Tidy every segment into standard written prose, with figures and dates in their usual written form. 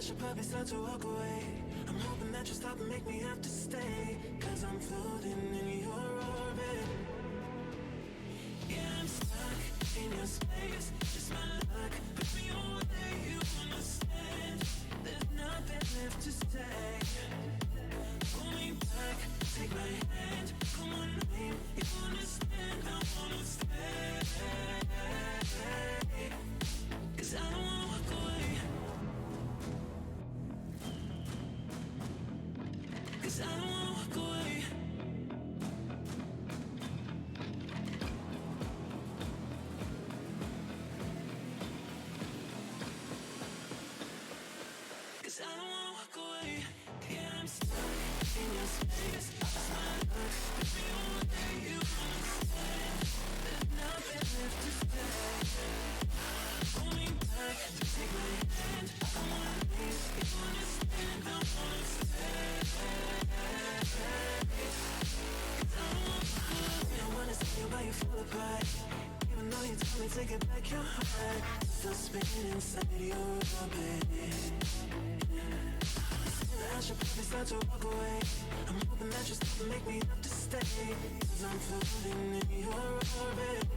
should probably start to walk away. I'm hoping that you stop and make me have to stay, 'cause I'm floating in your orbit. Yeah, I'm stuck in your space, just my luck. Put me away, you understand. There's nothing left to say. Pull me back, take my hand, call my name. You understand, I wanna stay. 'Cause I don't wanna walk away. 'Cause I don't wanna walk away. 'Cause I don't wanna walk away. Yeah, I'm stuck in your space. Just my luck. Put me away, you understand. There's nothing left to say. Pull me back, take my hand. I wanna leave, you understand. I wanna stay. 'Cause I don't wanna walk away. I wanna see you while you fall apart. Even though you told me to get back your heart, still spinning inside your orbit. I should probably start to walk away. I'm hoping that you stop and make me have to stay, 'cause I'm floating in your orbit.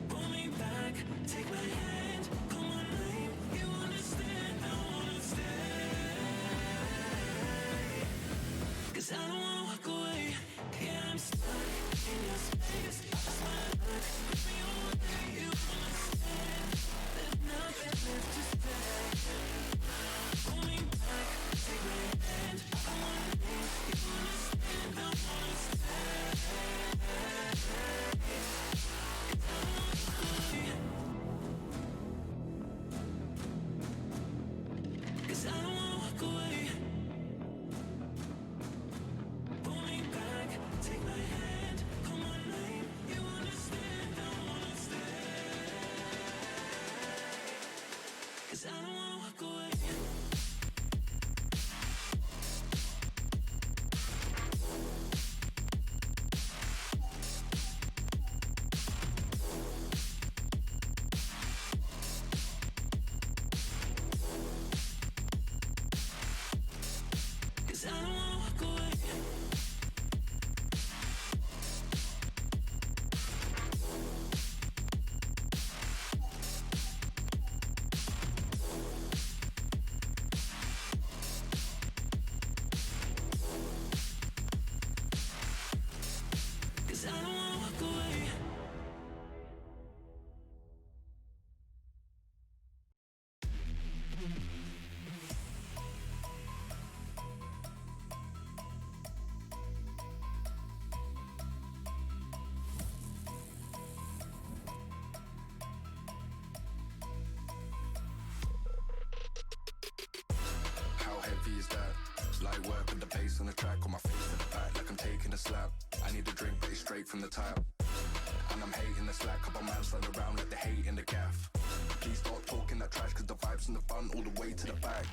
Pull me back, take my hand, call my name. You understand, I wanna stay. 'Cause I don't wanna walk away. Yeah, I'm stuck in your space. Just my luck. Put me away, you understand. There's nothing left to say. Pull me back, take my hand. I wanna leave, you understand. I wanna stay. 'Cause I don't wanna walk away. 'Cause I don't wanna walk away. Pull me back, take my hand, call my name. You understand, I wanna stay. 'Cause I don't wanna walk away. Cause I don't wanna walk away. Cause I don't wanna walk away. How heavy is that? Light work with the bass on the track, on my face to the back like I'm taking a slap. I need a drink but it's straight from the tap. And I'm hating the slack, couple man stand around like they hate in the gaff. Please stop talking that trash, 'cause the vibes in the front all the way to the back.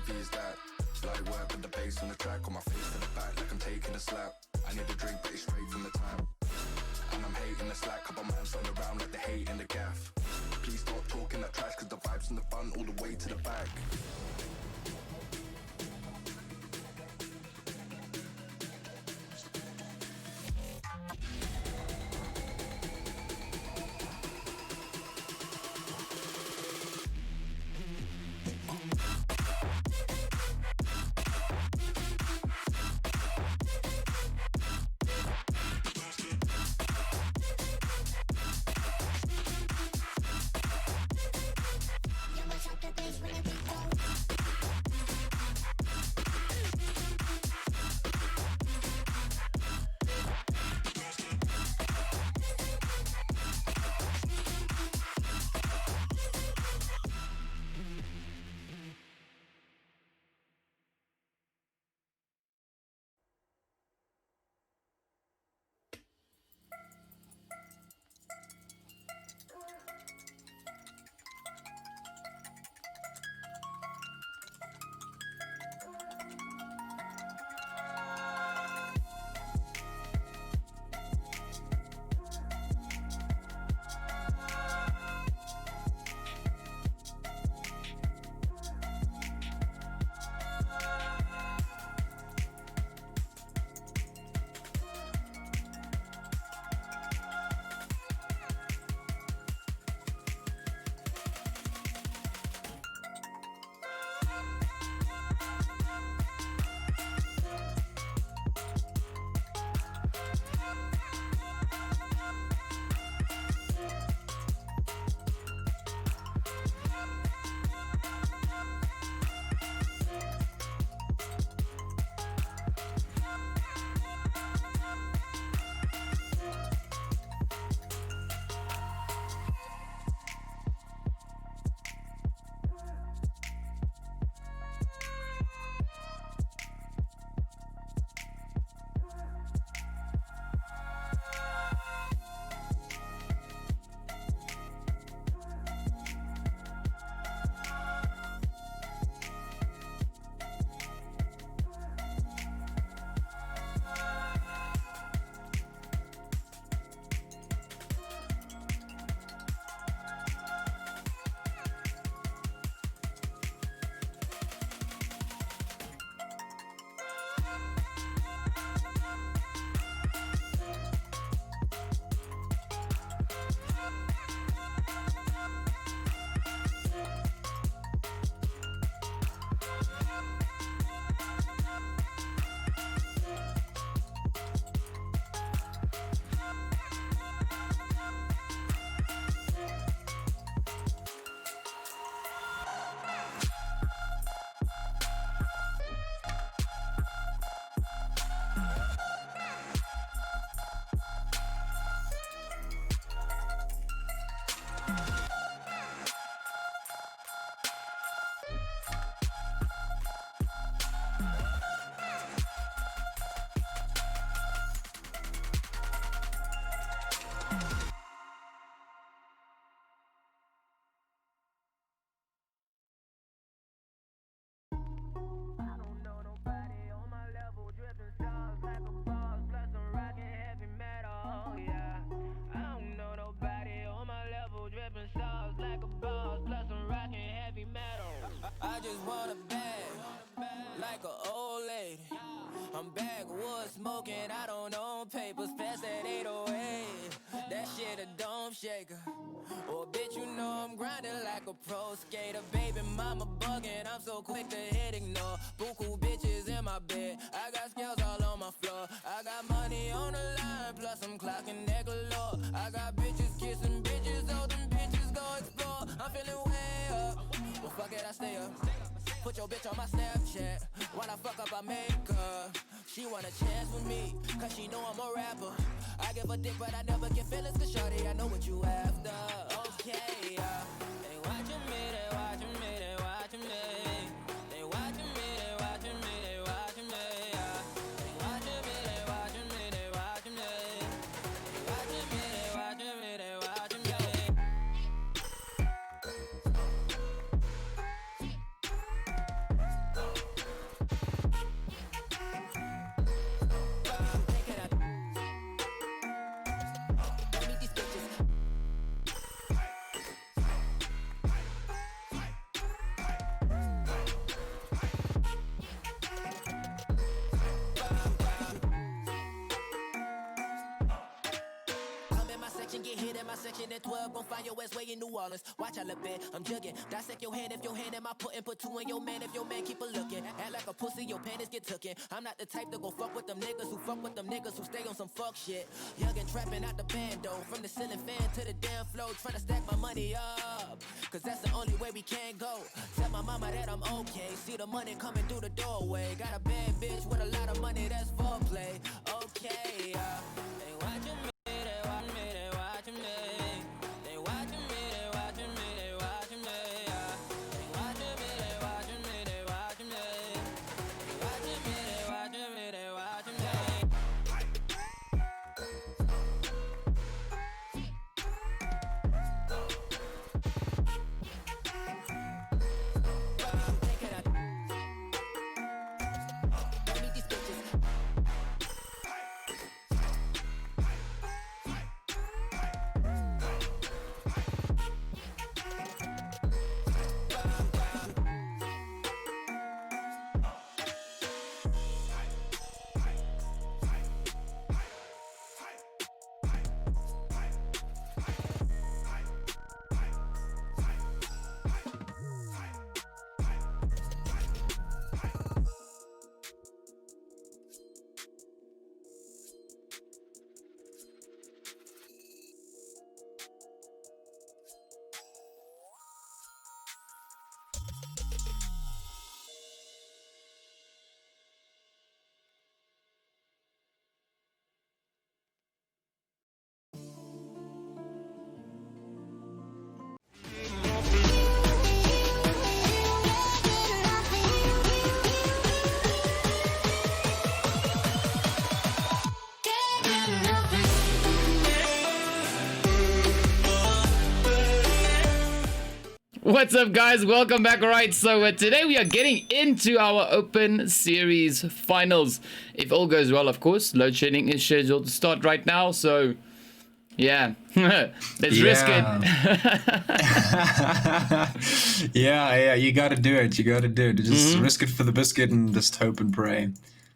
Is that? Light work with the bass on the track, on my face to the back like I'm taking a slap. I need a drink but it's straight from the tap. And I'm hating the slack, couple man stand around like they hate in the gaff. Please stop talking that trash, 'cause the vibes in the front all the way to the back. I just want a bag, like an old lady. I'm backwoods smoking, I don't own papers, pass that 808. That shit a dome shaker. Oh, bitch, you know I'm grinding like a pro skater. Baby mama bugging, I'm so quick to hit ignore. Buku bitches in my bed, I got scales all on my floor. I got money on the line, plus I'm clocking that galore. I got bitches kissing bitches, oh, them bitches go explore. I'm feeling way up, well, fuck it, I stay up. Put your bitch on my Snapchat. When I fuck up, I make her. She want a chance with me, cause she know I'm a rapper. I give a dick, but I never get feelings, cause shorty, I know what you after. Okay, they watching me, they watching me, they watching me. They watching me, they watching me, they watching me. They watching me, they watching me, they watching me. They watching me, they watching me, they watching me. Get hit in my section at 12, gon' find your ass way in New Orleans. Watch out, little bit, I'm jugging. Dissect your hand if your hand in my puttin'. Put two in your man if your man keep a looking. Act like a pussy, your panties get tooken. I'm not the type to go fuck with them niggas who fuck with them niggas who stay on some fuck shit. Young and trapping out the bando, from the ceiling fan to the damn floor, trying to stack my money up, cause that's the only way we can go. Tell my mama that I'm okay, see the money coming through the doorway. Got a bad bitch with a lot of money, that's foreplay. Okay, they watching me. What's up, guys? Welcome back. Alright, so today we are getting into our Open Series finals. If all goes well, of course. Load shedding is scheduled to start right now, so yeah, let's risk it. yeah, you gotta do it. You gotta do it. Just risk it for the biscuit and just hope and pray.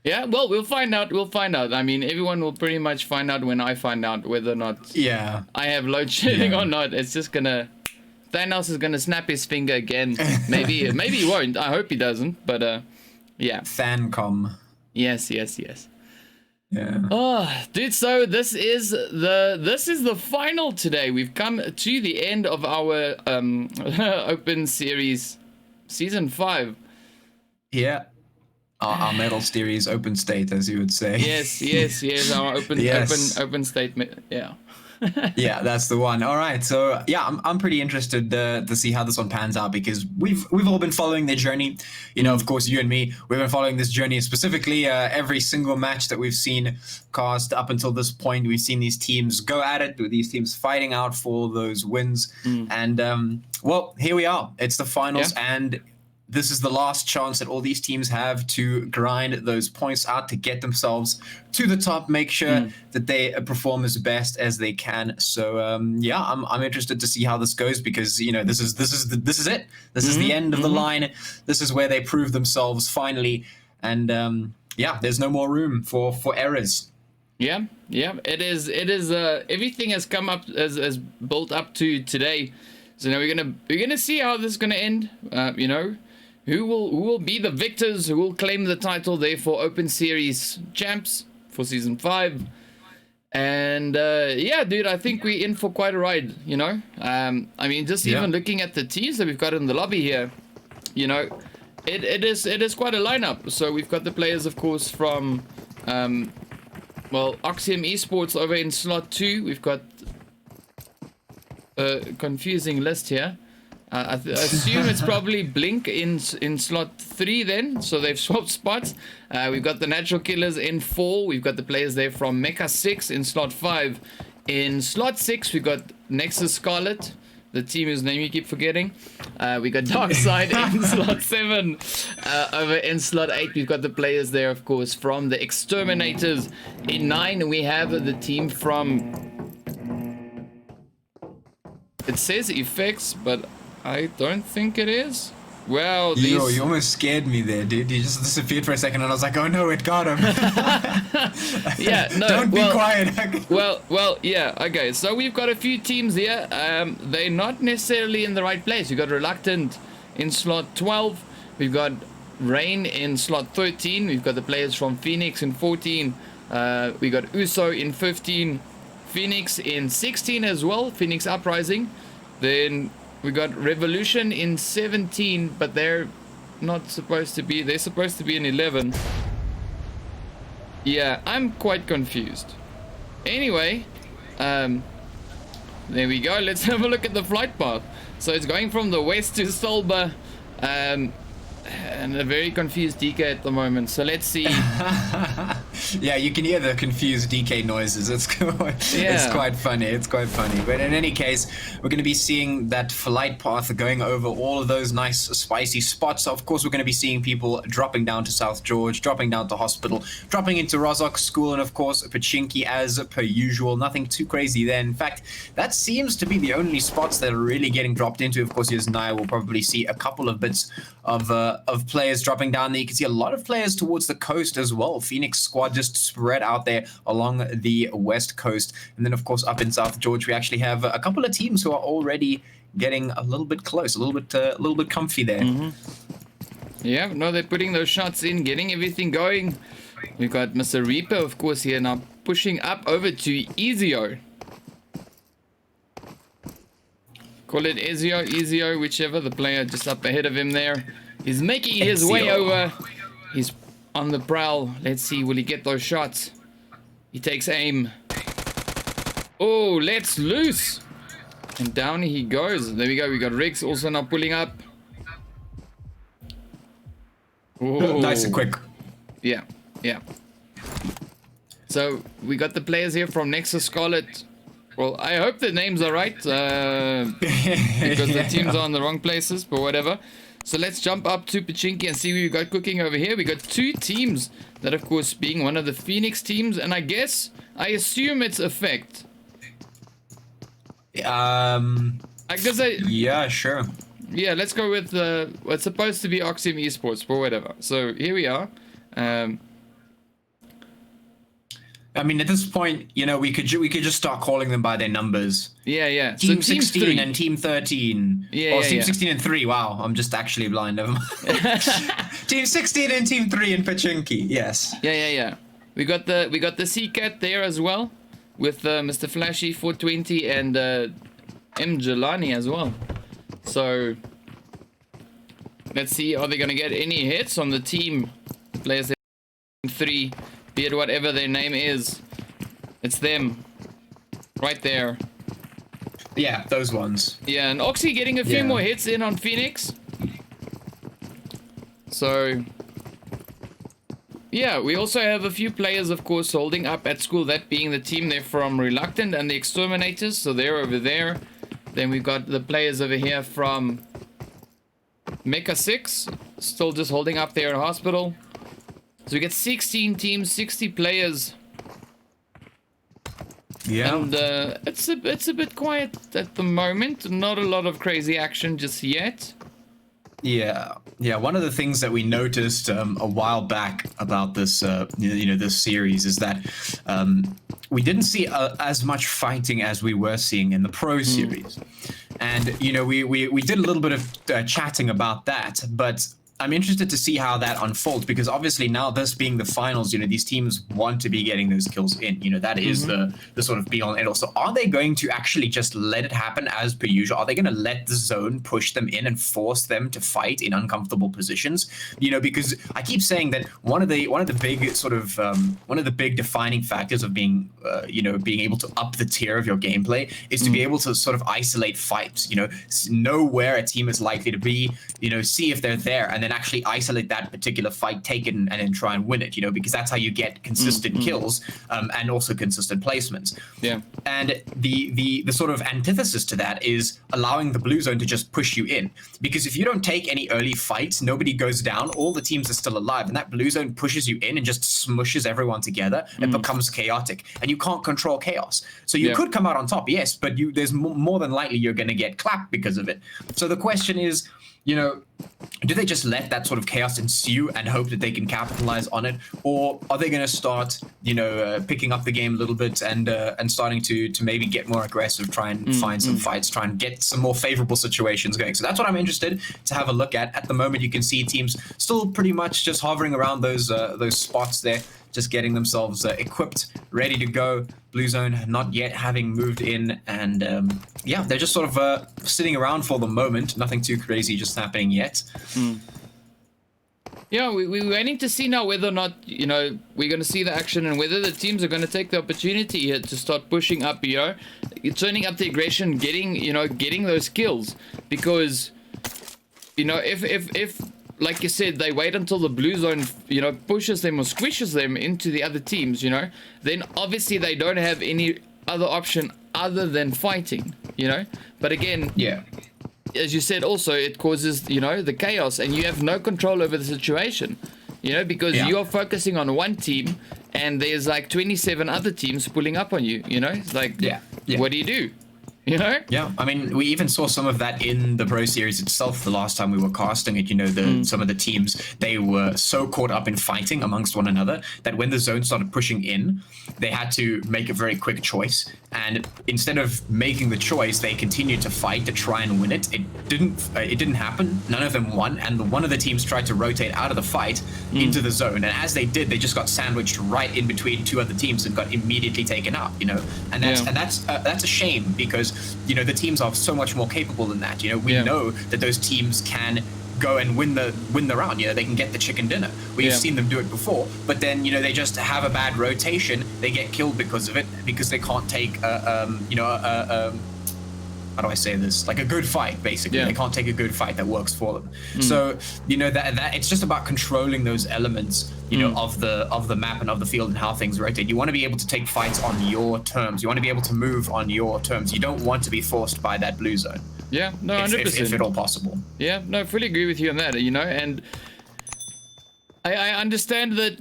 Yeah, well, we'll find out. We'll find out. I mean, everyone will pretty much find out when I find out whether or not I have load shedding or not. It's just gonna... Thanos is gonna snap his finger again. Maybe he won't. I hope he doesn't. But yeah. Fancom. Yes. Yeah. Oh, dude. So this is the final today. We've come to the end of our Open Series Season 5. Yeah. Our medal series, Open State, as you would say. Yes. Our open state. Yeah. Yeah, that's the one. All right, so yeah, I'm pretty interested to see how this one pans out, because we've all been following their journey. You know, of course, you and me, we've been following this journey specifically. Every single match that we've seen cast up until this point, we've seen these teams go at it, with these teams fighting out for those wins. And well, here we are. It's the finals, and this is the last chance that all these teams have to grind those points out to get themselves to the top, make sure that they perform as best as they can. So yeah, I'm interested to see how this goes, because you know this is it. This is the end of the line. This is where they prove themselves finally, and yeah, there's no more room for errors. Yeah, it is. Everything has come up as built up to today. So now we're gonna see how this is gonna end. You know, who will be the victors? Who will claim the title? Therefore, Open Series champs for season 5. And yeah, dude, I think we're in for quite a ride. You know, I mean, just even looking at the teams that we've got in the lobby here, you know, it is quite a lineup. So we've got the players, of course, from well, Oxium Esports over in slot 2. We've got a confusing list here. I assume it's probably Blink in slot 3 then. So they've swapped spots. We've got the Natural Killers in 4. We've got the players there from Mecha 6 in slot 5. In slot 6, we've got Nexus Scarlet, the team whose name you keep forgetting. We got DarkSide in slot 7. Over in slot 8, we've got the players there, of course, from the Exterminators. In 9, we have the team from... It says Effects, but I don't think it is. Well, these... Yo, you almost scared me there, dude. You just disappeared for a second, and I was like, oh no, it got him. Yeah, no. Don't be quiet. well, yeah, okay. So we've got a few teams here. They're not necessarily in the right place. We've got Reluctant in slot 12. We've got Rain in slot 13. We've got the players from Phoenix in 14. We got Uso in 15. Phoenix in 16 as well. Phoenix Uprising. Then we got Revolution in 17, but they're not supposed to be. They're supposed to be in 11. Yeah, I'm quite confused. Anyway, there we go. Let's have a look at the flight path. So it's going from the west to Stolba, and a very confused DK at the moment. So let's see. Yeah, you can hear the confused DK noises. It's quite funny. It's quite funny. But in any case, we're going to be seeing that flight path going over all of those nice spicy spots. Of course, we're going to be seeing people dropping down to South George, dropping down to Hospital, dropping into Rozok School, and of course, Pachinki as per usual. Nothing too crazy there. In fact, that seems to be the only spots that are really getting dropped into. Of course, you and I will probably see a couple of bits of players dropping down there. You can see a lot of players towards the coast as well. Phoenix squad just spread out there along the west coast, and then of course up in South George we actually have a couple of teams who are already getting a little bit close, a little bit comfy there. Yeah, no, they're putting those shots in, getting everything going. We've got Mr. Reaper, of course, here now pushing up over to Ezio. Call it Ezio, whichever, the player just up ahead of him there. He's making his way over. He's on the prowl. Let's see, will he get those shots? He takes aim. Oh, let's loose. And down he goes. There we go. We got Riggs also now pulling up. Oh. Nice and quick. Yeah. So we got the players here from Nexus Scarlet. Well, I hope the names are right, because the teams are in the wrong places, but whatever. So let's jump up to Pachinki and see what we got cooking over here. We got 2 teams, that of course being one of the Phoenix teams, and I assume it's Effect. Yeah, sure. Yeah, let's go with what's supposed to be Oxium Esports, but whatever. So here we are. I mean, at this point, you know, we could just start calling them by their numbers. Yeah. Team so 16 3. and Team 13. Team 16 and 3. Wow, I'm just actually blind. Never mind. Team 16 and Team 3 in Pachinki. Yes. Yeah. We got the Sea-Cat there as well, with Mr. Flashy 420 and M. Jelani as well. So let's see, are they gonna get any hits on the team? The players 3. Be it whatever their name is, it's them right there. Yeah, those ones. Yeah, and Oxy getting a few more hits in on Phoenix. So yeah, we also have a few players, of course, holding up at school, that being the team there from Reluctant and the Exterminators, so they're over there. Then we've got the players over here from Mecha Six still just holding up there in hospital. So we get 16 teams, 60 players. Yeah. And it's a bit quiet at the moment. Not a lot of crazy action just yet. Yeah. One of the things that we noticed a while back about this, this series is that we didn't see as much fighting as we were seeing in the Pro series, and we did a little bit of chatting about that, but I'm interested to see how that unfolds, because obviously now, this being the finals, these teams want to be getting those kills in. That is the sort of be all and end all. So are they going to actually just let it happen as per usual? Are they going to let the zone push them in and force them to fight in uncomfortable positions? Because I keep saying that one of the big sort of one of the big defining factors of being being able to up the tier of your gameplay is to be able to sort of isolate fights. Know where a team is likely to be. See if they're there, and then actually isolate that particular fight, take it, and then try and win it, because that's how you get consistent kills, and also consistent placements. Yeah. And the sort of antithesis to that is allowing the blue zone to just push you in, because if you don't take any early fights, nobody goes down, all the teams are still alive, and that blue zone pushes you in and just smushes everyone together. It becomes chaotic, and you can't control chaos. So you could come out on top, yes, but there's more than likely you're going to get clapped because of it. So the question is, do they just let that sort of chaos ensue and hope that they can capitalize on it, or are they going to start, picking up the game a little bit and starting to maybe get more aggressive, try and find some fights, try and get some more favorable situations going? So that's what I'm interested to have a look at. At the moment, you can see teams still pretty much just hovering around those spots there, just getting themselves equipped, ready to go. Blue zone not yet having moved in, and they're just sort of sitting around for the moment. Nothing too crazy just happening yet. Yeah, we're waiting to see now whether or not, we're going to see the action, and whether the teams are going to take the opportunity here to start pushing up, turning up the aggression, getting those kills. Because, if like you said, they wait until the blue zone, pushes them or squishes them into the other teams, then obviously they don't have any other option other than fighting, But again, as you said, also it causes, the chaos, and you have no control over the situation, because you're focusing on one team and there's like 27 other teams pulling up on you, It's like, what do you do? Yeah, I mean, we even saw some of that in the Pro Series itself the last time we were casting it. Some of the teams, they were so caught up in fighting amongst one another that when the zone started pushing in, they had to make a very quick choice. And instead of making the choice, they continued to fight to try and win it. It didn't happen. None of them won. And one of the teams tried to rotate out of the fight into the zone. And as they did, they just got sandwiched right in between two other teams and got immediately taken out. And that's a shame, because the teams are so much more capable than that. We know that those teams can go and win the round. They can get the chicken dinner. We've seen them do it before, but then they just have a bad rotation. They get killed because of it, because they can't take how do I say this? Like a good fight, basically. They can't take a good fight that works for them. So that it's just about controlling those elements, of the map and of the field and how things rotate. You want to be able to take fights on your terms. You want to be able to move on your terms. You don't want to be forced by that blue zone. Yeah, no, 100%. If at all possible. Yeah, no, I fully agree with you on that. And I understand that,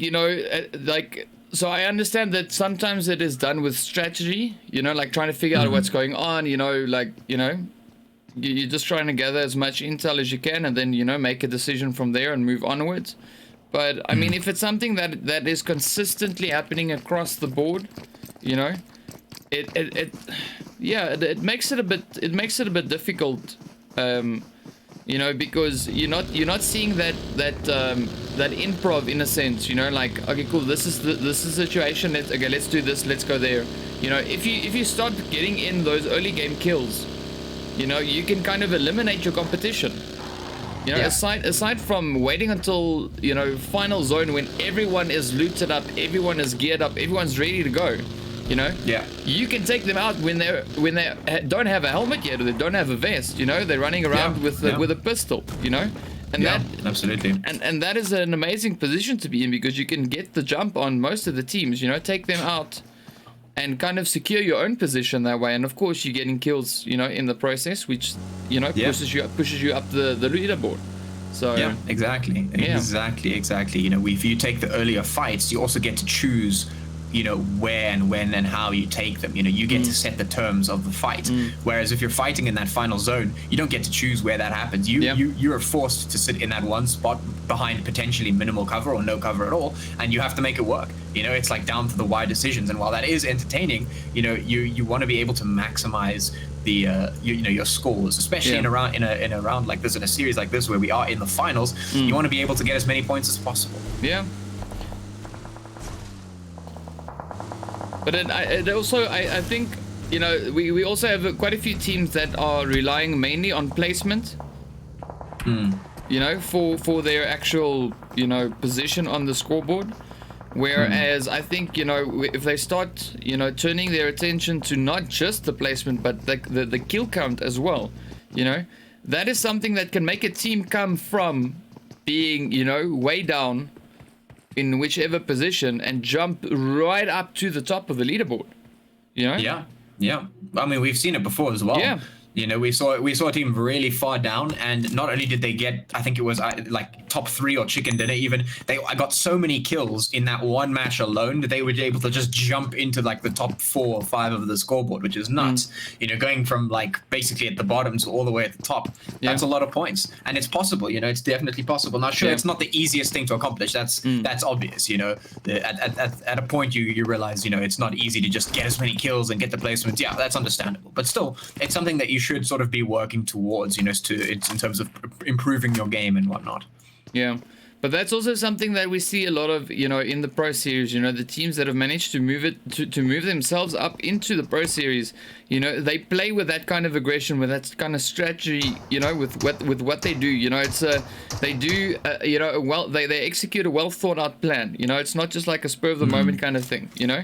so I understand that sometimes it is done with strategy, like trying to figure out what's going on, you're just trying to gather as much intel as you can, and then, make a decision from there and move onwards. But I mean, if it's something that is consistently happening across the board, it makes it a bit difficult, because you're not seeing that improv in a sense, like, okay, cool, this is the situation, let's do this, let's go there. If you start getting in those early game kills, you can kind of eliminate your competition. Aside from waiting until final zone, when everyone is looted up, everyone is geared up, everyone's ready to go. You can take them out when they don't have a helmet yet, or they don't have a vest. They're running around with a pistol. And that absolutely. And that is an amazing position to be in, because you can get the jump on most of the teams. Take them out and kind of secure your own position that way. And of course, you're getting kills, in the process, which pushes you up the leaderboard. So yeah, exactly. You know, if you take the earlier fights, you also get to choose, you know, where and when and how you take them. You know, you get to set the terms of the fight. Whereas if you're fighting in that final zone, you don't get to choose where that happens. You are forced to sit in that one spot behind potentially minimal cover or no cover at all, and you have to make it work. You know, it's like down to the wide decisions. And while that is entertaining, you know, you want to be able to maximize the your scores, especially in a round like this, in a series like this where we are in the finals. You want to be able to get as many points as possible. Yeah. But I think, you know, we also have quite a few teams that are relying mainly on placement. You know, for their actual, you know, position on the scoreboard. Whereas I think, you know, if they start, you know, turning their attention to not just the placement, but the kill count as well, you know, that is something that can make a team come from being, you know, way down in whichever position and jump right up to the top of the leaderboard, you know? Yeah. I mean, we've seen it before as well. Yeah. You know, we saw a team really far down, and not only did they get, I think it was like top 3 or chicken dinner even, I got so many kills in that one match alone that they were able to just jump into like the top 4 or 5 of the scoreboard, which is nuts. You know, going from like basically at the bottom to all the way at the top. That's a lot of points, and it's possible. You know, it's definitely possible. Now, sure, it's not the easiest thing to accomplish. That's obvious. You know, at a point you realize, you know, it's not easy to just get as many kills and get the placements. Yeah, that's understandable, but still, it's something that you should sort of be working towards, you know, in terms of improving your game and whatnot. Yeah, but that's also something that we see a lot of, you know, in the Pro Series. You know, the teams that have managed to move to move themselves up into the Pro Series, you know, they play with that kind of aggression, with that kind of strategy, you know, with what they do. You know, it's they do, you know, they execute a well thought out plan. You know, it's not just like a spur of the moment kind of thing. You know.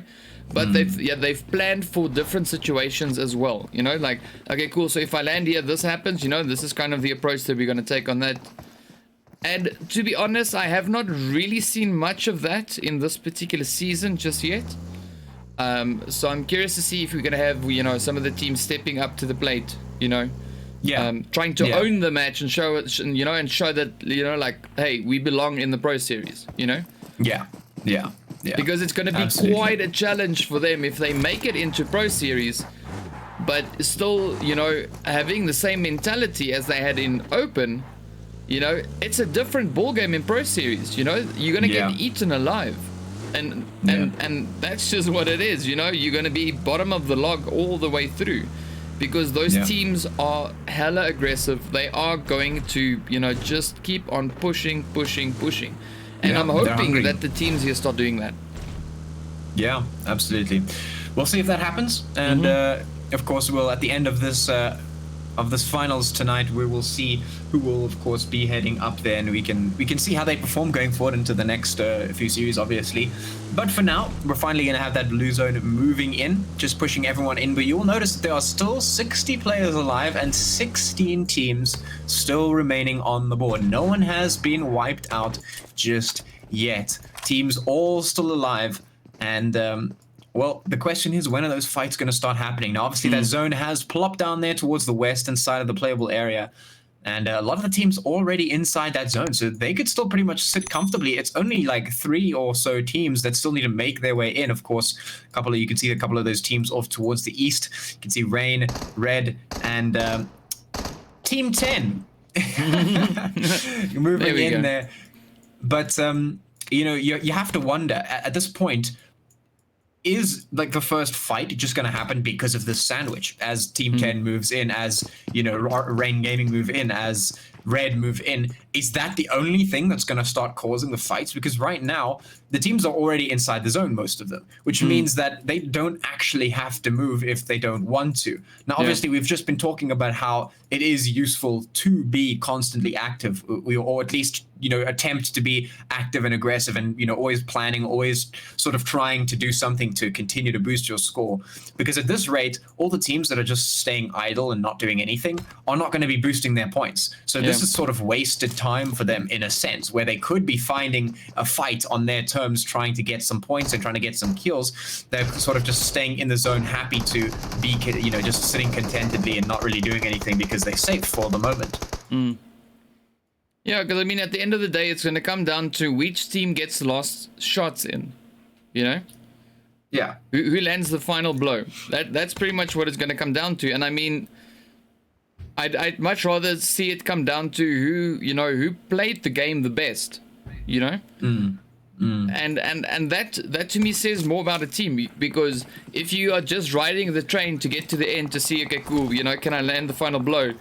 But they've planned for different situations as well, you know, like, okay, cool, so if I land here, this happens, you know, this is kind of the approach that we're going to take on that. And to be honest, I have not really seen much of that in this particular season just yet. So I'm curious to see if we're going to have, you know, some of the teams stepping up to the plate, you know, trying to own the match and show it, you know, and show that, you know, like, hey, we belong in the Pro Series, you know? Yeah. Because it's going to be quite a challenge for them if they make it into Pro Series, but still, you know, having the same mentality as they had in Open. You know, it's a different ball game in Pro Series. You know, you're going to get eaten alive, and that's just what it is. You know, you're going to be bottom of the log all the way through, because those teams are hella aggressive. They are going to, you know, just keep on pushing. And I'm hoping that the teams here start doing that. Yeah, absolutely. We'll see if that happens. And of course, we'll at the end of this finals tonight, we will see who will, of course, be heading up there, and we can see how they perform going forward into the next few series, obviously. But for now, we're finally going to have that blue zone moving in, just pushing everyone in. But you'll notice that there are still 60 players alive and 16 teams still remaining on the board. No one has been wiped out just yet. Teams all still alive, and well, the question is, when are those fights going to start happening? Now, obviously, that zone has plopped down there towards the western side of the playable area, and a lot of the teams already inside that zone, so they could still pretty much sit comfortably. It's only like 3 or so teams that still need to make their way in. Of course, you can see a couple of those teams off towards the east. You can see Rain, Red, and Team 10 moving in there. But you know, you have to wonder at this point, is like the first fight just going to happen because of this sandwich as Team 10 moves in, as, you know, Rain Gaming move in, as Red move in? Is that the only thing that's going to start causing the fights? Because right now, the teams are already inside the zone, most of them, which means that they don't actually have to move if they don't want to. Now, obviously, we've just been talking about how it is useful to be constantly active, or at least, you know, attempt to be active and aggressive, and, you know, always planning, always sort of trying to do something to continue to boost your score. Because at this rate, all the teams that are just staying idle and not doing anything are not going to be boosting their points. So this is sort of wasted time for them, in a sense, where they could be finding a fight on their terms, trying to get some points and trying to get some kills. They're sort of just staying in the zone, happy to be, you know, just sitting contentedly and not really doing anything because they're safe for the moment. Yeah, because I mean, at the end of the day, it's going to come down to which team gets the last shots in, you know? Yeah. Who lands the final blow? That's pretty much what it's going to come down to. And I mean, I'd much rather see it come down to who played the game the best, you know? And that to me says more about a team, because if you are just riding the train to get to the end to see, okay, cool, you know, can I land the final blow?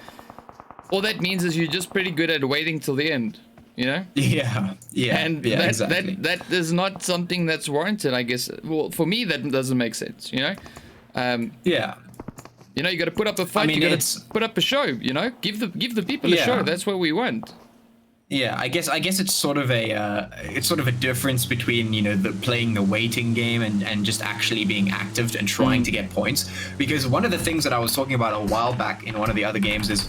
All that means is you're just pretty good at waiting till the end, you know? Yeah, And exactly. that is not something that's warranted, I guess. Well, for me, that doesn't make sense, you know? Yeah. You know, you got to put up a fight. I mean, you got to put up a show. You know, give the people a show. That's what we want. Yeah, I guess it's sort of a difference between, you know, the playing the waiting game and just actually being active and trying to get points. Because one of the things that I was talking about a while back in one of the other games is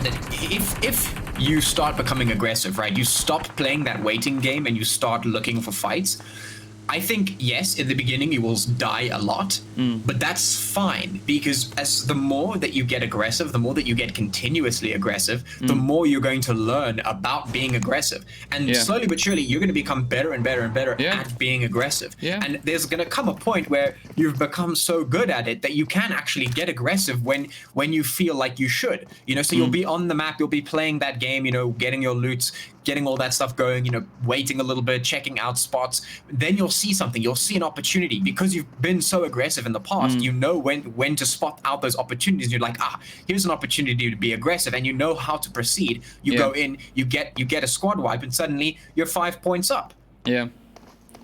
that if you start becoming aggressive, right? You stop playing that waiting game and you start looking for fights. I think, yes, in the beginning you will die a lot, but that's fine, because as the more that you get aggressive, the more that you get continuously aggressive, the more you're going to learn about being aggressive. And slowly but surely, you're going to become better and better and better at being aggressive. And there's going to come a point where you've become so good at it that you can actually get aggressive when you feel like you should. You know, so you'll be on the map, you'll be playing that game, you know, getting your loot, getting all that stuff going, you know, waiting a little bit, checking out spots. Then you'll see something, you'll see an opportunity. Because you've been so aggressive in the past, you know when to spot out those opportunities. You're like, here's an opportunity to be aggressive, and you know how to proceed. You go in, you get a squad wipe, and suddenly you're 5 points up. Yeah,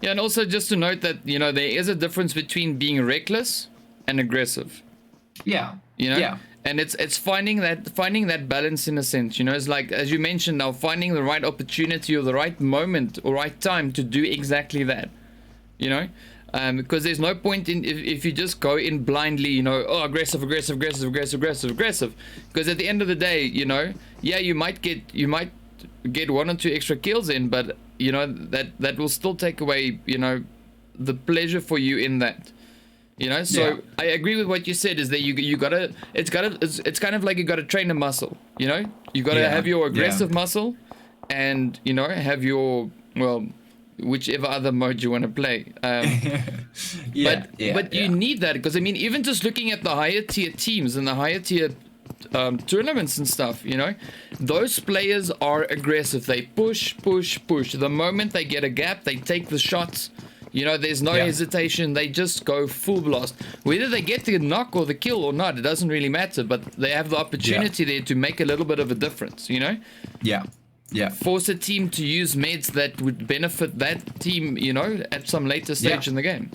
and also just to note that, you know, there is a difference between being reckless and aggressive. Yeah. You know? Yeah. And it's finding that balance, in a sense, you know. It's like, as you mentioned now, finding the right opportunity or the right moment or right time to do exactly that, you know. Because there's no point in if you just go in blindly, you know, aggressive. Because at the end of the day, you know, yeah, you might get 1 or 2 extra kills in, but you know that will still take away, you know, the pleasure for you in that. You know, so I agree with what you said, is that you gotta, it's kind of like you gotta train a muscle, you know, you gotta have your aggressive muscle, and, you know, have your, well, whichever other mode you want to play. But you need that, because I mean, even just looking at the higher tier teams and the higher tier tournaments and stuff, you know, those players are aggressive. They push. The moment they get a gap, they take the shots. You know, there's no hesitation. They just go full blast. Whether they get the knock or the kill or not, it doesn't really matter. But they have the opportunity there to make a little bit of a difference, you know? Yeah. Force a team to use meds that would benefit that team, you know, at some later stage in the game.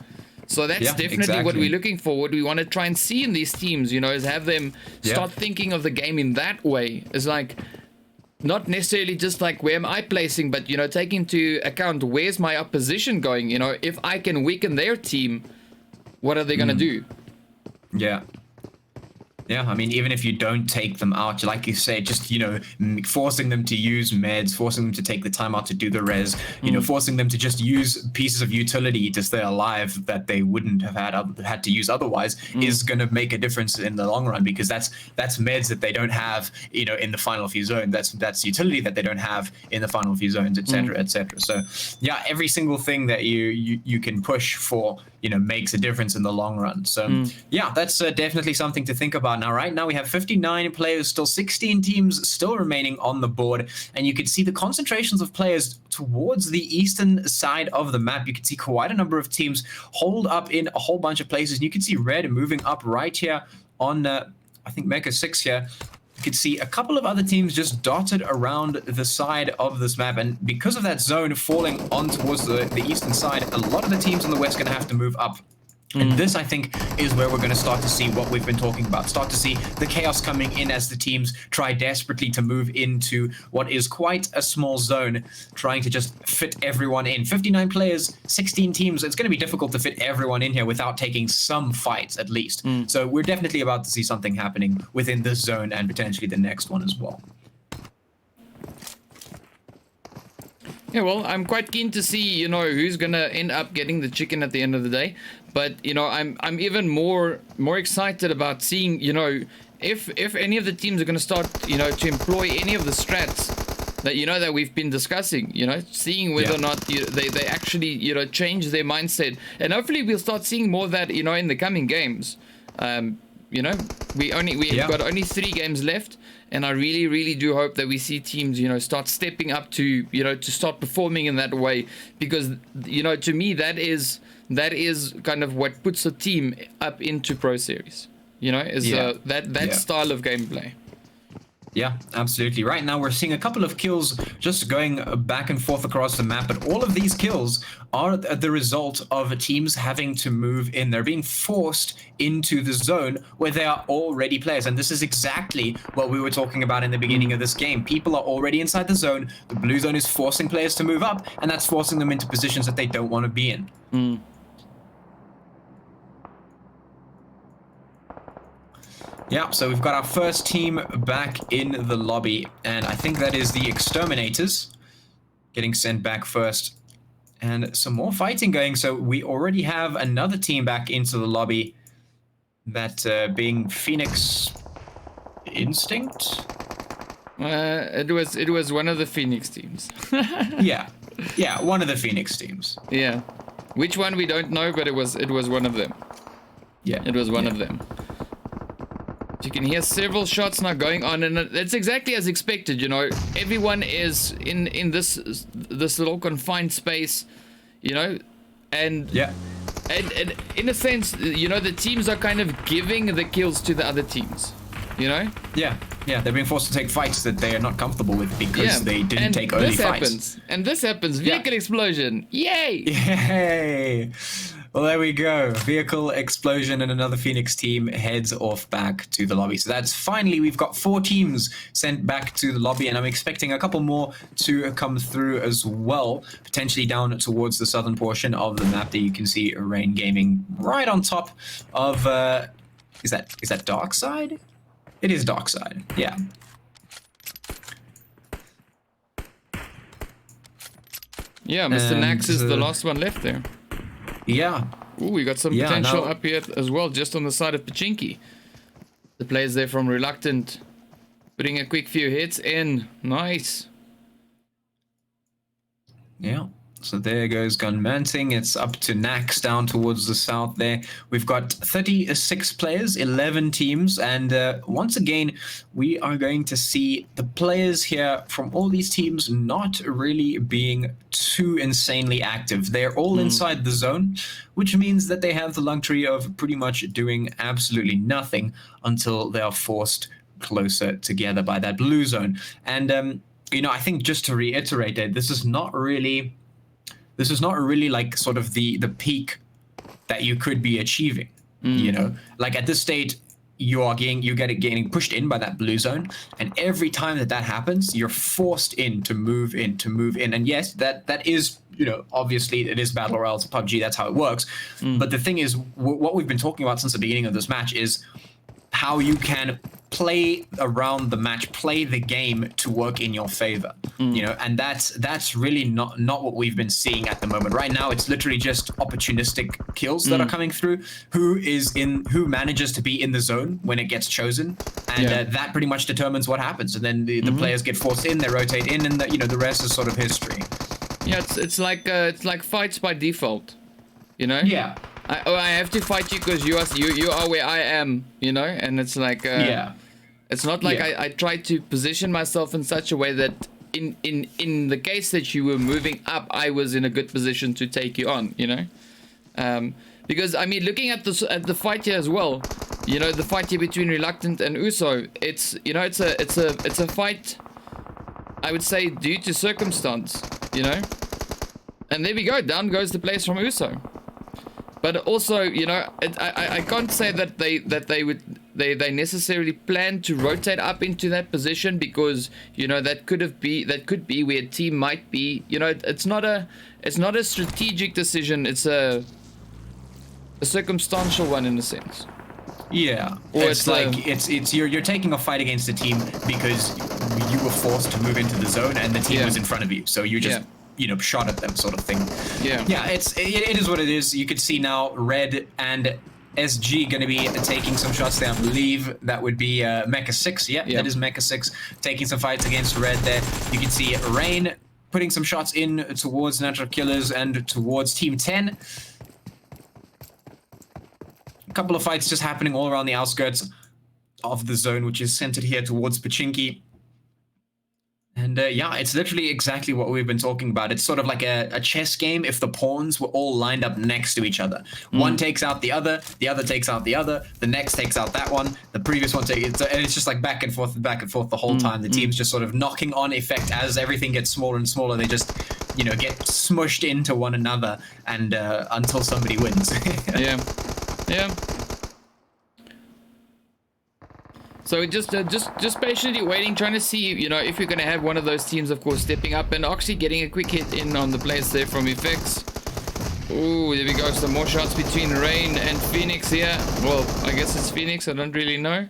So that's definitely what we're looking for. What we want to try and see in these teams, you know, is have them start thinking of the game in that way. It's like, not necessarily just like, where am I placing, but, you know, take into account, where's my opposition going? You know, if I can weaken their team, what are they going to do? Yeah, I mean, even if you don't take them out, like you say, just, you know, forcing them to use meds, forcing them to take the time out to do the res, you know, forcing them to just use pieces of utility to stay alive that they wouldn't have had to use otherwise is going to make a difference in the long run, because that's meds that they don't have, you know, in the final few zones. That's utility that they don't have in the final few zones, etc., etc. So, yeah, every single thing that you can push for, you know, makes a difference in the long run. So, yeah, that's definitely something to think about. Now, right now we have 59 players, still 16 teams still remaining on the board, and you can see the concentrations of players towards the eastern side of the map. You can see quite a number of teams hold up in a whole bunch of places, and you can see red moving up right here on, I think, Mecha 6 here. You can see a couple of other teams just dotted around the side of this map, and because of that zone falling on towards the eastern side, a lot of the teams in the west are going to have to move up. And this, I think, is where we're going to start to see what we've been talking about. Start to see the chaos coming in as the teams try desperately to move into what is quite a small zone, trying to just fit everyone in. 59 players, 16 teams. It's going to be difficult to fit everyone in here without taking some fights, at least. So we're definitely about to see something happening within this zone and potentially the next one as well. Yeah, well, I'm quite keen to see, you know, who's gonna end up getting the chicken at the end of the day. But, you know, I'm even more excited about seeing, you know, if any of the teams are gonna start, you know, to employ any of the strats that that we've been discussing, seeing whether or not they actually change their mindset, and hopefully we'll start seeing more of that in the coming games. We've got only 3 games left, and I really do hope that we see teams start stepping up to to start performing in that way, because to me that is kind of what puts a team up into Pro Series, that style of gameplay. Yeah, absolutely. Right now we're seeing a couple of kills just going back and forth across the map, but all of these kills are the result of teams having to move in. They're being forced into the zone where they are already players, and this is exactly what we were talking about in the beginning of this game. People are already inside the zone, the blue zone is forcing players to move up, and that's forcing them into positions that they don't want to be in. Yeah, so we've got our first team back in the lobby, and I think that is the Exterminators getting sent back first. And some more fighting going, so we already have another team back into the lobby, that being Phoenix Instinct? It was one of the Phoenix teams. yeah, one of the Phoenix teams. Yeah, which one we don't know, but it was one of them. Yeah, it was one of them. You can hear several shots now going on, and that's exactly as expected. Everyone is in this little confined space, and and in a sense, the teams are kind of giving the kills to the other teams. Yeah, they're being forced to take fights that they are not comfortable with because they didn't take early fights. This happens. Vehicle explosion. Yay! Yay! Well, there we go. Vehicle explosion, and another Phoenix team heads off back to the lobby. So that's finally, we've got 4 teams sent back to the lobby, and I'm expecting a couple more to come through as well, potentially down towards the southern portion of the map that you can see Rain Gaming right on top of, is that DarkSide? It is DarkSide, yeah. Yeah, Mr. Nax is the last one left there. Yeah. Ooh, we got some potential up here as well, just on the side of Pachinki. The players there from Reluctant putting a quick few hits in. Nice. Yeah. So there goes Gunmanting. It's up to Nax down towards the south there. We've got 36 players, 11 teams, and once again, we are going to see the players here from all these teams not really being too insanely active. They're all inside the zone, which means that they have the luxury of pretty much doing absolutely nothing until they are forced closer together by that blue zone. And, I think just to reiterate that this is not really like sort of the peak that you could be achieving. Like at this state, you get it getting pushed in by that blue zone, and every time that happens, you're forced to move in. And yes, that is, obviously it is Battle Royale, it's PUBG, that's how it works. But the thing is, what we've been talking about since the beginning of this match is how you can play around the match, play the game to work in your favor, and that's really not what we've been seeing at the moment. Right now, it's literally just opportunistic kills that are coming through. Who manages to be in the zone when it gets chosen, and that pretty much determines what happens. And then the players get forced in, they rotate in, and the rest is sort of history. Yeah, it's like fights by default, Yeah. I have to fight you because you are where I am, and it's like it's not like I try to position myself in such a way that in the case that you were moving up, I was in a good position to take you on, because I mean, looking at the fight here as well, the fight here between Reluctant and Uso, it's it's a fight, I would say, due to circumstance, and there we go, down goes the place from Uso. But also, I can't say that they necessarily plan to rotate up into that position, because that could be where a team might be. It's not a strategic decision. It's a circumstantial one in a sense. Yeah, or it's like you're taking a fight against a team because you were forced to move into the zone and the team was in front of you, so you just. Shot at them, sort of thing. Yeah, it is what it is. You could see now Red and SG going to be taking some shots there. I believe that would be Mecha Six. Yeah, that is Mecha Six taking some fights against Red there. You can see Rain putting some shots in towards Natural Killers and towards Team 10. A couple of fights just happening all around the outskirts of the zone, which is centered here towards Pachinki. And yeah, it's literally exactly what we've been talking about. It's sort of like a chess game if the pawns were all lined up next to each other. One takes out the other takes out the other, the next takes out that one, the previous one takes it, and it's just like back and forth the whole time. The team's just sort of knocking on effect as everything gets smaller and smaller. They just, you know, get smushed into one another and until somebody wins. Yeah. So just patiently waiting, trying to see, you know, if we're going to have one of those teams, of course, stepping up and actually getting a quick hit in on the players there from Effects. Ooh, there we go. Some more shots between Rain and Phoenix here. Well, I guess it's Phoenix. I don't really know.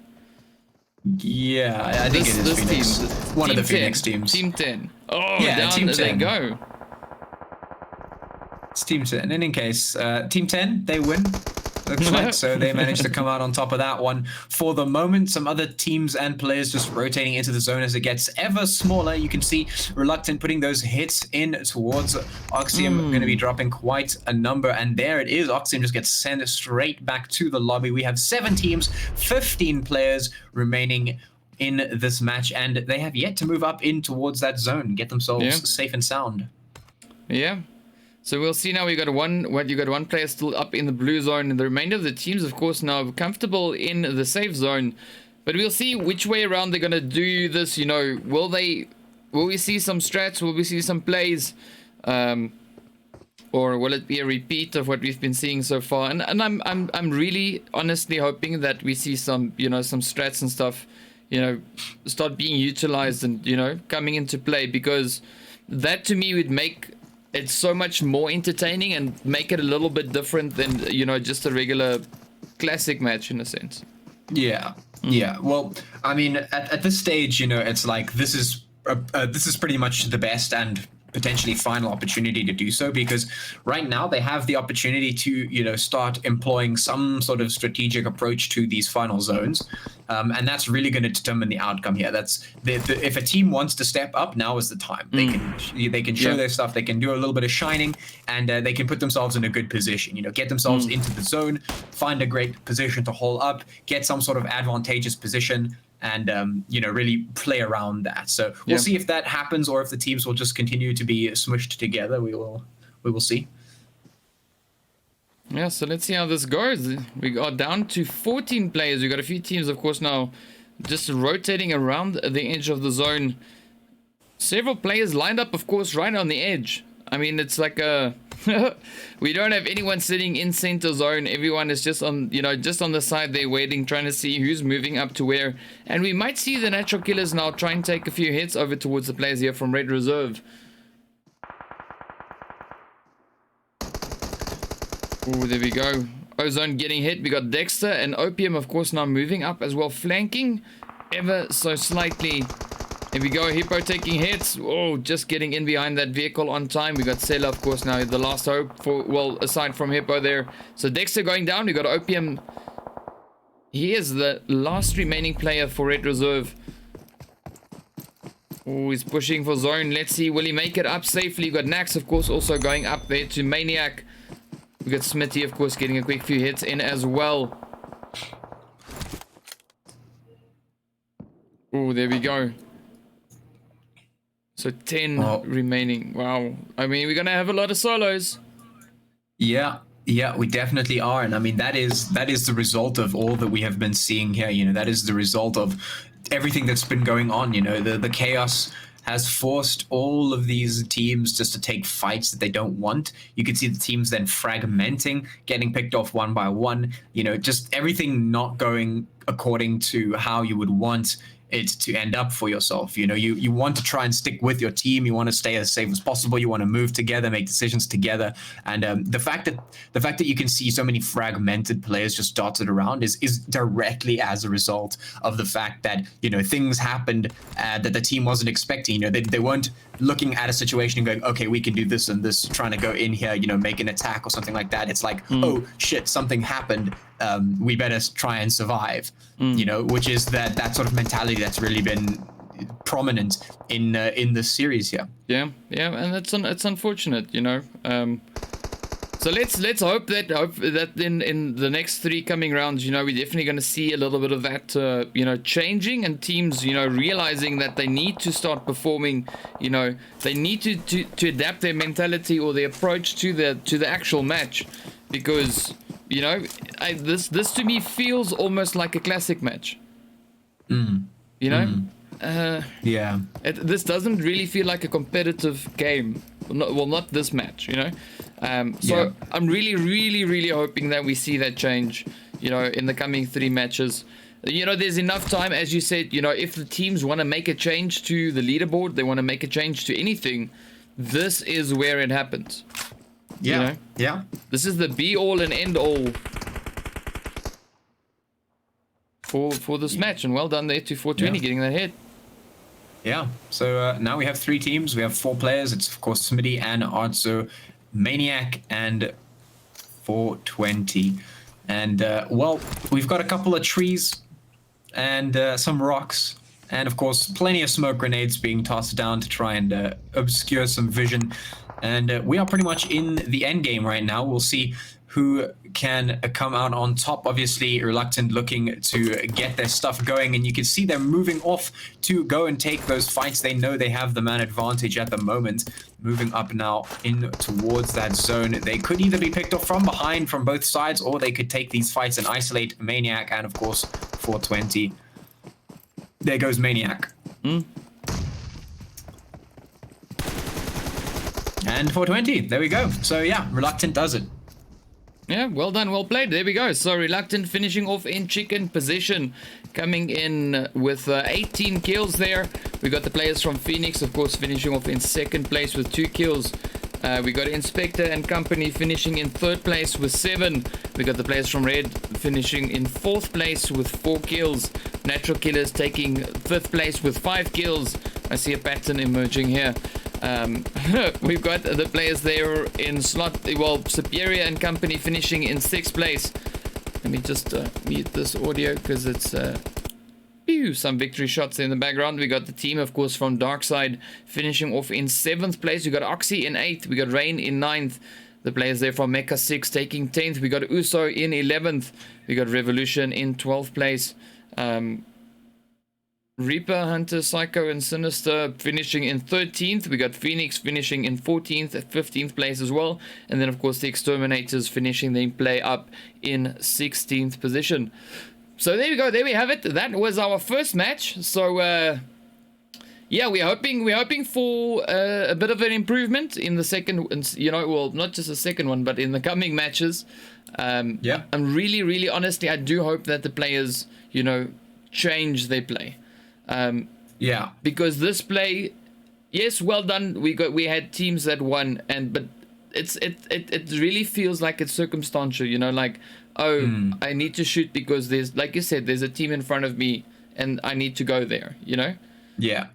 Yeah, I think it is Phoenix. Team, one team of the 10, Phoenix teams. Team 10. Oh, yeah, down Team 10. They go. It's Team 10. And in case Team 10, they win. Looks like so they managed to come out on top of that one for the moment. Some other teams and players just rotating into the zone as it gets ever smaller. You can see Reluctant putting those hits in towards Oxium. Going to be dropping quite a number, and there it is. Oxium just gets sent straight back to the lobby. We have 7 teams, 15 players remaining in this match, and they have yet to move up in towards that zone, get themselves safe and sound. Yeah. So we'll see now. You got one player still up in the blue zone, and the remainder of the teams, of course, now comfortable in the safe zone. But we'll see which way around they're gonna do this. You know, will we see some strats? Will we see some plays? Or will it be a repeat of what we've been seeing so far? And I'm really honestly hoping that we see some, you know, some strats and stuff, you know, start being utilized and, you know, coming into play, because that to me would make it's so much more entertaining and make it a little bit different than, you know, just a regular classic match in a sense. Yeah. Well, I mean, at this stage, you know, it's like this is pretty much the best and potentially final opportunity to do so, because right now they have the opportunity to, you know, start employing some sort of strategic approach to these final zones, and that's really going to determine the outcome here. That's if a team wants to step up, now is the time. They can show their stuff, they can do a little bit of shining, and they can put themselves in a good position, you know, get themselves into the zone, find a great position to hold up, get some sort of advantageous position, and you know, really play around that. So we'll see if that happens, or if the teams will just continue to be smushed together. We will see. Yeah, so let's see how this goes. We are down to 14 players. We've got a few teams, of course, now just rotating around the edge of the zone. Several players lined up, of course, right on the edge. I mean, it's like a we don't have anyone sitting in center zone. Everyone is just on, you know, just on the side there waiting, trying to see who's moving up to where. And we might see the Natural Killers now try and take a few hits over towards the players here from Red Reserve. Ooh, there we go. Ozone getting hit. We got Dexter and Opium, of course, now moving up as well, flanking ever so slightly. Here we go, Hippo taking hits. Oh, just getting in behind that vehicle on time. We got Sela, of course, now the last hope for, well, aside from Hippo there. So Dexter going down. We got Opium. He is the last remaining player for Red Reserve. Oh, he's pushing for zone. Let's see, will he make it up safely? We got Nax, of course, also going up there to Maniac. We got Smithy, of course, getting a quick few hits in as well. Oh, there we go. So 10 remaining. Wow. I mean, we're going to have a lot of solos. Yeah, we definitely are. And I mean, that is the result of all that we have been seeing here. You know, that is the result of everything that's been going on. You know, the chaos has forced all of these teams just to take fights that they don't want. You can see the teams then fragmenting, getting picked off one by one. You know, just everything not going according to how you would want it to end up for yourself. You know, you want to try and stick with your team. You want to stay as safe as possible. You want to move together, make decisions together. And the fact that you can see so many fragmented players just dotted around is directly as a result of the fact that, you know, things happened that the team wasn't expecting. You know, they weren't looking at a situation and going, okay, we can do this and this, trying to go in here, you know, make an attack or something like that. It's like, oh shit, something happened. we better try and survive, you know, which is that sort of mentality that's really been prominent in this series here. Yeah, and it's unfortunate, you know. So let's hope that in the next 3 coming rounds, you know, we're definitely going to see a little bit of that, you know, changing, and teams, you know, realizing that they need to start performing. You know, they need to adapt their mentality or their approach to the actual match, because, you know, this to me feels almost like a classic match. You know. Yeah. This doesn't really feel like a competitive game. Well, not this match, you know. So I'm really hoping that we see that change, you know, in the coming 3 matches. You know, there's enough time, as you said, you know, if the teams want to make a change to the leaderboard, they want to make a change to anything, this is where it happens. Yeah. You know? Yeah. This is the be all and end all for this match, and well done there to 420 getting that hit. Yeah, so now we have 3 teams. We have 4 players. It's, of course, Smitty and Artso, Maniac, and 420. And, well, we've got a couple of trees and some rocks. And, of course, plenty of smoke grenades being tossed down to try and obscure some vision. And we are pretty much in the end game right now. We'll see who can come out on top. Obviously, Reluctant looking to get their stuff going, and you can see they're moving off to go and take those fights. They know they have the man advantage at the moment. Moving up now in towards that zone. They could either be picked off from behind from both sides, or they could take these fights and isolate Maniac and, of course, 420. There goes Maniac. And 420, there we go. So yeah, Reluctant does it. Yeah, well done, well played. There we go. So Reluctant finishing off in chicken position, coming in with 18 kills there. We got the players from Phoenix, of course, finishing off in 2nd place with 2 kills. We got Inspector and company finishing in 3rd place with 7. We got the players from Red finishing in 4th place with 4 kills. Natural Killers taking 5th place with 5 kills. I see a pattern emerging here. We've got the players there in slot, well, Superior and company finishing in 6th place. Let me just mute this audio because it's some victory shots in the background. We got the team, of course, from DarkSide finishing off in 7th place. We got Oxy in 8th. We got Rain in 9th. The players there from Mecha Six taking 10th. We got Uso in 11th. We got Revolution in 12th place. Reaper, Hunter, Psycho, and Sinister finishing in 13th. We got Phoenix finishing in 14th at 15th place as well. And then, of course, the Exterminators finishing their play up in 16th position. So there we go. There we have it. That was our first match. So, yeah, we're hoping for a bit of an improvement in the second, you know, well, not just the second one, but in the coming matches. Yeah. I'm really, honestly, I do hope that the players, you know, change their play. Yeah, because this play, yes, well done. We had teams that won, but it really feels like it's circumstantial, you know, like, oh, I need to shoot because there's, like you said, there's a team in front of me and I need to go there, you know. Yeah.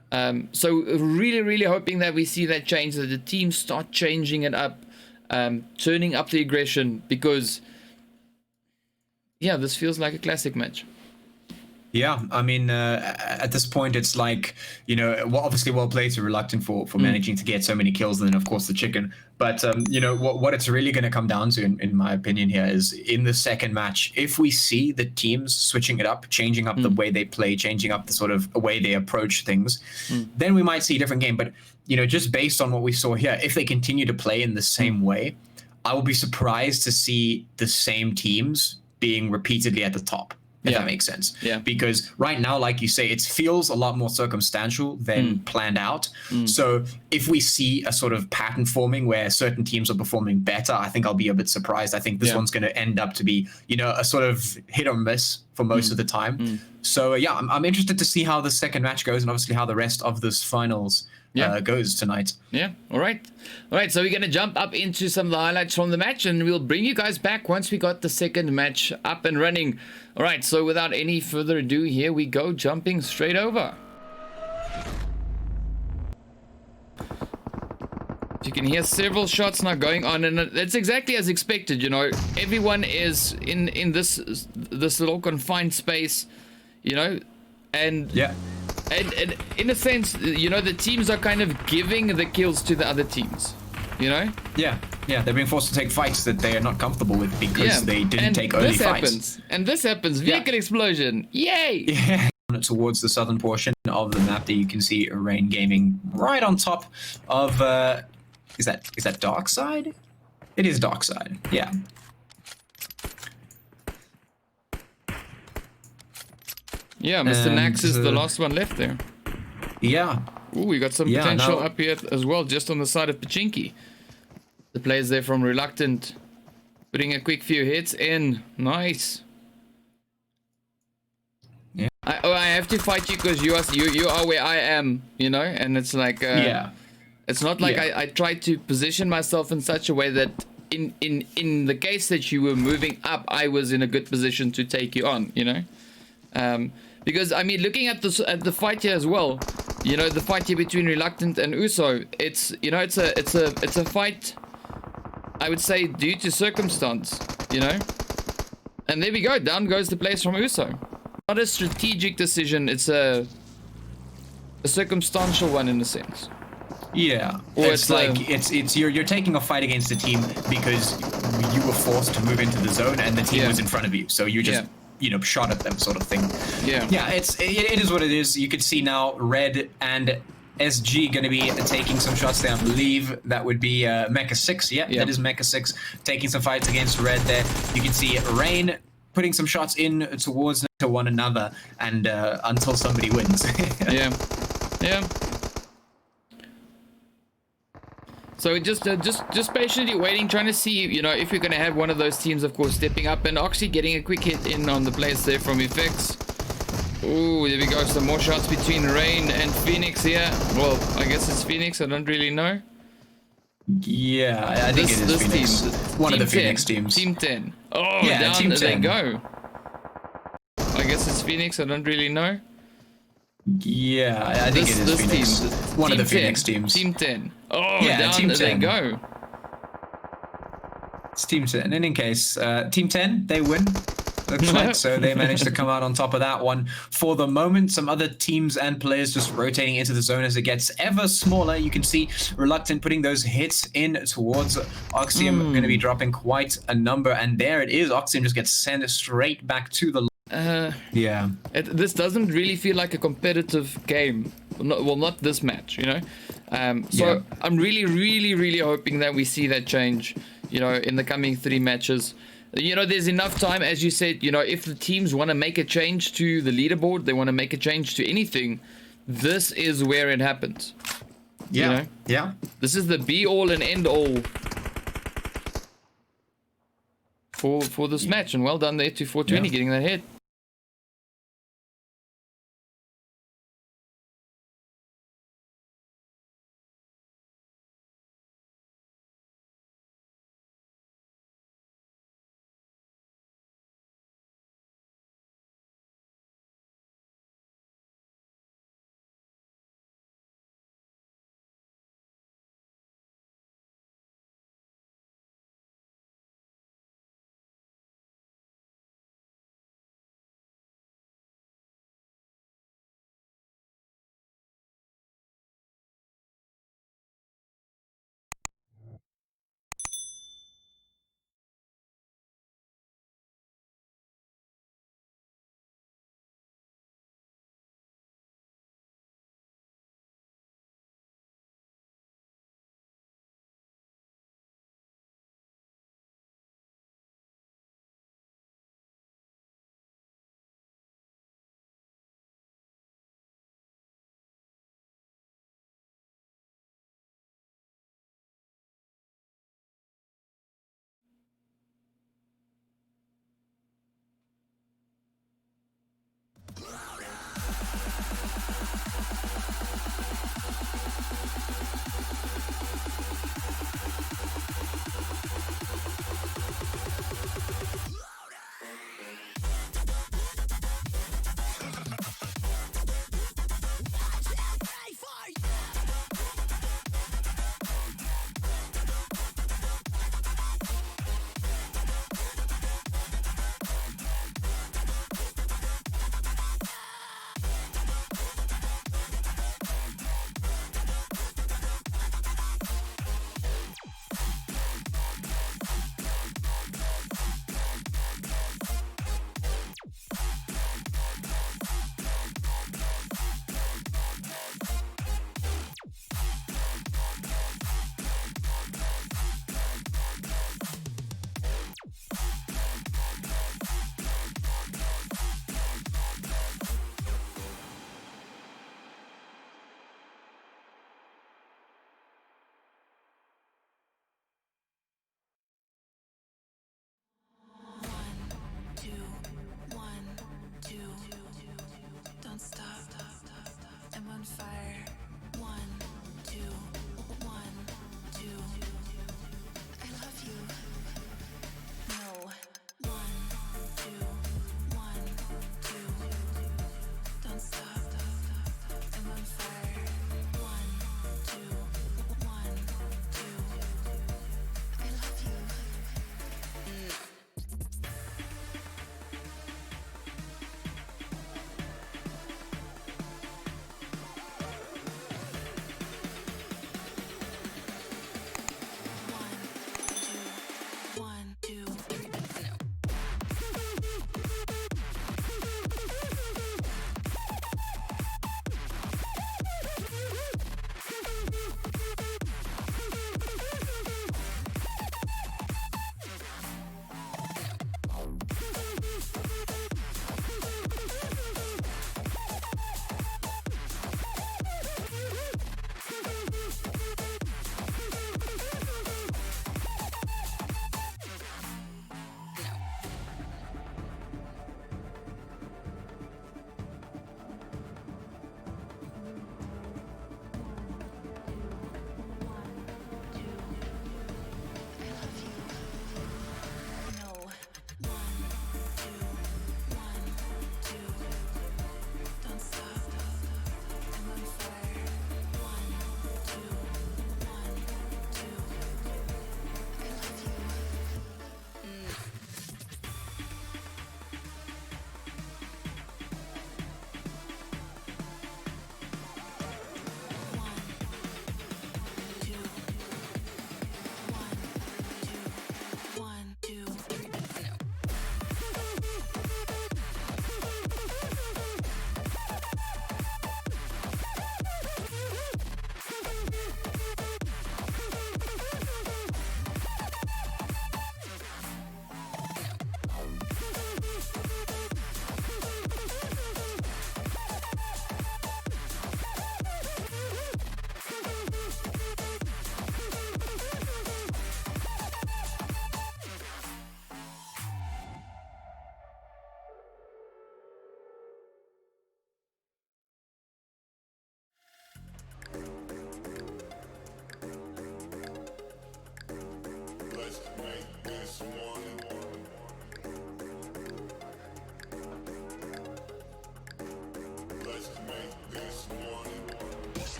So really hoping that we see that change, that the teams start changing it up, turning up the aggression, because yeah, this feels like a classic match. Yeah, I mean, at this point, it's like, you know, obviously well played to Reluctant for managing to get so many kills, and then, of course, the chicken. But, you know, what it's really going to come down to, in my opinion here, is in the second match, if we see the teams switching it up, changing up the way they play, changing up the sort of way they approach things, then we might see a different game. But, you know, just based on what we saw here, if they continue to play in the same way, I will be surprised to see the same teams being repeatedly at the top. If that makes sense. Yeah. Because right now, like you say, it feels a lot more circumstantial than planned out. So if we see a sort of pattern forming where certain teams are performing better, I think I'll be a bit surprised. I think this one's going to end up to be, you know, a sort of hit or miss for most of the time. So yeah, I'm interested to see how the second match goes, and obviously how the rest of this finals goes tonight. Yeah, all right. So we're going to jump up into some of the highlights from the match, and we'll bring you guys back once we got the second match up and running. All right, so without any further ado, here we go, jumping straight over. You can hear several shots now going on, and it's exactly as expected. You know, everyone is in this little confined space, you know, and Yeah. and in a sense, you know, the teams are kind of giving the kills to the other teams, you know. Yeah, they're being forced to take fights that they are not comfortable with because they didn't take early fights. And this happens. Vehicle explosion. Yay! Yeah. Towards the southern portion of the map, that you can see Rain Gaming right on top of. Is that DarkSide? It is DarkSide. Yeah. Yeah, Mr. Nax is the last one left there. Yeah. Ooh, we got some potential up here as well, just on the side of Pachinki. The players there from Reluctant putting a quick few hits in. Nice. Yeah. I have to fight you because you are where I am, you know, and it's like Yeah. It's not like I tried to position myself in such a way that in the case that you were moving up, I was in a good position to take you on, you know. Because I mean, looking at the fight here as well, you know, the fight here between Reluctant and Uso, it's, you know, it's a fight, I would say, due to circumstance, you know. And there we go, down goes the place from Uso. Not a strategic decision, it's a circumstantial one in a sense. Yeah, or it's like you're taking a fight against a team because you were forced to move into the zone and the team was in front of you, so you just you know, shot at them, sort of thing. Yeah, it is what it is. You could see now Red and SG going to be taking some shots there. I believe that would be Mecha Six. Yeah, that is Mecha Six taking some fights against Red there. You can see Rain putting some shots in towards one another, and until somebody wins. Yeah. So just patiently waiting, trying to see, you know, if we're going to have one of those teams, of course, stepping up and actually getting a quick hit in on the players there from Effects. Ooh, there we go. Some more shots between Rain and Phoenix here. Well, I guess it's Phoenix. I don't really know. Yeah, I think it is Phoenix. One of the Phoenix teams. Team 10. Oh, yeah, down Team 10. They go. I guess it's Phoenix. I don't really know. Yeah, I think it is Phoenix. One of the Phoenix teams. Team 10. Oh, yeah, down Team 10. They go. It's Team 10. And in case, Team 10, they win. Looks like, so they managed to come out on top of that one. For the moment, some other teams and players just rotating into the zone as it gets ever smaller. You can see Reluctant putting those hits in towards Oxium, going to be dropping quite a number. And there it is. Oxium just gets sent straight back to the... yeah. This doesn't really feel like a competitive game. Well, not this match, you know. So I'm really hoping that we see that change, you know, in the coming 3 matches. You know, there's enough time, as you said, you know, if the teams want to make a change to the leaderboard, they want to make a change to anything, this is where it happens. Yeah. You know? Yeah. This is the be all and end all for this match, and well done there to 420 getting that hit.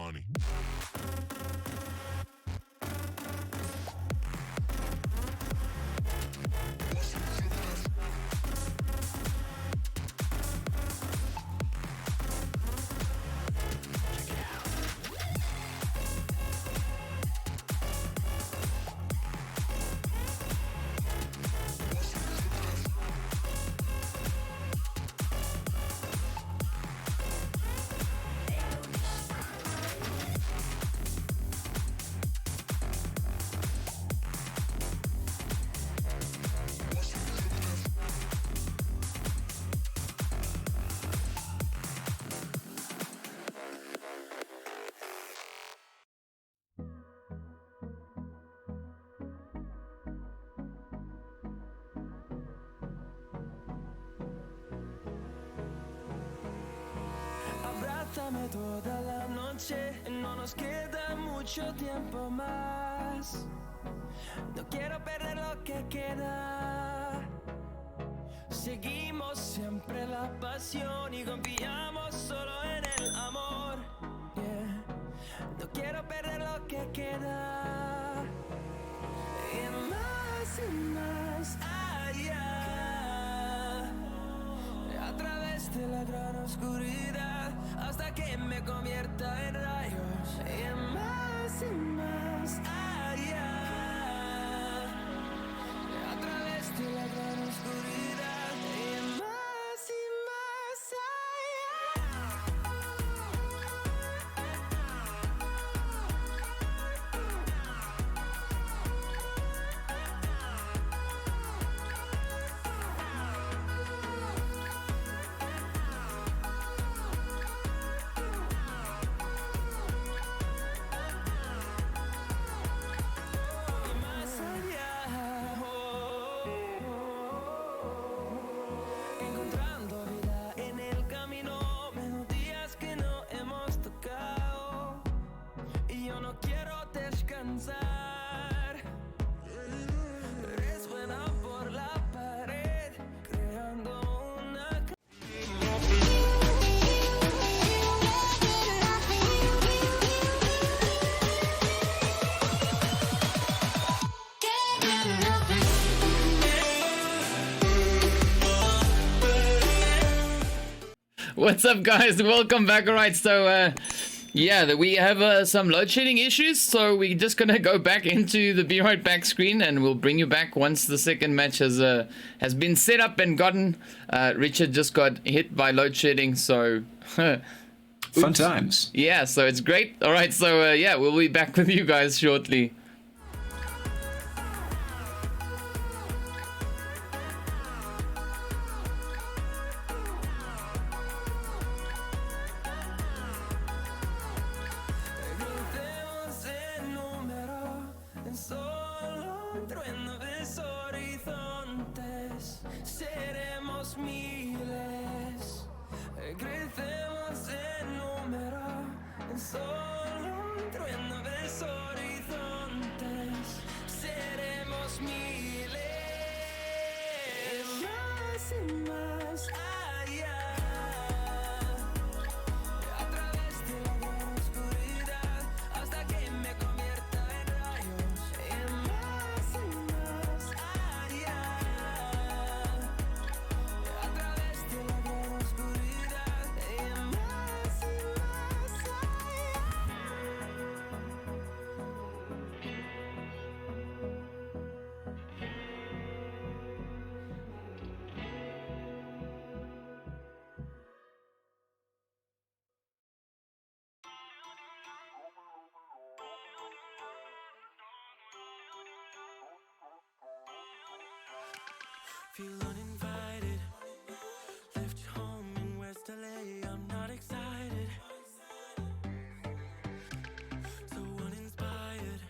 money. Abrázame toda la noche, no nos queda mucho tiempo más. No quiero perder lo que queda. Seguimos siempre la pasión y confiamos solo en el amor. Yeah. No quiero perder lo que queda. Y más allá. A través de la gran oscuridad hasta que me convierta en rayos. Y más allá. A través de la gran oscuridad y más What's up, guys? Welcome back. Alright, so yeah, we have some load shedding issues, so we're just gonna go back into the be right back screen, and we'll bring you back once the second match has been set up and gotten. Richard just got hit by load shedding, so fun times. Yeah, so it's great. Alright, so yeah, we'll be back with you guys shortly. Feel uninvited. Left home in West LA. I'm not excited. So uninspired.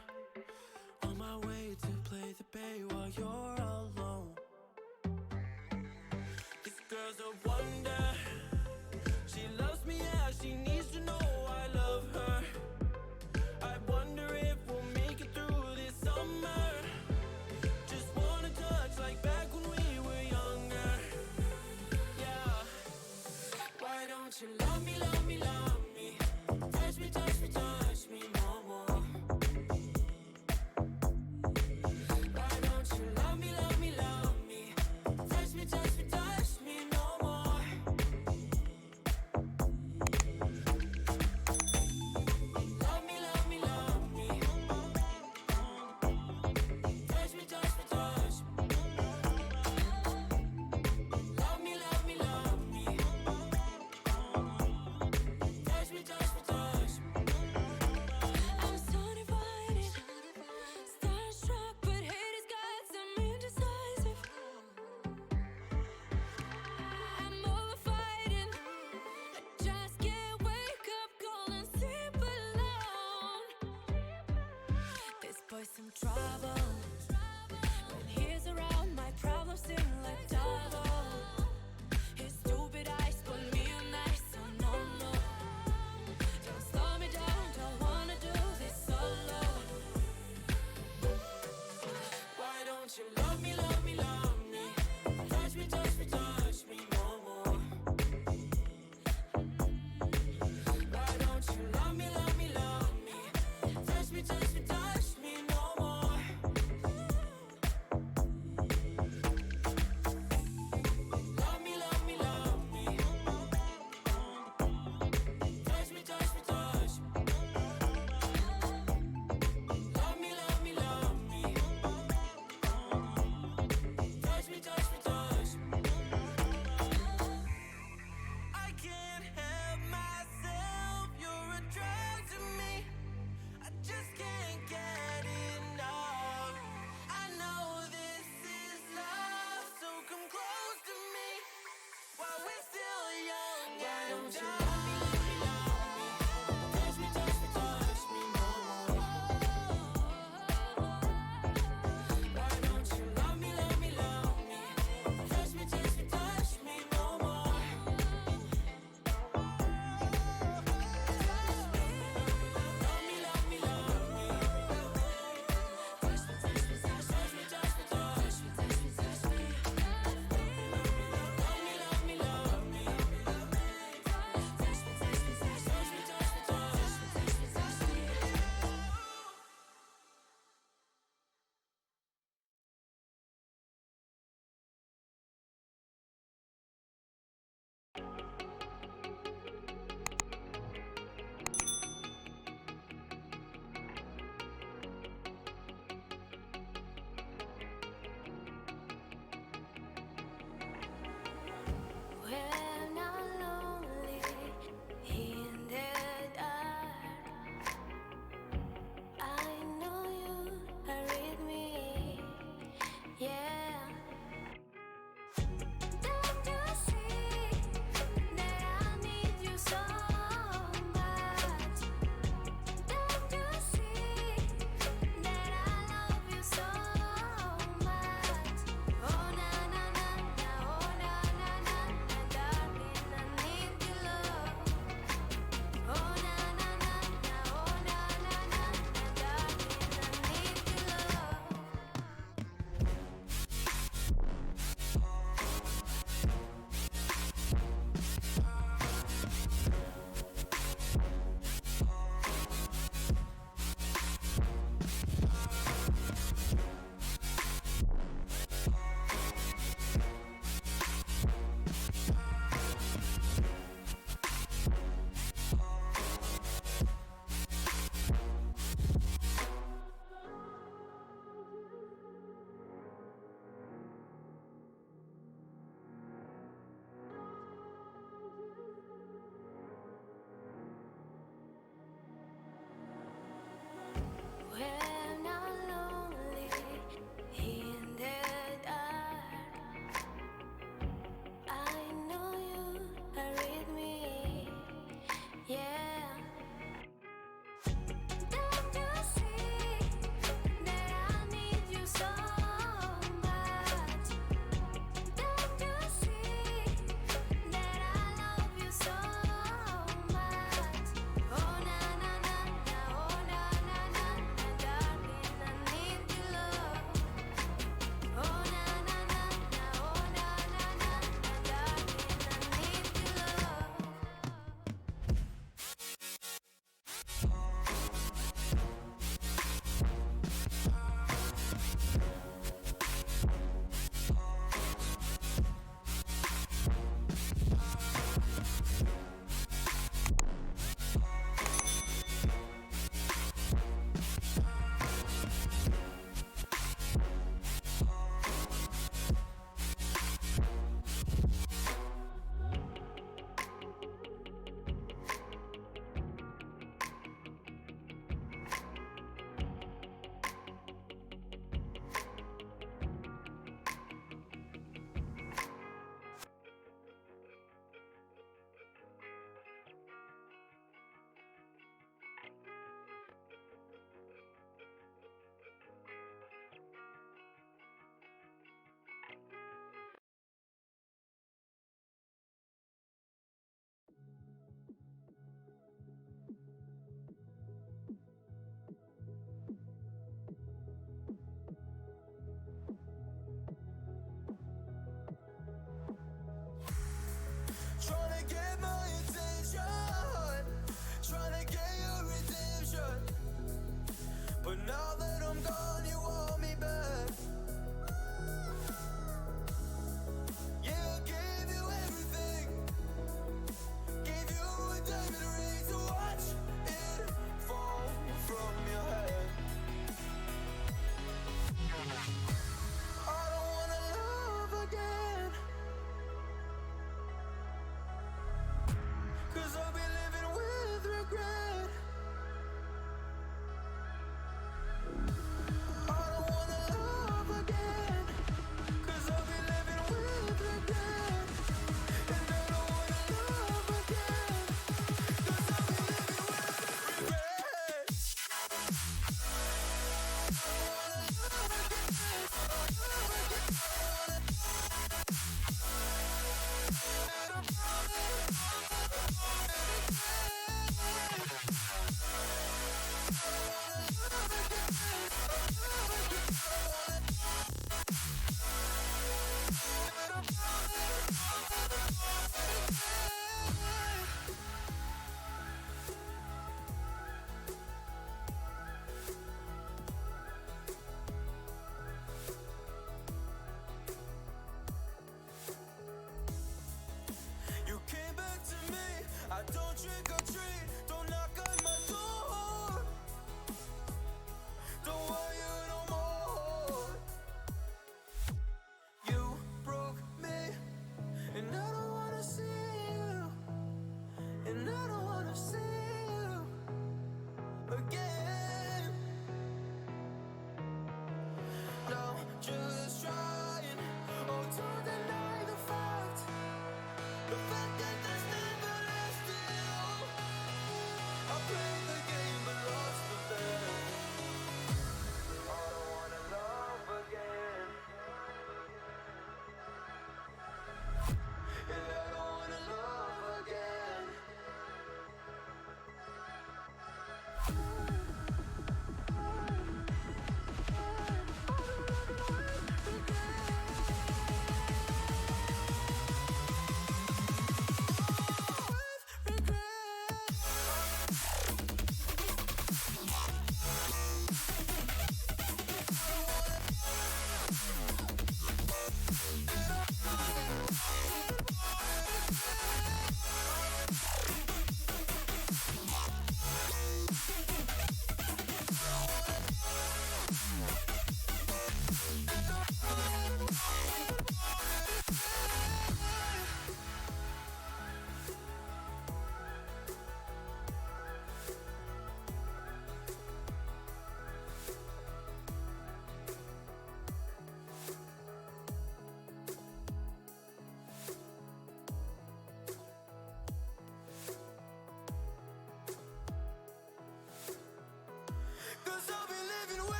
On my way to play the bay while you're alone. This girl's a wonder. She loves me, yeah. She needs to know I love her. I wonder if we'll make it through this summer. Just wanna touch like back when we were younger. Yeah. Why don't you love me, love me, love me? Touch me, touch me, touch me.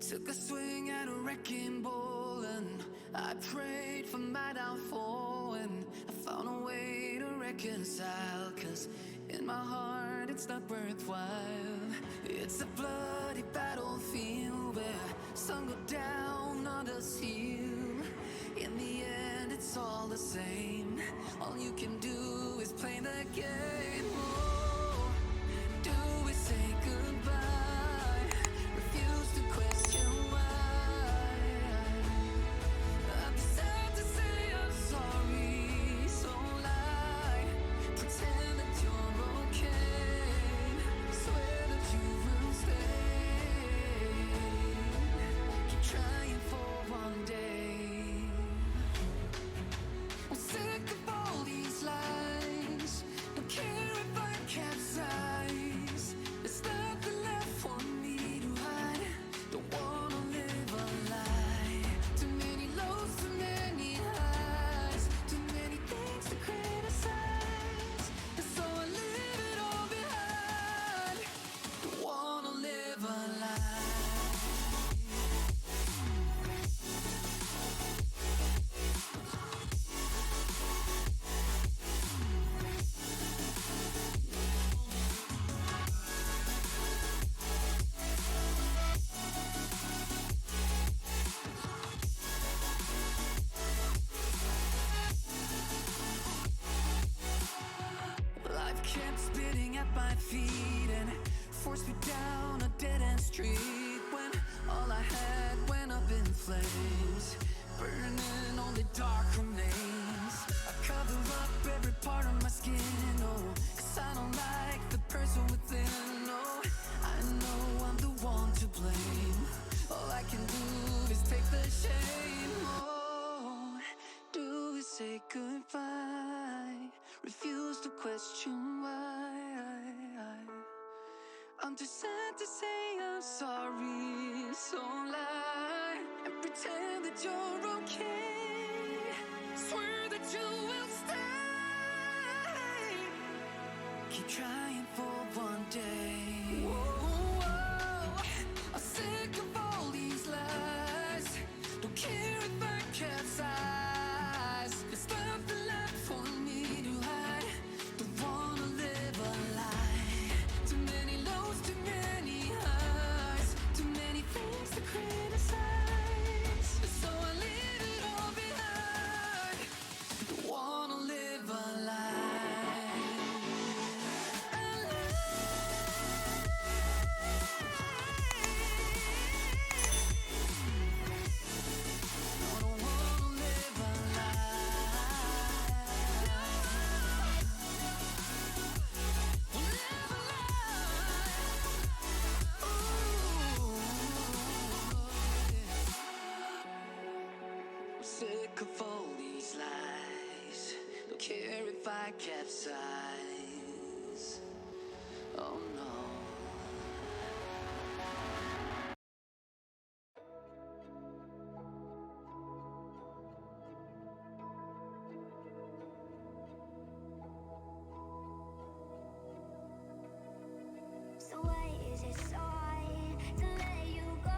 Took a swing at a wrecking ball and I prayed for my downfall, and I found a way to reconcile, 'cause in my heart it's not worthwhile. It's a bloody battlefield where some go down, others heal. In the end it's all the same. All you can do is play the game. Oh, do we say goodbye? Refuse to question why. I'm sad to say I'm sorry, so lie. Pretend that you're okay. Swear that you will stay. Keep trying for one day. I'm sick of all these lies. Don't care if I capsize. There's nothing left for me to hide. Don't wanna live a lie. Too many lows, too many highs. Too many things to criticize. And so I leave it all behind. Don't wanna live a lie. Life kept spitting at my feet and forced me down a dead-end street, when all I had went up in flames, burning only dark remains. I cover up every part of my skin, oh, 'cause I don't like the person within. Oh, I know I'm the one to blame. All I can do is take the shame. Oh, do we say goodbye? Refuse to question why. I'm too sad to say I'm sorry, so lie and pretend that you're okay. Swear that you will stay. Keep trying for one day. Whoa, I'm sick of all these lies. Don't care if I capsize. There's nothing left for me to hide. Don't wanna live a lie. Too many lows, too many highs. Too many things to criticize. So I leave it all behind. Don't wanna live a lie. A lie. No, don't wanna live a lie. Live a lie. Ooh, yeah. I'm sick of all these lies. Don't care if I capsize. Oh no. So why is it so hard to let you go?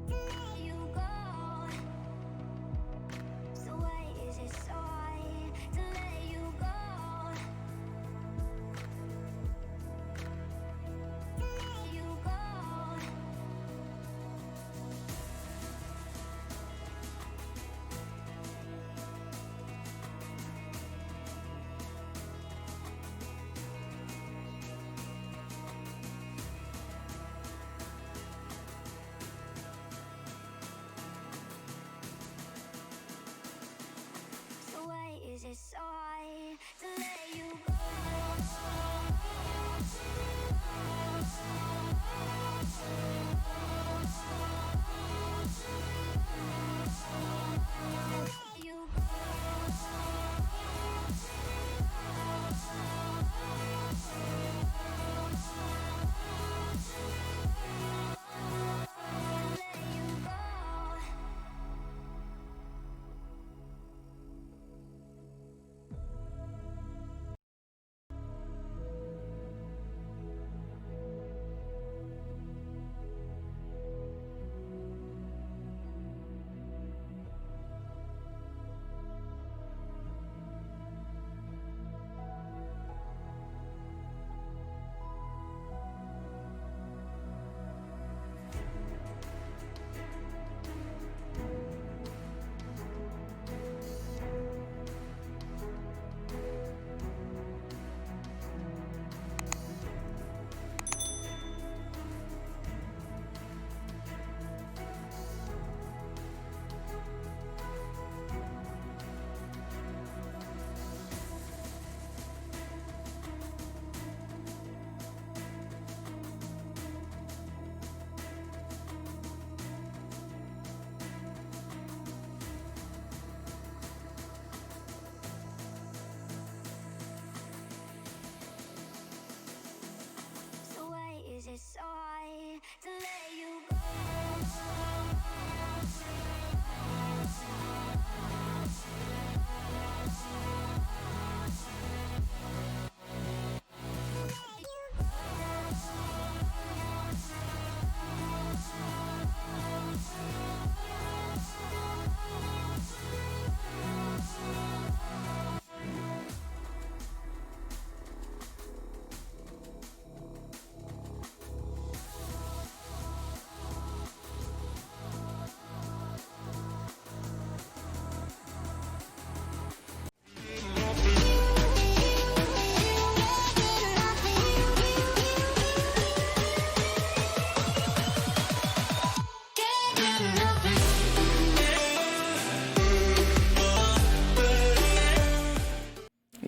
To let you go. So why is it so hard to let you go?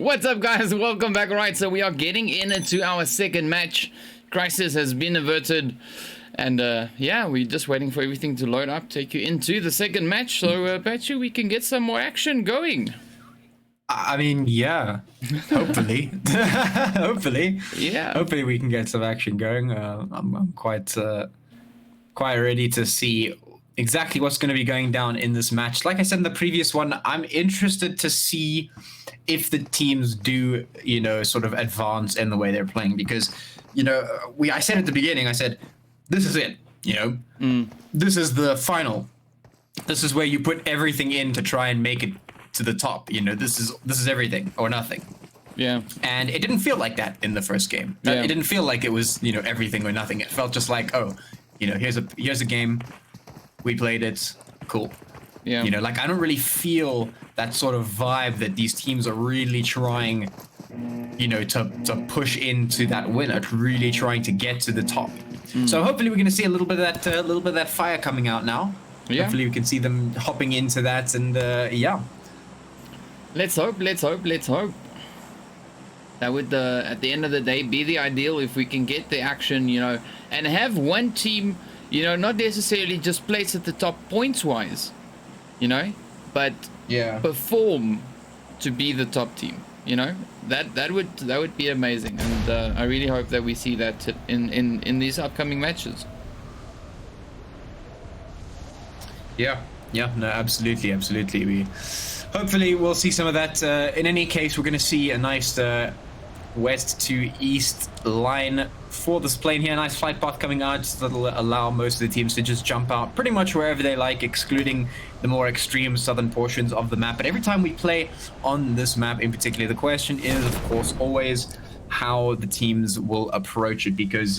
What's up, guys? Welcome back. Right, so we are getting into our second match. Crisis has been averted. And yeah, we're just waiting for everything to load up, take you into the second match. So bet you we can get some more action going. I mean, yeah, hopefully. Hopefully. Yeah. Hopefully we can get some action going. I'm quite ready to see exactly what's going to be going down in this match. Like I said in the previous one, I'm interested to see if the teams do, you know, sort of advance in the way they're playing, because, you know, I said at the beginning, I said, this is it, you know, this is the final. This is where you put everything in to try and make it to the top. You know, this is everything or nothing. Yeah. And it didn't feel like that in the first game. Yeah. It didn't feel like it was, you know, everything or nothing. It felt just like, oh, you know, here's a game. We played it. Cool. Yeah. You know, like I don't really feel that sort of vibe that these teams are really trying, you know, to push into that winner, to really trying to get to the top. So hopefully we're going to see a little bit of that fire coming out now. Yeah. Hopefully we can see them hopping into that, and yeah. Let's hope. That would, at the end of the day, be the ideal if we can get the action, you know, and have one team, you know, not necessarily just place at the top points-wise, you know, but perform to be the top team, you know. That would be amazing, and I really hope that we see that in these upcoming matches. Yeah, no, absolutely. Hopefully we'll see some of that. In any case, we're going to see a nice west to east line for this plane here. Nice flight path coming out that'll allow most of the teams to just jump out pretty much wherever they like, excluding the more extreme southern portions of the map. But every time we play on this map in particular, the question is, of course, always how the teams will approach it, because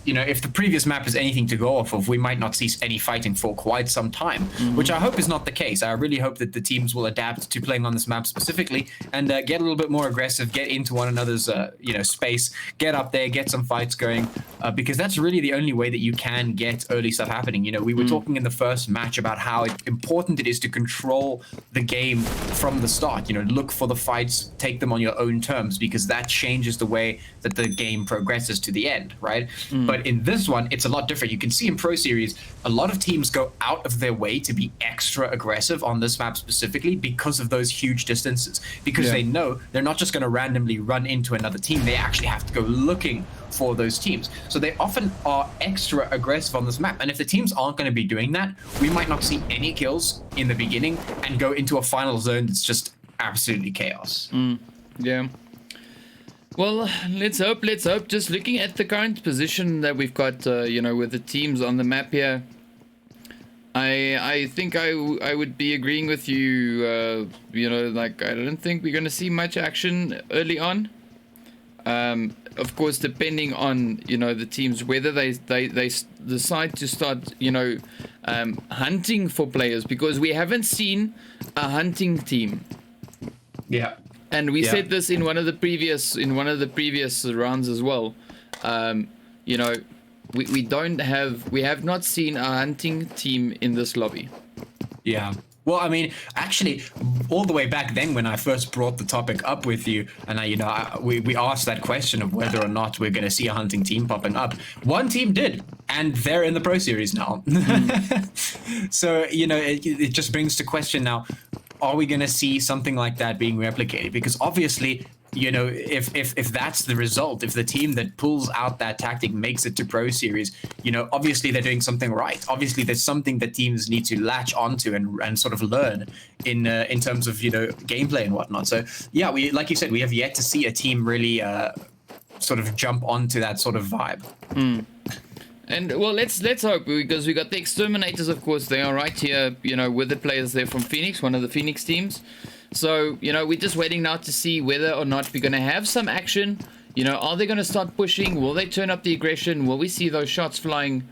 you know, if the previous map is anything to go off of, we might not see any fighting for quite some time, which I hope is not the case. I really hope that the teams will adapt to playing on this map specifically and get a little bit more aggressive, get into one another's, you know, space, get up there, get some fights going, because that's really the only way that you can get early stuff happening. You know, we were talking in the first match about how important it is to control the game from the start. You know, look for the fights, take them on your own terms, because that changes the way that the game progresses to the end, right? But in this one, it's a lot different. You can see in Pro Series, a lot of teams go out of their way to be extra aggressive on this map specifically because of those huge distances. Because they know they're not just going to randomly run into another team. They actually have to go looking for those teams. So they often are extra aggressive on this map. And if the teams aren't going to be doing that, we might not see any kills in the beginning and go into a final zone that's just absolutely chaos. Yeah. Well, let's hope. Just looking at the current position that we've got, you know, with the teams on the map here, I think I would be agreeing with you. You know, like, I don't think we're going to see much action early on. Of course, depending on, you know, the teams, whether they decide to start, you know, hunting for players, because we haven't seen a hunting team. Yeah. And we said this in one of the previous rounds as well. You know, we have not seen a hunting team in this lobby. Yeah. Well, I mean, actually, all the way back then when I first brought the topic up with you, and we asked that question of whether or not we're going to see a hunting team popping up. One team did, and they're in the Pro Series now. So, you know, it just brings to question now, are we going to see something like that being replicated? Because obviously, you know, if that's the result, if the team that pulls out that tactic makes it to Pro Series, you know, obviously they're doing something right. Obviously, there's something that teams need to latch onto and sort of learn in terms of, you know, gameplay and whatnot. So yeah, we, like you said, we have yet to see a team really sort of jump onto that sort of vibe. And well, let's hope, because we got the Exterminators, of course. They are right here, you know, with the players there from Phoenix, one of the Phoenix teams. So, you know, we're just waiting now to see whether or not we're going to have some action. You know, are they going to start pushing? Will they turn up the aggression? Will we see those shots flying?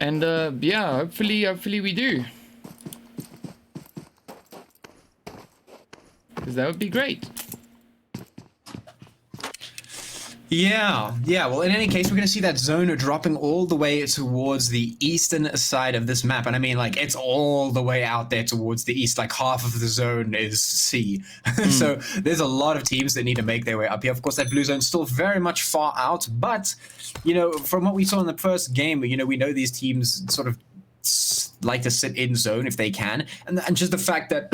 And yeah, hopefully we do, because that would be great. Yeah. Well, in any case, we're going to see that zone dropping all the way towards the eastern side of this map. And I mean, like, it's all the way out there towards the east. Like, half of the zone is sea. So there's a lot of teams that need to make their way up here. Of course, that blue zone's still very much far out. But, you know, from what we saw in the first game, you know, we know these teams sort of like to sit in zone if they can. And just the fact that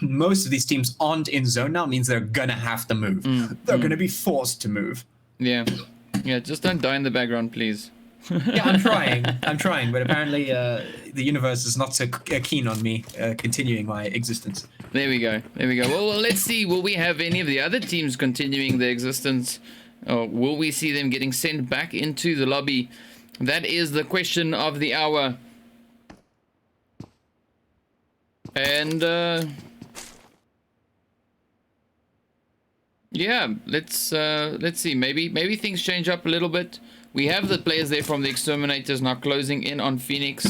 most of these teams aren't in zone now means they're going to have to move. They're going to be forced to move. Yeah, just don't die in the background, please. Yeah, I'm trying, but apparently the universe is not so keen on me continuing my existence. There we go. Well, let's see, will we have any of the other teams continuing their existence, or will we see them getting sent back into the lobby? That is the question of the hour. And yeah, let's see. Maybe things change up a little bit. We have the players there from the Exterminators now closing in on Phoenix,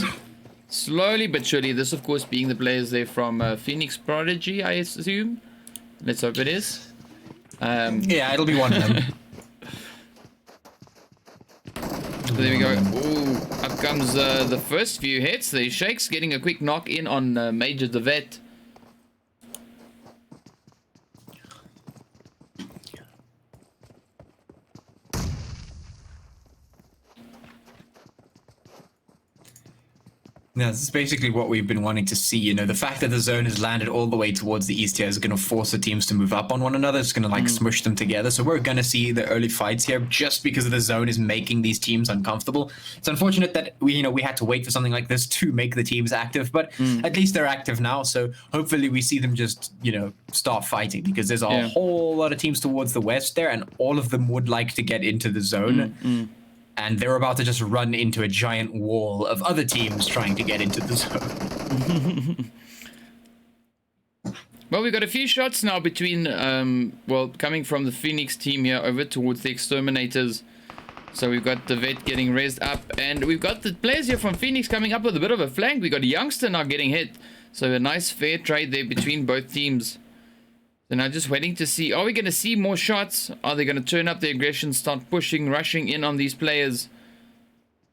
slowly but surely. This, of course, being the players there from Phoenix Prodigy, I assume. Let's hope it is. Yeah, it'll be one of them. There we go. Ooh, up comes the first few hits. The Shakes getting a quick knock in on Major the Vet. Yeah, this is basically what we've been wanting to see. You know, the fact that the zone has landed all the way towards the east here is going to force the teams to move up on one another. It's going to like smush them together. So we're going to see the early fights here just because of the zone is making these teams uncomfortable. It's unfortunate that we had to wait for something like this to make the teams active, but at least they're active now. So hopefully we see them just, you know, start fighting, because there's a whole lot of teams towards the west there, and all of them would like to get into the zone. And they're about to just run into a giant wall of other teams trying to get into the zone. Well, we've got a few shots now between, well, coming from the Phoenix team here over towards the Exterminators. So we've got the Vet getting raised up, and we've got the players here from Phoenix coming up with a bit of a flank. We got a youngster now getting hit. So a nice fair trade there between both teams. So now just waiting to see, are we going to see more shots? Are they going to turn up the aggression, start pushing, rushing in on these players?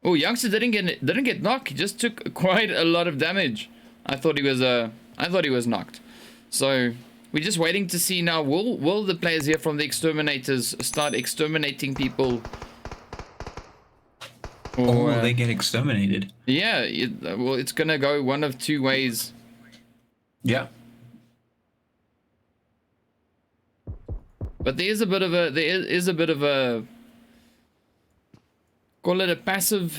Oh, youngster didn't get knocked. He just took quite a lot of damage. I thought he was knocked. So we're just waiting to see now. Will the players here from the Exterminators start exterminating people? Or will they get exterminated? Yeah, well, it's gonna go one of two ways. Yeah. But there is a bit of a call it a passive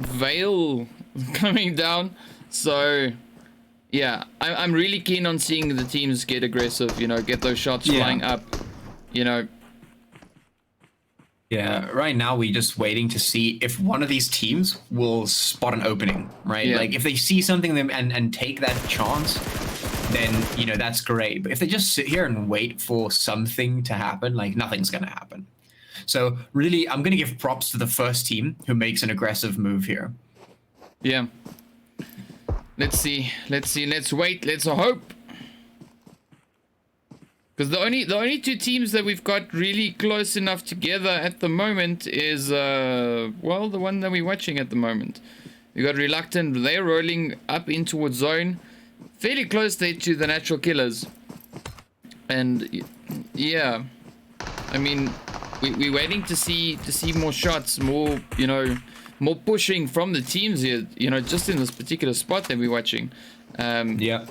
veil coming down. So yeah, I'm really keen on seeing the teams get aggressive, you know, get those shots flying up, you know. Yeah, right now we're just waiting to see if one of these teams will spot an opening, right? Yeah. Like if they see something and take that chance, then, you know, that's great. But if they just sit here and wait for something to happen, like nothing's going to happen. So really, I'm going to give props to the first team who makes an aggressive move here. Yeah. Let's see. Let's wait. Let's hope. Because the only two teams that we've got really close enough together at the moment is, well, the one that we're watching at the moment. We got Reluctant. They're rolling up in towards zone. Fairly close there to the natural killers. And, yeah. I mean, we're waiting to see more shots, more, you know, more pushing from the teams here, you know, just in this particular spot that we're watching. Yeah.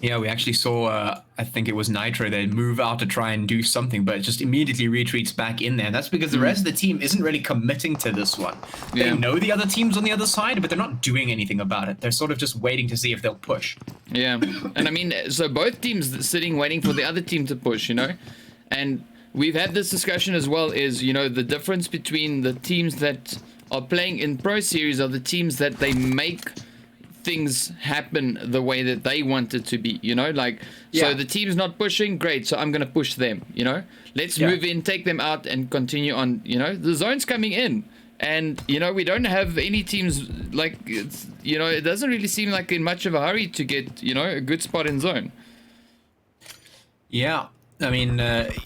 Yeah, we actually saw, I think it was Nitro, they move out to try and do something, but just immediately retreats back in there. And that's because the rest of the team isn't really committing to this one. They know the other teams on the other side, but they're not doing anything about it. They're sort of just waiting to see if they'll push. Yeah, and I mean, so both teams sitting waiting for the other team to push, you know? And we've had this discussion as well, is, you know, the difference between the teams that are playing in Pro Series are the teams that they make things happen the way that they want it to be, you know, like, so the team's not pushing, great, so I'm gonna push them, you know, let's move in, take them out and continue on, you know, the zone's coming in, and, you know, we don't have any teams, like, it's, you know, it doesn't really seem like in much of a hurry to get, you know, a good spot in zone. Yeah. I mean,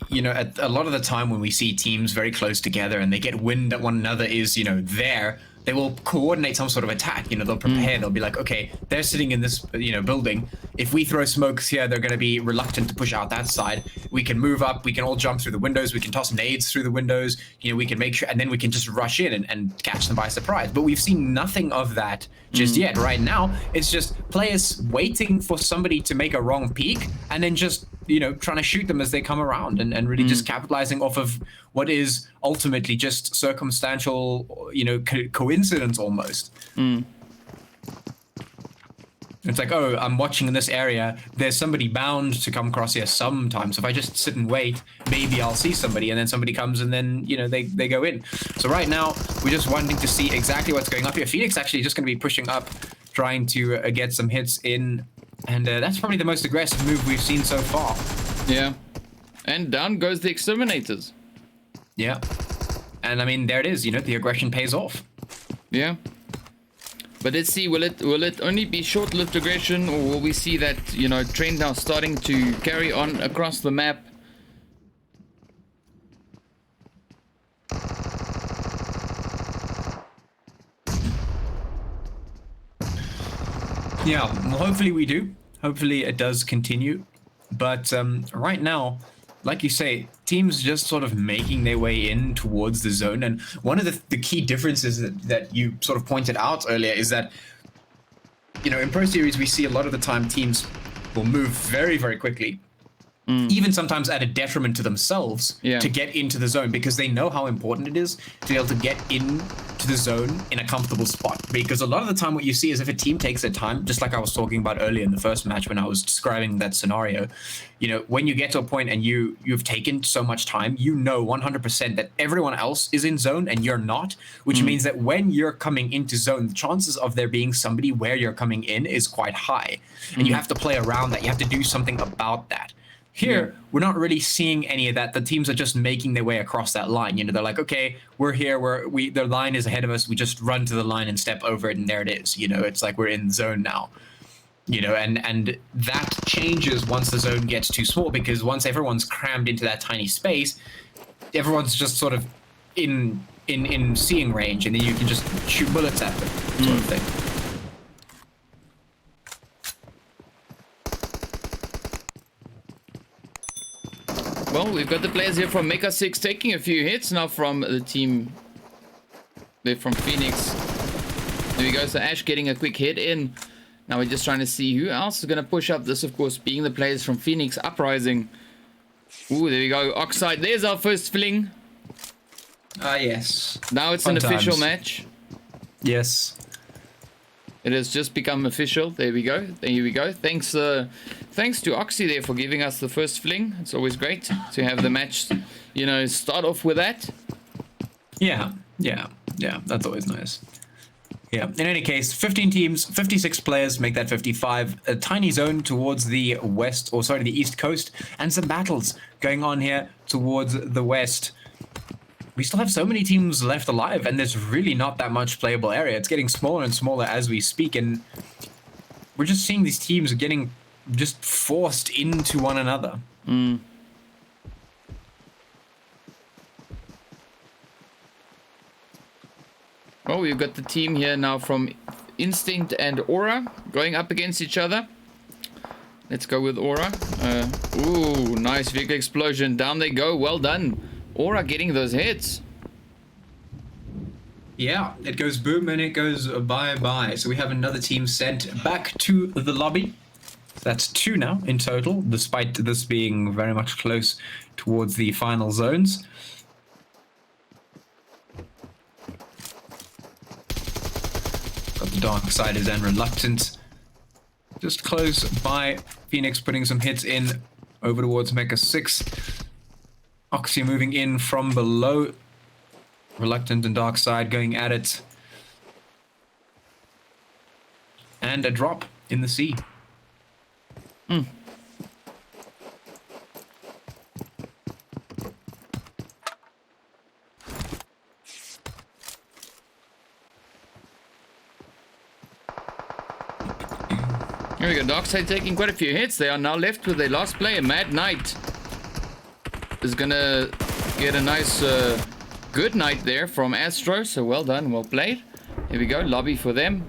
you know, a lot of the time when we see teams very close together and they get wind that one another is, you know, there, they will coordinate some sort of attack. You know, they'll prepare. They'll be like, okay, they're sitting in this, you know, building. If we throw smokes here, they're going to be reluctant to push out that side. We can move up. We can all jump through the windows. We can toss nades through the windows. You know, we can make sure, and then we can just rush in and catch them by surprise. But we've seen nothing of that just yet. Right now, it's just players waiting for somebody to make a wrong peek and then just, you know, trying to shoot them as they come around and really just capitalizing off of what is ultimately just circumstantial, you know, coincidence almost. It's like, oh, I'm watching in this area. There's somebody bound to come across here sometime. So if I just sit and wait, maybe I'll see somebody, and then somebody comes, and then, you know, they go in. So right now, we're just wanting to see exactly what's going up here. Phoenix actually just going to be pushing up, trying to get some hits in. And that's probably the most aggressive move we've seen so far. Yeah. And down goes the Exterminators. Yeah. And I mean, there it is. You know, the aggression pays off. Yeah. But let's see, will it only be short-lived aggression, or will we see that, you know, trend now starting to carry on across the map? Yeah, well, hopefully we do. Hopefully it does continue. But right now, like you say, teams just sort of making their way in towards the zone. And one of the key differences that you sort of pointed out earlier is that, you know, in Pro Series, we see a lot of the time teams will move very, very quickly, even sometimes at a detriment to themselves, to get into the zone, because they know how important it is to be able to get into the zone in a comfortable spot. Because a lot of the time what you see is if a team takes their time, just like I was talking about earlier in the first match when I was describing that scenario, you know, when you get to a point and you've taken so much time, you know 100% that everyone else is in zone and you're not, which means that when you're coming into zone, the chances of there being somebody where you're coming in is quite high. And you have to play around that. You have to do something about that. Here, we're not really seeing any of that. The teams are just making their way across that line. You know, they're like, okay, we're here. The line is ahead of us. We just run to the line and step over it, and there it is. You know, it's like we're in zone now. You know, and that changes once the zone gets too small, because once everyone's crammed into that tiny space, everyone's just sort of in seeing range, and then you can just shoot bullets at them, sort of thing. Well, we've got the players here from Mecha Six taking a few hits now from the team. They're from Phoenix. There we go. So Ash getting a quick hit in. Now we're just trying to see who else is going to push up. This, of course, being the players from Phoenix. Uprising. Ooh, there we go. Oxide. There's our first fling. Yes. Now it's Fun an official times. match. Yes. It has just become official. There we go. There we go. Thanks to Oxy there for giving us the first fling. It's always great to have the match, you know, start off with that. Yeah. That's always nice. Yeah. In any case, 15 teams, 56 players make that 55. A tiny zone towards the west, or sorry, the east coast, and some battles going on here towards the west. We still have so many teams left alive, and there's really not that much playable area. It's getting smaller and smaller as we speak, and we're just seeing these teams getting just forced into one another. Well, we've got the team here now from Instinct and Aura going up against each other. Let's go with Aura. Ooh, nice vehicle explosion. Down they go. Well done. Aura getting those hits. Yeah, it goes boom and it goes bye-bye. So we have another team sent back to the lobby. That's 2 now in total, despite this being very much close towards the final zones. Got the DarkSiders and Reluctant just close by. Phoenix putting some hits in over towards Mecha 6. Oxy moving in from below. Reluctant and DarkSide going at it. And a drop in the sea. Here we go. DarkSide taking quite a few hits. They are now left with their last player, Mad Knight. is gonna get a nice good night there from Astro. So well done, well played. Here we go, lobby for them.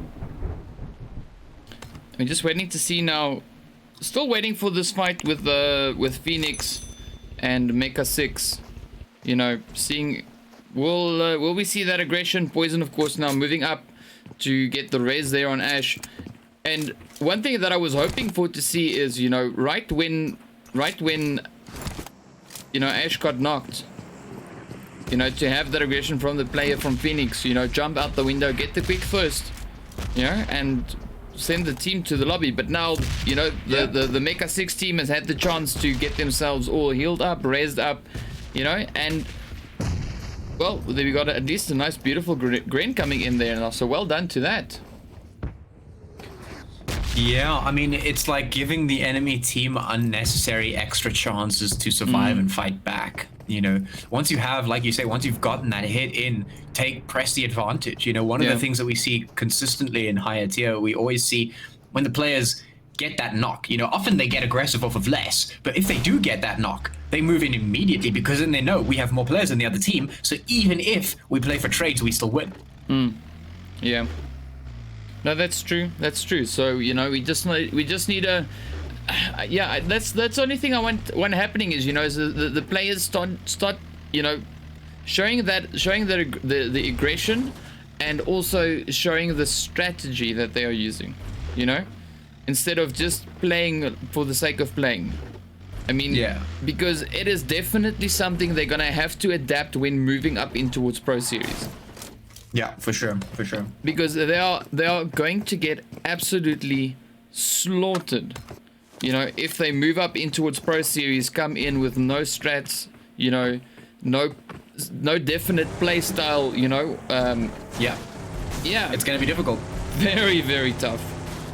I'm just waiting to see now. Still waiting for this fight with Phoenix and Mecha Six. You know, seeing will we see that aggression? Poison, of course, now moving up to get the res there on Ash. And one thing that I was hoping for to see is, you know, right when you know, Ash got knocked, you know, to have that aggression from the player from Phoenix, you know, jump out the window, get the quick first, you know, and send the team to the lobby. But now, you know, the Mecha Six team has had the chance to get themselves all healed up, raised up, you know, and well, there we got at least a nice, beautiful grain coming in there now. So well done to that. Yeah, I mean, it's like giving the enemy team unnecessary extra chances to survive and fight back. You know, once you have, like you say, once you've gotten that hit in, press the advantage. You know, one of the things that we see consistently in higher tier, we always see when the players get that knock, you know, often they get aggressive off of less, but if they do get that knock, they move in immediately because then they know we have more players than the other team. So even if we play for trades, we still win. Yeah. No, that's true. That's true. So, you know, we just need a yeah, that's the only thing I want happening is, you know, is the players start you know, showing the aggression and also showing the strategy that they are using, you know, instead of just playing for the sake of playing. I mean, because it is definitely something they're gonna have to adapt when moving up in towards Pro Series. Yeah, for sure. Because they are going to get absolutely slaughtered, you know, if they move up in towards Pro Series, come in with no strats, you know, no definite play style, you know. Yeah, it's gonna be difficult. Very, very tough.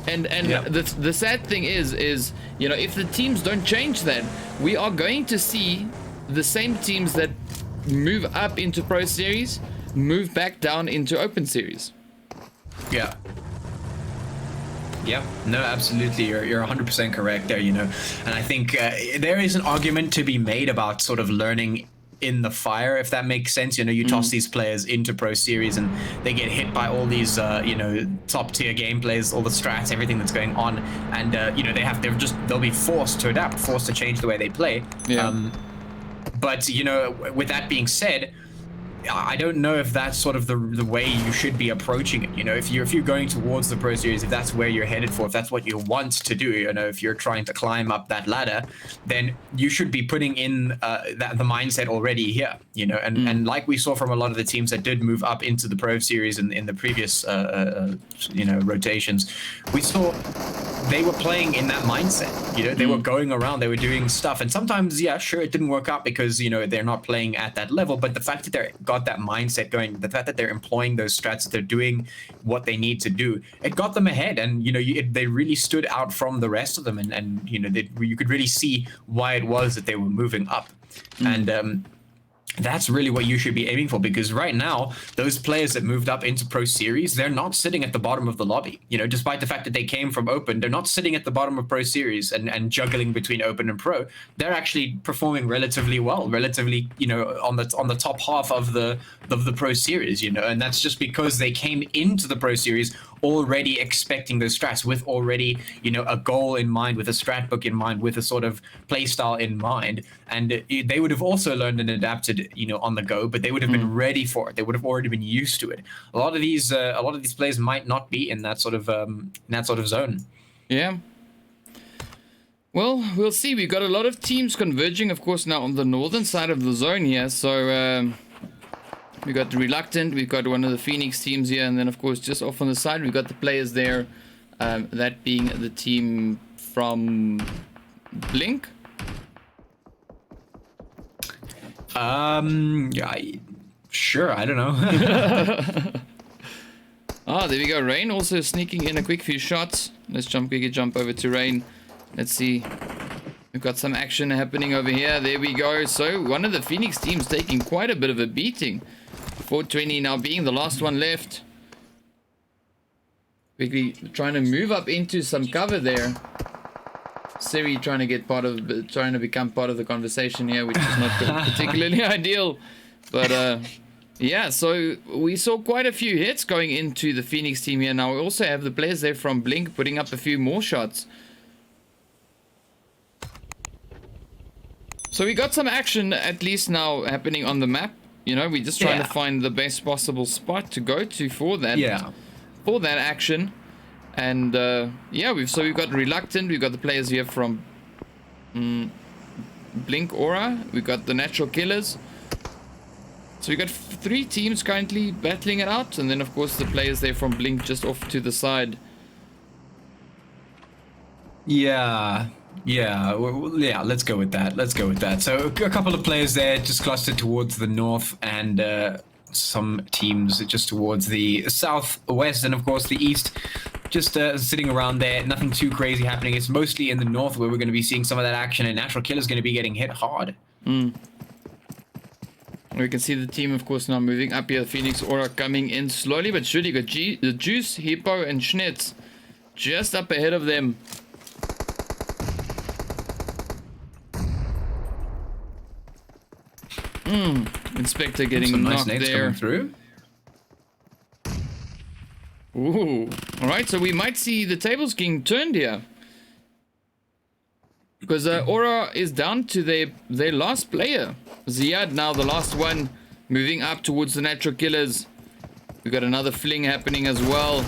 And the sad thing is, you know, if the teams don't change that, we are going to see the same teams that move up into Pro Series move back down into Open Series. Yeah, no, absolutely. You're 100% correct there, you know. And I think there is an argument to be made about sort of learning in the fire, if that makes sense. You know, you toss these players into Pro Series and they get hit by all these, you know, top tier gameplays, all the strats, everything that's going on. And, you know, they'll be forced to adapt, forced to change the way they play. Yeah. But, you know, with that being said, I don't know if that's sort of the way you should be approaching it. You know, if you're going towards the Pro Series, if that's where you're headed for, if that's what you want to do, you know, if you're trying to climb up that ladder, then you should be putting in the mindset already here. You know, and like we saw from a lot of the teams that did move up into the Pro Series in the previous you know, rotations, we saw they were playing in that mindset. You know, they were going around, they were doing stuff, and sometimes, yeah, sure, it didn't work out because, you know, they're not playing at that level. But the fact that they're got that mindset going, the fact that they're employing those strats, that they're doing what they need to do, it got them ahead. And, you know, they really stood out from the rest of them, and you know, you could really see why it was that they were moving up. And that's really what you should be aiming for, because right now, those players that moved up into Pro Series, they're not sitting at the bottom of the lobby. You know, despite the fact that they came from Open, they're not sitting at the bottom of Pro Series and juggling between Open and Pro. They're actually performing relatively well, you know, on the top half of the Pro Series, you know, and that's just because they came into the Pro Series already expecting those strats, with already, you know, a goal in mind, with a strat book in mind, with a sort of play style in mind. And they would have also learned and adapted, you know, on the go, but they would have been ready for it. They would have already been used to it. A lot of these players might not be in that sort of zone. Yeah. Well, we'll see. We've got a lot of teams converging, of course, now on the northern side of the zone here. So we got the Reluctant, we've got one of the Phoenix teams here, and then, of course, just off on the side, we've got the players there, that being the team from Blink. Yeah, sure, I don't know. Ah, there we go. Rain also sneaking in a quick few shots. Let's jump over to Rain. Let's see. We've got some action happening over here. There we go. So one of the Phoenix teams taking quite a bit of a beating. 420 now being the last one left. Quickly trying to move up into some cover there. Siri trying to become part of the conversation here, which is not particularly ideal. But yeah, so we saw quite a few hits going into the Phoenix team here. Now we also have the players there from Blink putting up a few more shots. So we got some action at least now happening on the map. You know, we're just trying to find the best possible spot to go to for that. For that action. And yeah, we've got Reluctant, we've got the players here from Blink Aura, we've got the Natural Killers. So we got 3 teams currently battling it out, and then of course the players there from Blink just off to the side. Yeah, let's go with that. So a couple of players there just clustered towards the north, and some teams just towards the southwest, and of course the east, just sitting around there. Nothing too crazy happening. It's mostly in the north where we're going to be seeing some of that action, and Natural Killer's going to be getting hit hard. We can see the team, of course, now moving up here. Phoenix Aura coming in slowly but surely. Got the Juice, Hippo, and Schnitz just up ahead of them. Inspector getting some knocked nice nades there. coming through. Ooh. Alright, so we might see the tables getting turned here. Because Aura is down to their last player. Ziad now the last one, moving up towards the Natural Killers. We've got another fling happening as well.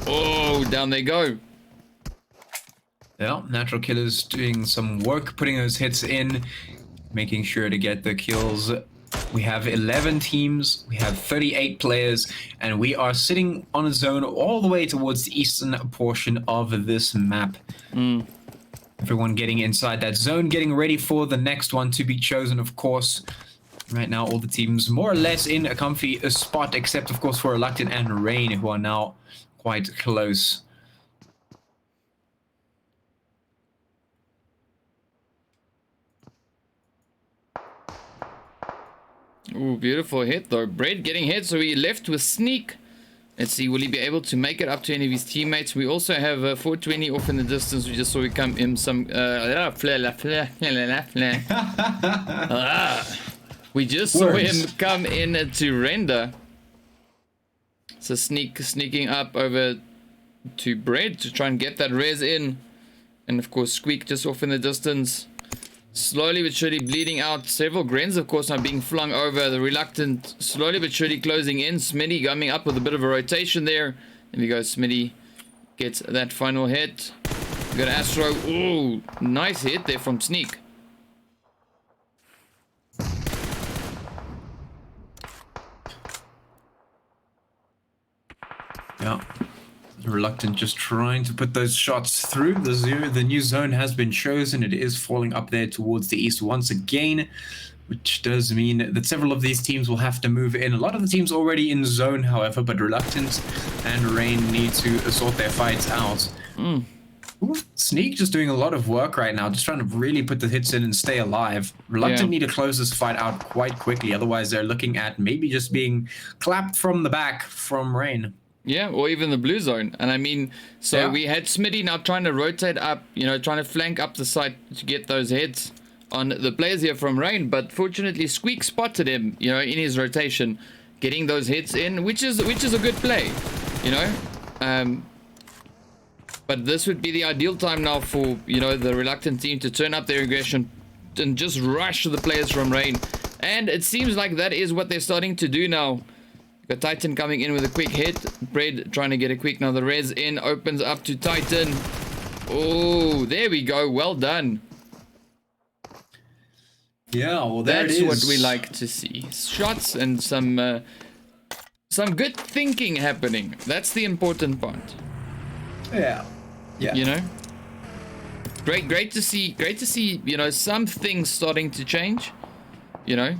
Oh, down they go. Yeah, Natural Killers doing some work, putting those hits in, making sure to get the kills. We have 11 teams, we have 38 players, and we are sitting on a zone all the way towards the eastern portion of this map. Everyone getting inside that zone, getting ready for the next one to be chosen, of course. Right now, all the teams more or less in a comfy spot, except, of course, for Reluctant and Rain, who are now quite close. Ooh, beautiful hit though. Bread getting hit, so he left with Sneak. Let's see, will he be able to make it up to any of his teammates? We also have 420 off in the distance. We just saw him come in some... we just saw him come in to render. So sneaking up over to Bread to try and get that res in. And of course Squeak just off in the distance. Slowly but surely bleeding out. Several Grens, of course, are being flung over. The Reluctant slowly but surely closing in. Smitty coming up with a bit of a rotation there. There we go. Smitty gets that final hit. We got Astro. Ooh, nice hit there from Sneak. Yeah. Reluctant just trying to put those shots through. The new zone has been chosen. It is falling up there towards the east once again, which does mean that several of these teams will have to move in. A lot of the teams already in zone, however, but Reluctant and Rain need to sort their fights out. Ooh, Sneak just doing a lot of work right now, just trying to really put the hits in and stay alive. Reluctant need to close this fight out quite quickly, otherwise they're looking at maybe just being clapped from the back from Rain. Yeah, or even the blue zone. And I mean, so we had Smitty now trying to rotate up, you know, trying to flank up the side to get those heads on the players here from Rain. But fortunately, Squeak spotted him, you know, in his rotation, getting those hits in, which is a good play, you know. But this would be the ideal time now for, you know, the Reluctant team to turn up their aggression and just rush the players from Rain. And it seems like that is what they're starting to do now. Got Titan coming in with a quick hit. Bread trying to get a quick now. The res in opens up to Titan. Oh, there we go. Well done. Yeah, well, that's what we like to see. Shots and some good thinking happening. That's the important part. Yeah. You know, great to see. You know, some things starting to change. You know,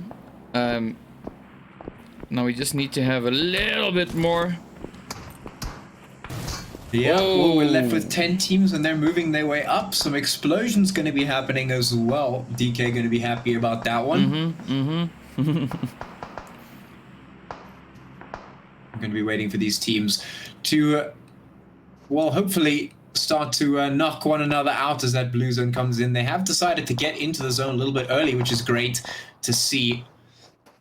now we just need to have a little bit more. Yeah, well, we're left with 10 teams and they're moving their way up. Some explosions going to be happening as well. DK going to be happy about that one. I'm going to be waiting for these teams to, well, hopefully start to knock one another out as that blue zone comes in. They have decided to get into the zone a little bit early, which is great to see,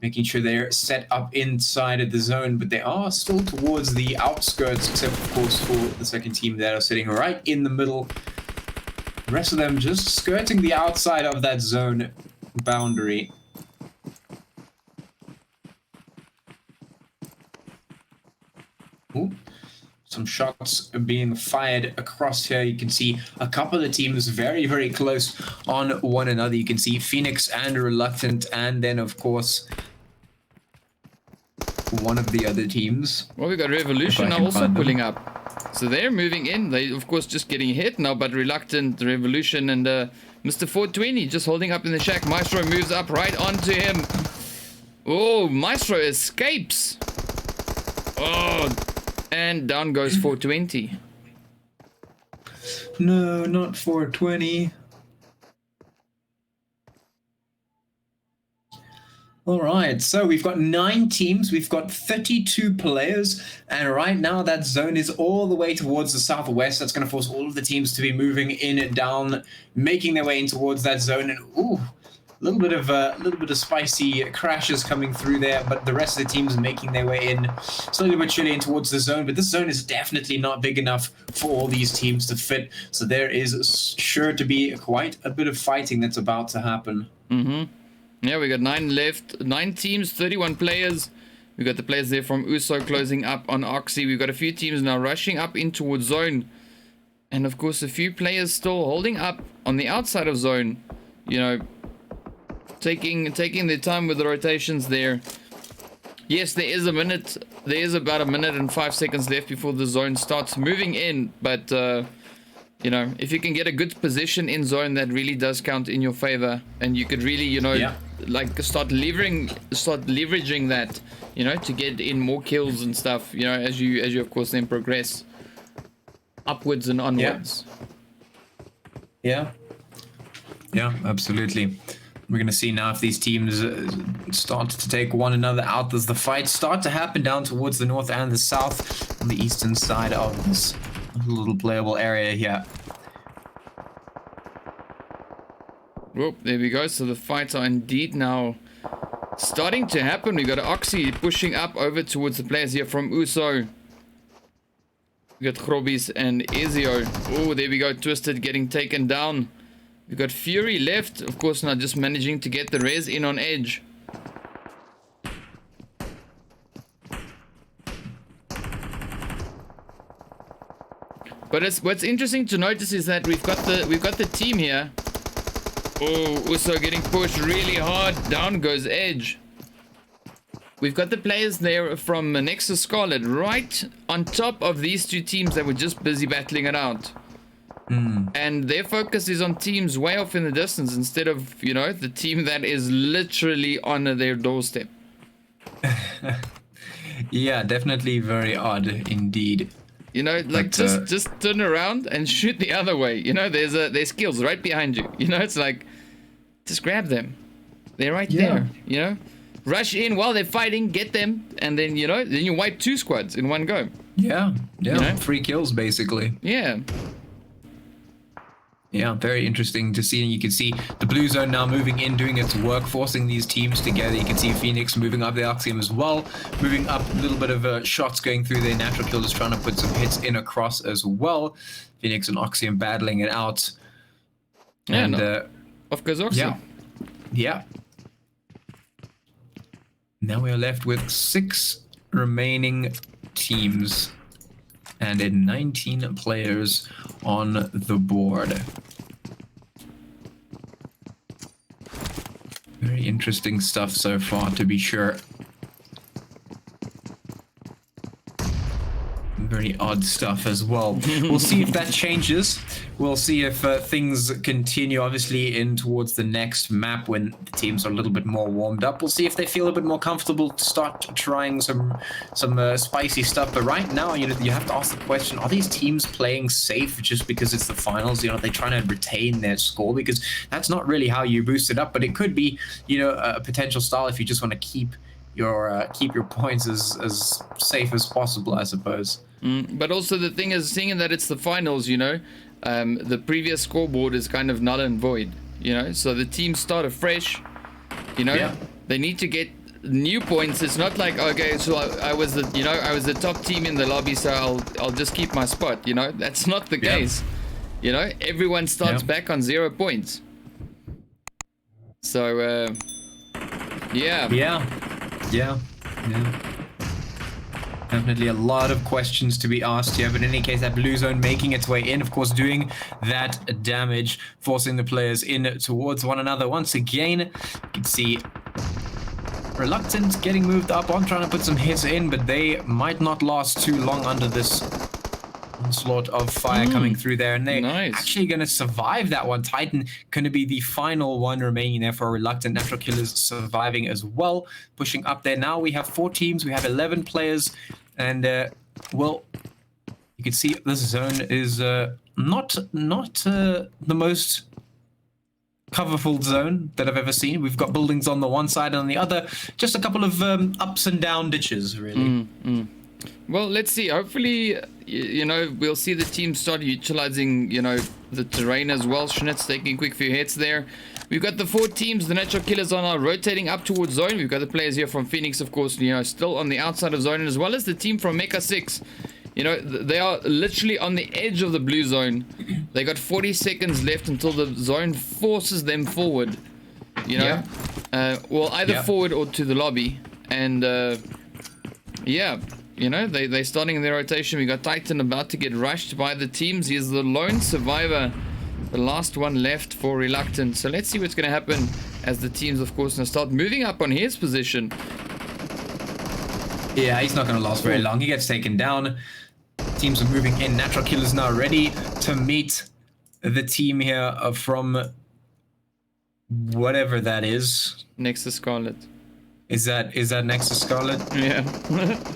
making sure they're set up inside of the zone, but they are still towards the outskirts, except of course for the second team that are sitting right in the middle. The rest of them just skirting the outside of that zone boundary. Ooh. Some shots are being fired across here. You can see a couple of teams very, very close on one another. You can see Phoenix and Reluctant, and then, of course, one of the other teams. Well, we got Revolution now also pulling up. So they're moving in. They, of course, just getting hit now, but Reluctant, Revolution, and Mr. 420 just holding up in the shack. Maestro moves up right onto him. Oh, Maestro escapes. Oh, and down goes 420. No, not 420. All right, so we've got 9 teams, we've got 32 players, and right now that zone is all the way towards the southwest. That's going to force all of the teams to be moving in and down, making their way in towards that zone. And ooh, a little bit of spicy crashes coming through there, but the rest of the teams making their way in slowly but surely in towards the zone. But this zone is definitely not big enough for all these teams to fit, so there is sure to be quite a bit of fighting that's about to happen. Yeah, we got 9 left, 9 teams, 31 players. We got the players there from USO closing up on Oxy. We've got a few teams now rushing up in towards zone, and of course a few players still holding up on the outside of zone, you know, taking their time with the rotations there. Yes, there is about a minute and 5 seconds left before the zone starts moving in, but you know, if you can get a good position in zone, that really does count in your favor, and you could really, you know, like start leveraging that, you know, to get in more kills and stuff, you know, as you of course then progress upwards and onwards. Yeah, absolutely. We're going to see now if these teams start to take one another out as the fights start to happen down towards the north and the south on the eastern side of this little playable area here. Whoop, there we go. So the fights are indeed now starting to happen. We got Oxy pushing up over towards the players here from USO. We got Grobbies and Ezio. Oh, there we go. Twisted getting taken down. We got Fury left, of course, now just managing to get the res in on edge. But what's interesting to notice is that we've got the team here. Oh, also getting pushed really hard. Down goes edge. We've got the players there from Nexus Scarlet right on top of these 2 teams that were just busy battling it out. And their focus is on teams way off in the distance instead of, you know, the team that is literally on their doorstep. Yeah, definitely very odd indeed. You know, like just turn around and shoot the other way. You know, there's kills right behind you. You know, it's like, just grab them. They're right there. You know, rush in while they're fighting, get them, and then, you know, then you wipe 2 squads in one go. Yeah, You know? 3 kills basically. Yeah, very interesting to see. And you can see the blue zone now moving in, doing its work, forcing these teams together. You can see Phoenix moving up the Oxium as well, moving up a little bit of shots going through their natural kill, just trying to put some hits in across as well. Phoenix and Oxium battling it out. Yeah, and off goes Oxium. Yeah. Now we are left with 6 remaining teams and 19 players on the board. Very interesting stuff so far, to be sure. Very odd stuff as well. We'll see if that changes. We'll see if things continue, obviously, in towards the next map when the teams are a little bit more warmed up. We'll see if they feel a bit more comfortable to start trying some spicy stuff. But right now, you know, you have to ask the question: are these teams playing safe just because it's the finals? You know, are they trying to retain their score? Because that's not really how you boost it up. But it could be, you know, a potential style if you just want to keep keep your points as safe as possible, I suppose. But also the thing is, seeing that it's the finals, you know, the previous scoreboard is kind of null and void, you know, so the teams start afresh, you know, they need to get new points. It's not like, okay, so I was the, you know, I was the top team in the lobby, so I'll just keep my spot, you know. That's not the case, you know. Everyone starts back on 0 points. So yeah, definitely a lot of questions to be asked here, but in any case, that blue zone making its way in, of course, doing that damage, forcing the players in towards one another. Once again, you can see Reluctant getting moved up on, trying to put some hits in, but they might not last too long under this onslaught of fire coming through there, and they're actually going to survive that one. Titan going to be the final one remaining there for Reluctant. Natural Killers surviving as well, pushing up there. Now we have 4 teams, we have 11 players, and well, you can see this zone is not the most coverful zone that I've ever seen. We've got buildings on the one side and on the other, just a couple of ups and down ditches, really. Well, let's see. Hopefully, you know, we'll see the team start utilizing, you know, the terrain as well. Schnitz taking quick few hits there. We've got the 4 teams. The Natural Killers are now rotating up towards zone. We've got the players here from Phoenix, of course, you know, still on the outside of zone, as well as the team from Mecha Six. You know, they are literally on the edge of the blue zone. They got 40 seconds left until the zone forces them forward. You know, well, either forward or to the lobby. And yeah, you know, they're starting their rotation. We got Titan about to get rushed by the teams. He is the lone survivor, the last one left for Reluctant. So let's see what's going to happen as the teams, of course, now start moving up on his position. Yeah, he's not going to last very long. He gets taken down. Teams are moving in. Natural Killers now ready to meet the team here from whatever that is. Nexus Scarlet. Is that Nexus Scarlet? Yeah.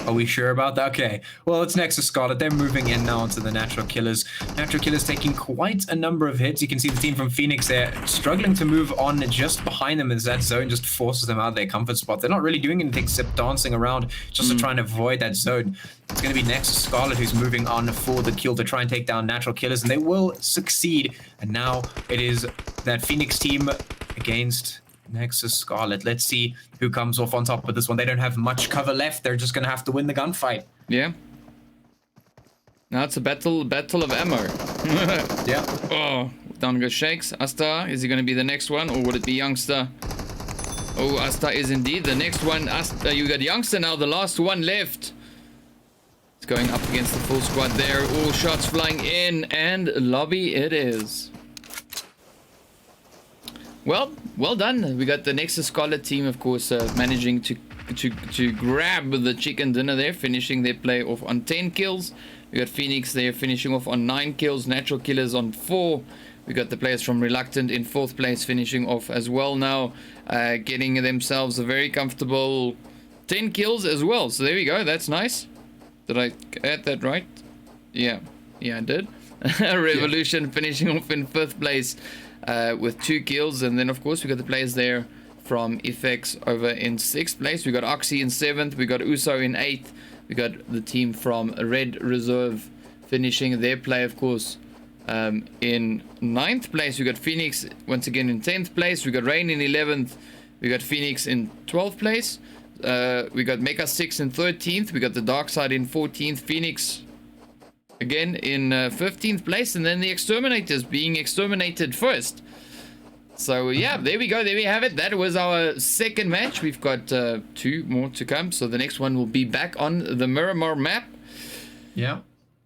Are we sure about that? Okay. Well, it's Nexus Scarlet. They're moving in now into the Natural Killers. Natural Killers taking quite a number of hits. You can see the team from Phoenix there struggling to move on just behind them as that zone just forces them out of their comfort spot. They're not really doing anything except dancing around just to try and avoid that zone. It's going to be Nexus Scarlet who's moving on for the kill to try and take down Natural Killers, and they will succeed. And now it is that Phoenix team against Nexus Scarlet. Let's see who comes off on top of this one. They don't have much cover left. They're just going to have to win the gunfight. Yeah. Now it's a battle of ammo. Yeah. Oh, down goes Shakes. Asta, is he going to be the next one, or would it be Youngster? Oh, Asta is indeed the next one. Asta, you got Youngster now, the last one left. It's going up against the full squad there. All shots flying in, and lobby it is. Well done. We got the Nexus Scarlet team, of course, managing to grab the chicken dinner there, finishing their play off on 10 kills. We got Phoenix there finishing off on 9 kills. Natural Killers on 4. We got the players from Reluctant in 4th place finishing off as well now, getting themselves a very comfortable 10 kills as well. So there we go. That's nice. Did I add that right? Yeah, I did. Revolution finishing off in 5th place. With 2 kills, and then of course we got the players there from FX over in 6th place. We got Oxy in 7th, we got Uso in 8th, we got the team from Red Reserve finishing their play, of course, in 9th place. We got Phoenix once again in 10th place, we got Rain in 11th, we got Phoenix in 12th place, we got Mecha Six in 13th, we got the DarkSide in 14th, Phoenix again in 15th place, and then the Exterminators being exterminated first. So yeah, there we go, there we have it. That was our 2nd match. We've got 2 more to come, so the next one will be back on the Miramar map. Yeah.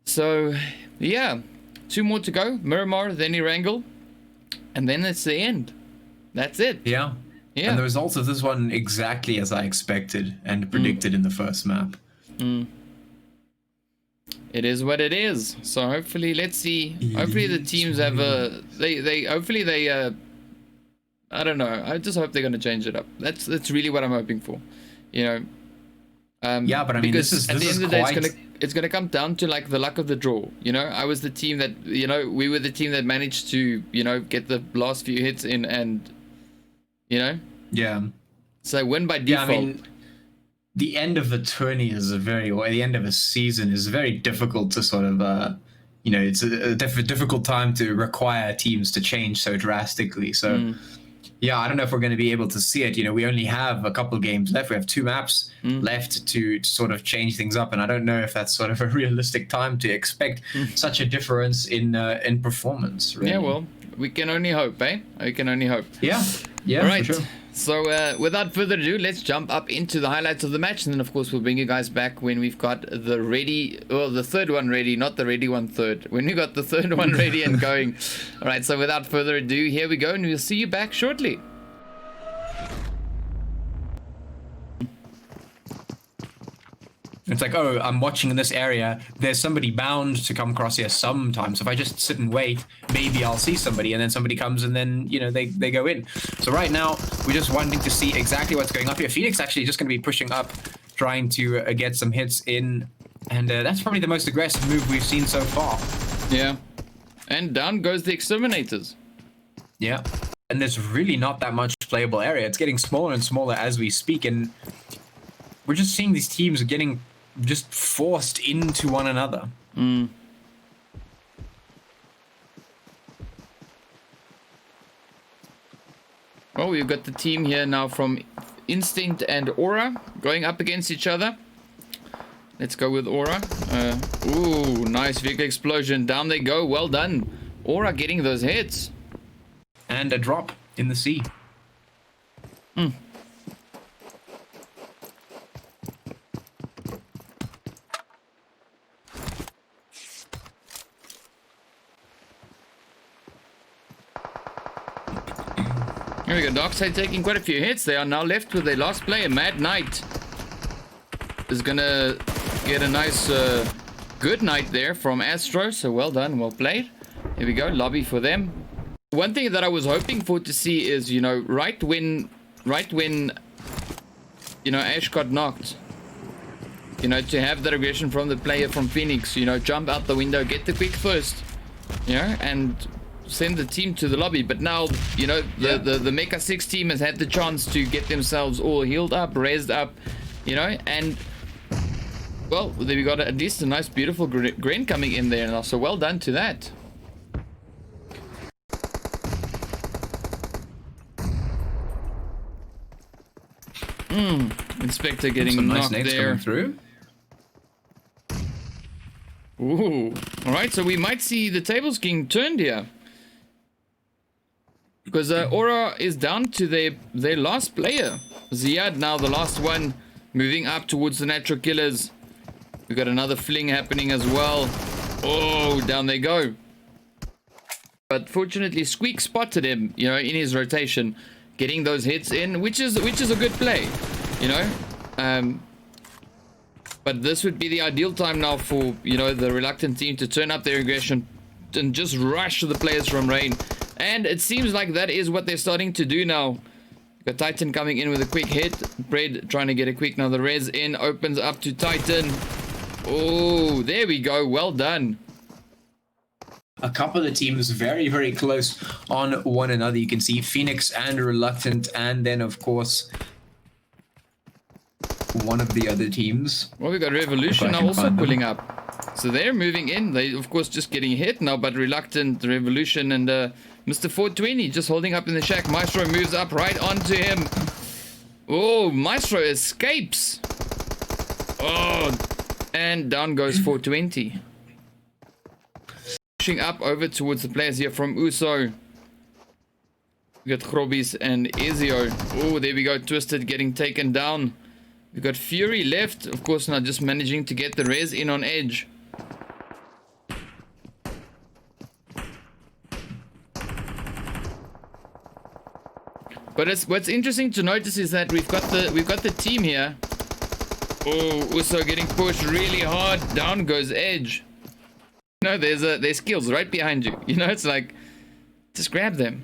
So yeah, 2 more to go. Miramar, then Erangel, and then it's the end. That's it. Yeah. And the results of this one exactly as I expected and predicted in the first map. It is what it is. So hopefully, let's see. Hopefully the teams have hopefully they I don't know. I just hope they're going to change it up. That's really what I'm hoping for. You know. Yeah, but I mean, this is at the end of the quite... day, it's gonna come down to like the luck of the draw. You know, I was the team that, you know, we were the team that managed to, you know, get the last few hits in, and you know. Yeah. So win by default. Yeah, I mean, the end of a tourney is or the end of a season is very difficult to sort of, it's a difficult time to require teams to change so drastically. So, yeah, I don't know if we're going to be able to see it. We only have a couple games left. We have 2 maps left to sort of change things up, and I don't know if that's sort of a realistic time to expect such a difference in performance. Really. Yeah, well, we can only hope, eh? We can only hope. Yeah, All right. for sure. So without further ado, let's jump up into the highlights of the match, and then of course we'll bring you guys back when we've got the third one ready, not the ready one third. When we got the third one ready and going. All right, so without further ado, here we go, and we'll see you back shortly. It's like, oh, I'm watching in this area. There's somebody bound to come across here sometimes. If I just sit and wait, maybe I'll see somebody, and then somebody comes, and then, they go in. So right now, we're just wanting to see exactly what's going up here. Phoenix actually just going to be pushing up, trying to get some hits in, and that's probably the most aggressive move we've seen so far. Yeah. And down goes the Exterminators. Yeah. And there's really not that much playable area. It's getting smaller and smaller as we speak, and we're just seeing these teams getting just forced into one another. Well, we've got the team here now from Instinct and Aura going up against each other. Let's go with Aura. Ooh, nice vehicle explosion. Down they go. Well done. Aura getting those hits. And a drop in the sea. Here we go. DarkSide taking quite a few hits. They are now left with their last player. Mad Knight is gonna get a nice good night there from Astro. So well done, well played. Here we go. Lobby for them. One thing that I was hoping for to see is, right when Ash got knocked, to have that aggression from the player from Phoenix, jump out the window, get the quick first, and send the team to the lobby. But now, the Mecha Six team has had the chance to get themselves all healed up, raised up, and well, there we got at least a nice, beautiful Gren coming in there now. So well done to that. Inspector getting some knocked nice nades there. coming through. Ooh. Alright, so we might see the tables getting turned here. Because Aura is down to their last player. Ziad now the last one, moving up towards the Natural Killers. We've got another fling happening as well. Oh, down they go. But fortunately, Squeak spotted him, in his rotation, getting those hits in, which is a good play, But this would be the ideal time now for, the Reluctant team to turn up their aggression and just rush the players from Rain. And it seems like that is what they're starting to do now. Got Titan coming in with a quick hit. Bread trying to get a quick. Now the res in opens up to Titan. Oh, there we go. Well done. A couple of teams very, very close on one another. You can see Phoenix and Reluctant, and then, of course, one of the other teams. Well, we got Revolution now also pulling up. So they're moving in. They, of course, just getting hit now, but Reluctant, Revolution, and Mr. 420 just holding up in the shack. Maestro moves up right onto him. Oh, Maestro escapes. Oh, and down goes 420. Pushing up over towards the players here from Uso. We got Grobbies and Ezio. Oh, there we go. Twisted getting taken down. We got Fury left. Of course, now just managing to get the res in on edge. But what's interesting to notice is that we've got the team here. Oh, Uso getting pushed really hard. Down goes Edge. No, there's skills right behind you. It's like, just grab them.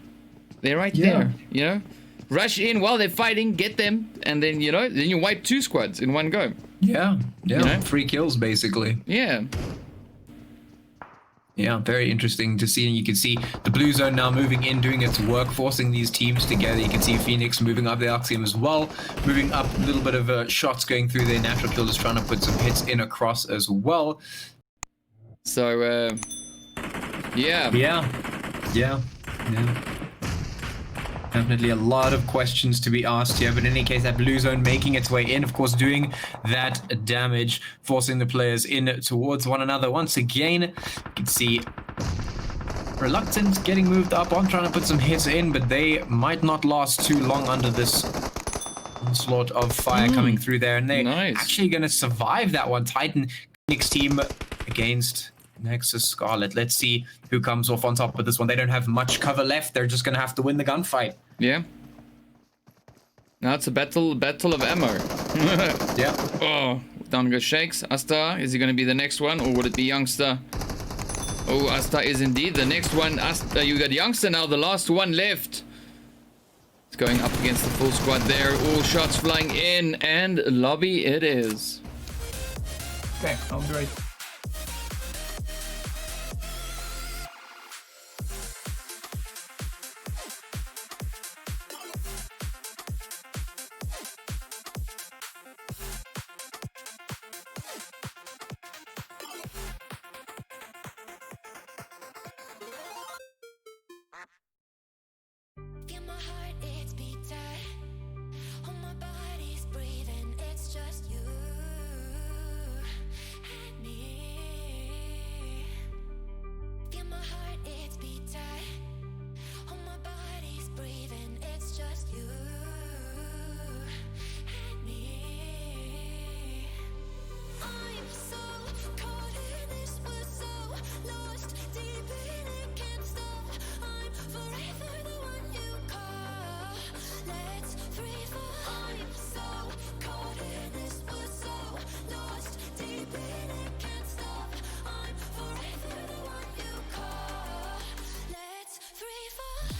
They're right there. Rush in while they're fighting, get them, and then then you wipe 2 squads in one go. Yeah. 3 kills basically. Yeah. Yeah, very interesting to see. And you can see the blue zone now moving in, doing its work, forcing these teams together. You can see Phoenix moving up the Oxium as well, moving up a little bit of shots going through their natural kill, just trying to put some hits in across as well. So, yeah. Yeah. Definitely a lot of questions to be asked here, but in any case, that blue zone making its way in, of course, doing that damage, forcing the players in towards one another. Once again, you can see Reluctant getting moved up on, trying to put some hits in, but they might not last too long under this onslaught of fire coming through there, and they're actually going to survive that one. Titan Phoenix team against Nexus Scarlet. Let's see who comes off on top of this one. They don't have much cover left. They're just going to have to win the gunfight. Yeah. Now it's a battle of ammo. Yeah. Oh, down goes Shakes. Asta, is he going to be the next one, or would it be Youngster? Oh, Asta is indeed the next one. Asta, you got Youngster now, the last one left. It's going up against the full squad there. All shots flying in, and lobby it is. Okay, sounds great. Feel my heart, it's beating. Oh, my body's breathing. It's just you and me. Feel my heart, it's beating. Oh, my body's breathing. It's just you and me. I'm so caught in this, we're so lost deep in it, can't stop. I'm forever the one you call. Let's free fall. I'm so caught in this, we're so lost deep in it, can't stop. I'm forever the one you call. Let's free fall.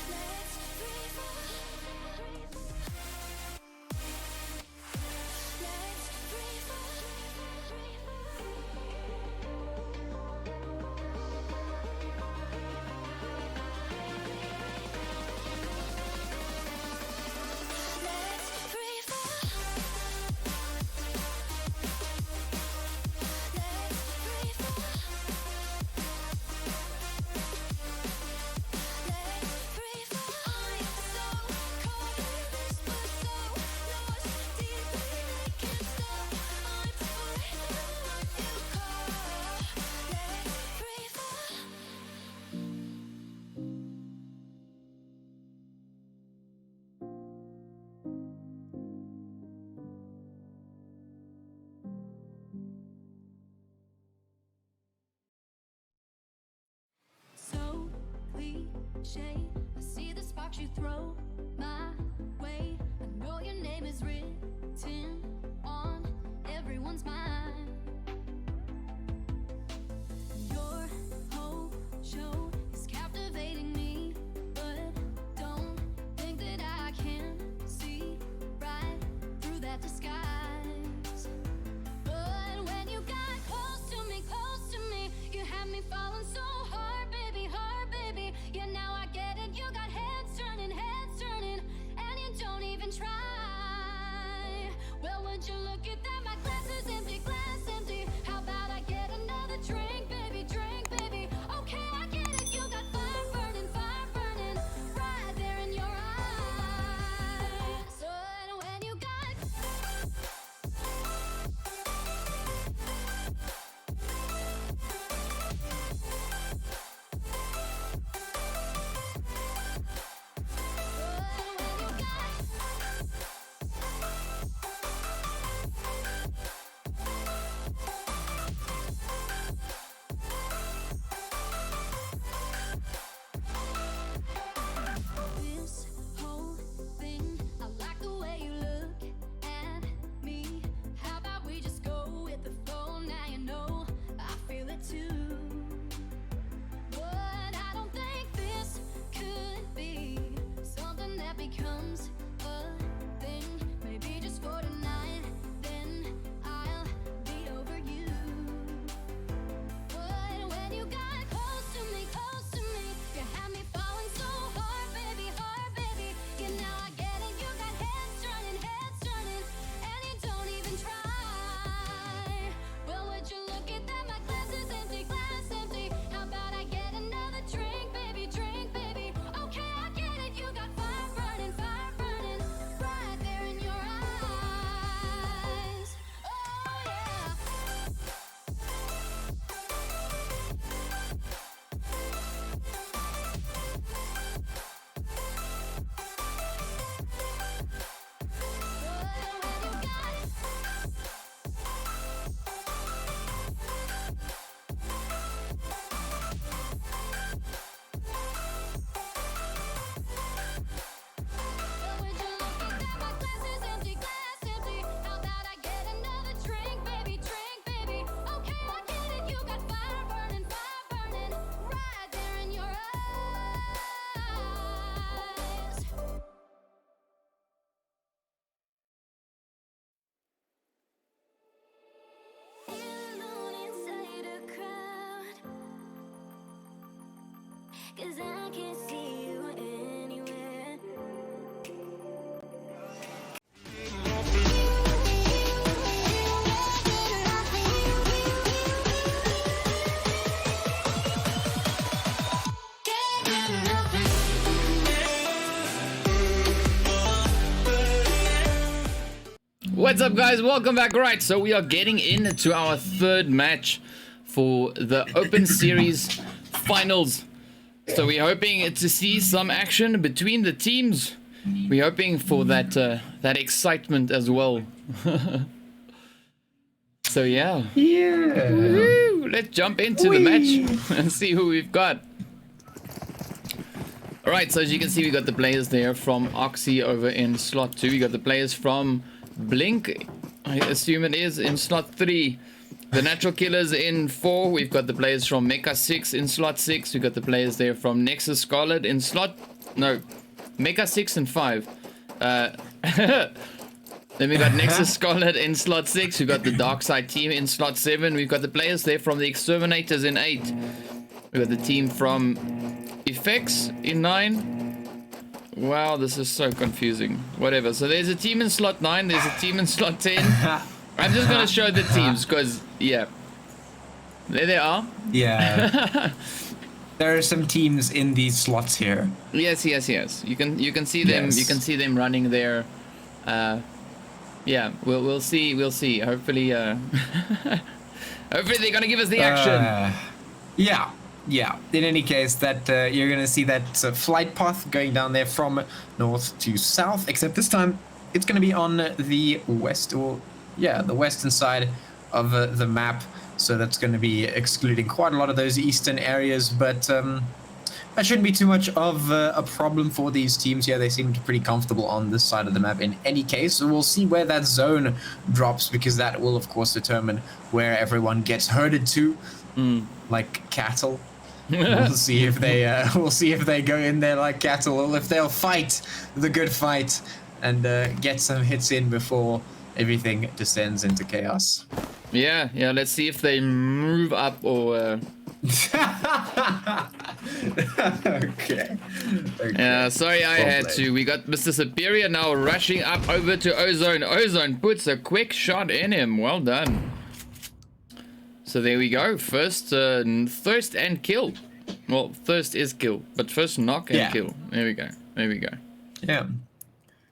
Let's free fall. Let's free shade. I see the sparks you throw my way. I know your name is written show is captivating me, but don't think that I can see right through that disguise. But when you got close to me, you had me falling so hard, baby, yeah, now I get it. You got heads turning, and you don't even try. Well, would you look at that? My glass is empty, How about I get another drink, baby, Okay, I get it. You got fire burning, right there in your eyes. So when you got this whole thing, I like the way you look at me. How about we just go with the flow? Now you know I feel it too. But I don't think this could be something that becomes a thing. Maybe just for tonight, then I'll be over you. But when you got close to me, you had me falling so hard, baby, yeah, now I get it. You got heads turning, and you don't even try. Well, would you look at that? My glass is empty, How about I get another drink, baby, Okay, I get it. You got fire burning, right there in your eyes. Oh yeah. How about I get another drink, baby, Okay, I get it. You got fire burning, right there in your eyes. Alone inside a crowd, 'cause I can't see you anywhere. What's up, guys? Welcome back. Right, so we are getting into our third match for the Open Series Finals. So we're hoping to see some action between the teams. We're hoping for that that excitement as well. So yeah. Woo! Let's jump into the match and see who we've got. Alright, so as you can see, we got the players there from Oxy over in slot 2. We got the players from Blink, I assume it is, in slot 3. The Natural Killers in 4. We've got the players from Mecha 6 in slot 6. We've got the players there from Nexus Scarlet in slot... No, Mecha 6 and 5. Then we got Nexus Scarlet in slot 6. We've got the DarkSide team in slot 7. We've got the players there from the Exterminators in 8. We've got the team from Effects in 9. Wow, this is so confusing. Whatever. So there's a team in slot 9. There's a team in slot 10. I'm just going to show the teams because, yeah. There they are. Yeah. There are some teams in these slots here. Yes. You can see them. Yes. You can see them running there. Yeah, we'll see. Hopefully, hopefully they're gonna give us the action. Yeah. In any case, that you're gonna see that flight path going down there from north to south. Except this time, it's gonna be on the west, or the western side of the map. So that's gonna be excluding quite a lot of those eastern areas, but. That shouldn't be too much of a problem for these teams here. They seem pretty comfortable on this side of the map in any case. So we'll see where that zone drops, because that will, of course, determine where everyone gets herded to, like cattle. We'll see if they go in there like cattle, or if they'll fight the good fight and get some hits in before everything descends into chaos. Yeah, let's see if they move up or... Okay. Yeah, sorry I had to. We got Mr. Superior now rushing up over to Ozone. Ozone puts a quick shot in him. Well done. So there we go. First thirst and kill. Well, thirst is kill, but first knock and kill. There we go. Yeah.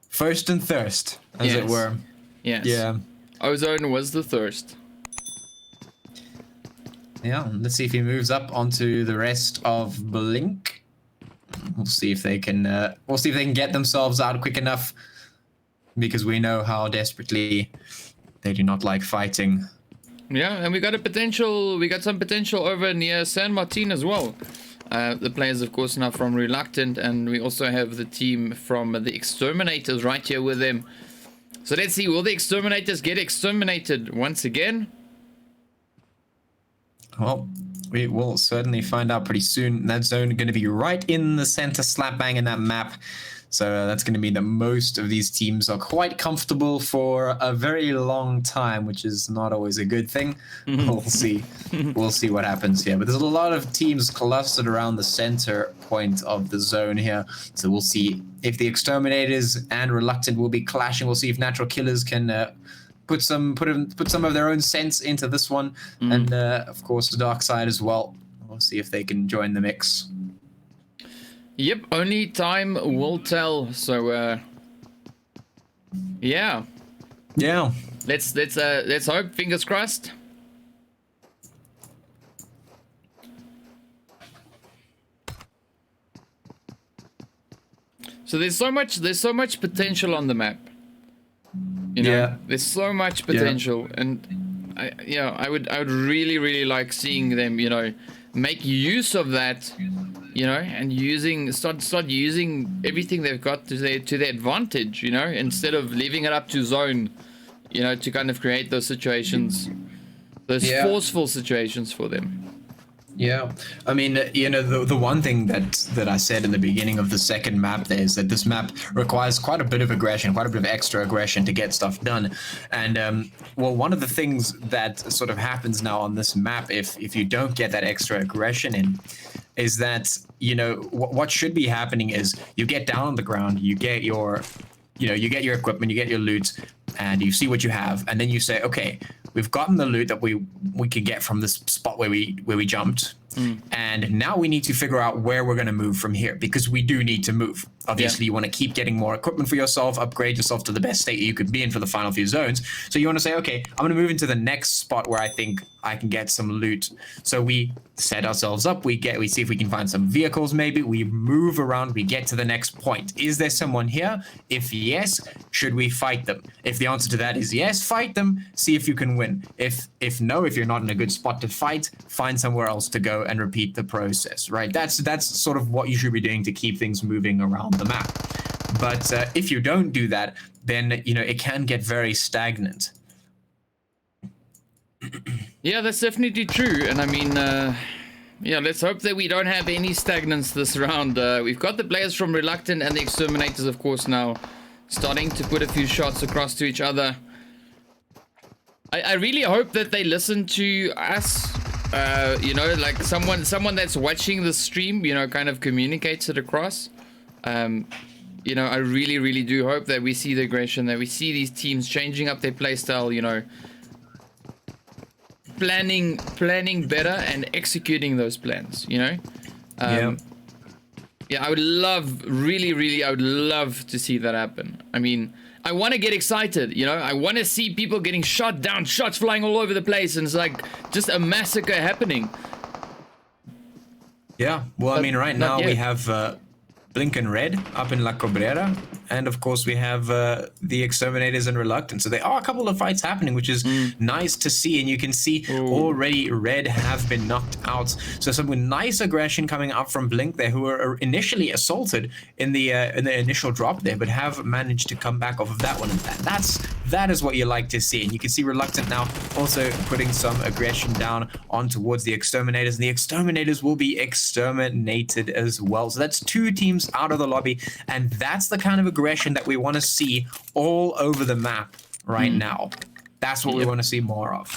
First and thirst, as it were. Yes. Yeah. Ozone was the thirst. Yeah, let's see if he moves up onto the rest of Blink. We'll see if they can get themselves out quick enough, because we know how desperately they do not like fighting. Yeah, and we got some potential over near San Martin as well. The players, of course, now from Reluctant, and we also have the team from the Exterminators right here with them. So let's see, will the Exterminators get exterminated once again? Well, we will certainly find out pretty soon. That zone going to be right in the center, slap bang in that map. So that's going to mean that most of these teams are quite comfortable for a very long time, which is not always a good thing. We'll see. We'll see what happens here. But there's a lot of teams clustered around the center point of the zone here. So we'll see if the Exterminators and Reluctant will be clashing. We'll see if Natural Killers can put some of their own sense into this one. And of course the DarkSide as well. We'll see if they can join the mix. Yep, only time will tell. So yeah. Let's hope, fingers crossed. So there's so much potential on the map. You know, there's so much potential, and I would really like seeing them, make use of that, and start using everything they've got to their advantage, instead of leaving it up to zone, to kind of create those situations, those forceful situations for them. Yeah, I mean, the one thing that I said in the beginning of the second map there is that this map requires quite a bit of aggression, quite a bit of extra aggression to get stuff done. And well, one of the things that sort of happens now on this map, if you don't get that extra aggression in, is that what should be happening is you get down on the ground, you get your equipment, you get your loot, and you see what you have, and then you say, okay, we've gotten the loot that we can get from this spot where we jumped, and now we need to figure out where we're going to move from here, because we do need to move. Obviously, you want to keep getting more equipment for yourself, upgrade yourself to the best state you could be in for the final few zones. So you want to say, okay, I'm going to move into the next spot where I think I can get some loot. So we set ourselves up, we see if we can find some vehicles maybe, we move around, we get to the next point. Is there someone here? If yes, should we fight them? If the answer to that is yes, fight them, see if you can win. If no, if you're not in a good spot to fight, find somewhere else to go and repeat the process, right? That's sort of what you should be doing to keep things moving around the map. But if you don't do that, then it can get very stagnant. Yeah, that's definitely true. And I mean, let's hope that we don't have any stagnance this round. We've got the players from Reluctant and the Exterminators, of course, now starting to put a few shots across to each other. I really hope that they listen to us. Like someone that's watching the stream, kind of communicates it across. I really do hope that we see the aggression, that we see these teams changing up their playstyle, planning better and executing those plans, I would love, I would love to see that happen. I mean, I want to get excited, I want to see people getting shot down, shots flying all over the place, and it's like just a massacre happening. Yeah, well, I mean, right now we have Blink and Red up in La Cabrera, and of course we have the Exterminators and Reluctant. So there are a couple of fights happening, which is nice to see, and you can see already Red have been knocked out. So some nice aggression coming up from Blink there, who were initially assaulted in the initial drop there, but have managed to come back off of that one. And that is what you like to see. And you can see Reluctant now also putting some aggression down on towards the Exterminators, and the Exterminators will be exterminated as well. So that's 2 teams out of the lobby, and that's the kind of aggression that we want to see all over the map right now. That's what we want to see more of.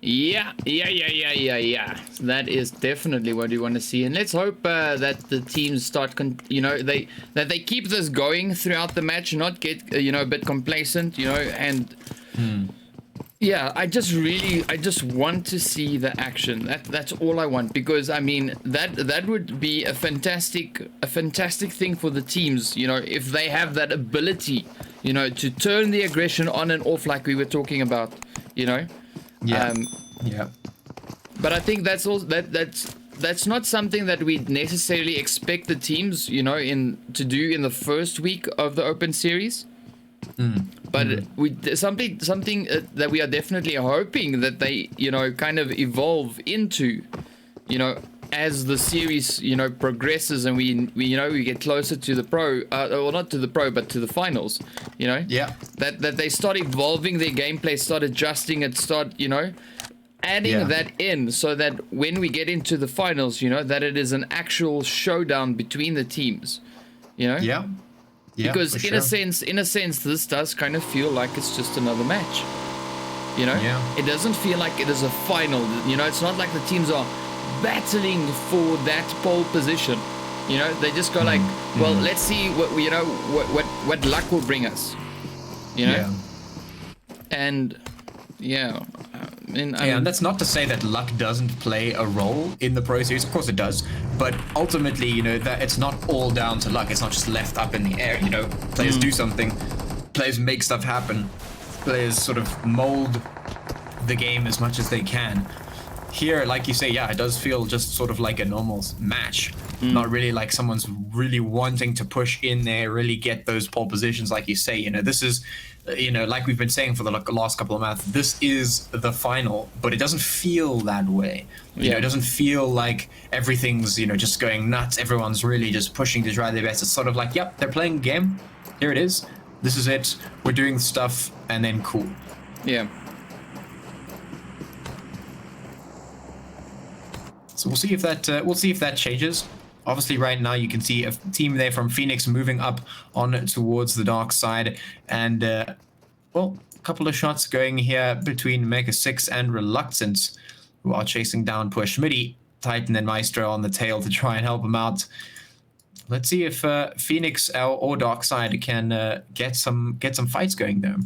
Yeah. That is definitely what we want to see, and let's hope that the teams start, that they keep this going throughout the match, not get a bit complacent, and. Yeah, I just want to see the action. That's all I want, because I mean that would be a fantastic thing for the teams, if they have that ability, to turn the aggression on and off like we were talking about, Yeah. But I think that's not something that we necessarily expect the teams, to do in the first week of the Open Series. But something that we are definitely hoping that they kind of evolve into, as the series progresses, and we get closer to the pro, well, not to the pro but to the finals, that they start evolving their gameplay, start adjusting it, start adding that in, so that when we get into the finals, that it is an actual showdown between the teams, because in a sense, this does kind of feel like it's just another match. It doesn't feel like it is a final. It's not like the teams are battling for that pole position. They just go like, well, let's see what luck will bring us. And and that's not to say that luck doesn't play a role in the Pro Series. Of course it does, but ultimately, that it's not all down to luck. It's not just left up in the air. Players do something, players make stuff happen, players sort of mold the game as much as they can. Here, like you say, it does feel just sort of like a normal match. Not really like someone's really wanting to push in there, really get those pole positions, like you say. This is, like we've been saying for the last couple of months, this is the final, but it doesn't feel that way. It doesn't feel like everything's, just going nuts. Everyone's really just pushing to try their best. It's sort of like, yep, they're playing a game. Here it is. This is it. We're doing stuff, and then cool. Yeah. So we'll see if that changes. Obviously, right now you can see a team there from Phoenix moving up on towards the DarkSide, and a couple of shots going here between Mecha Six and Reluctant, who are chasing down poor Schmitty, Titan and Maestro on the tail to try and help him out. Let's see if Phoenix or DarkSide can get some fights going there.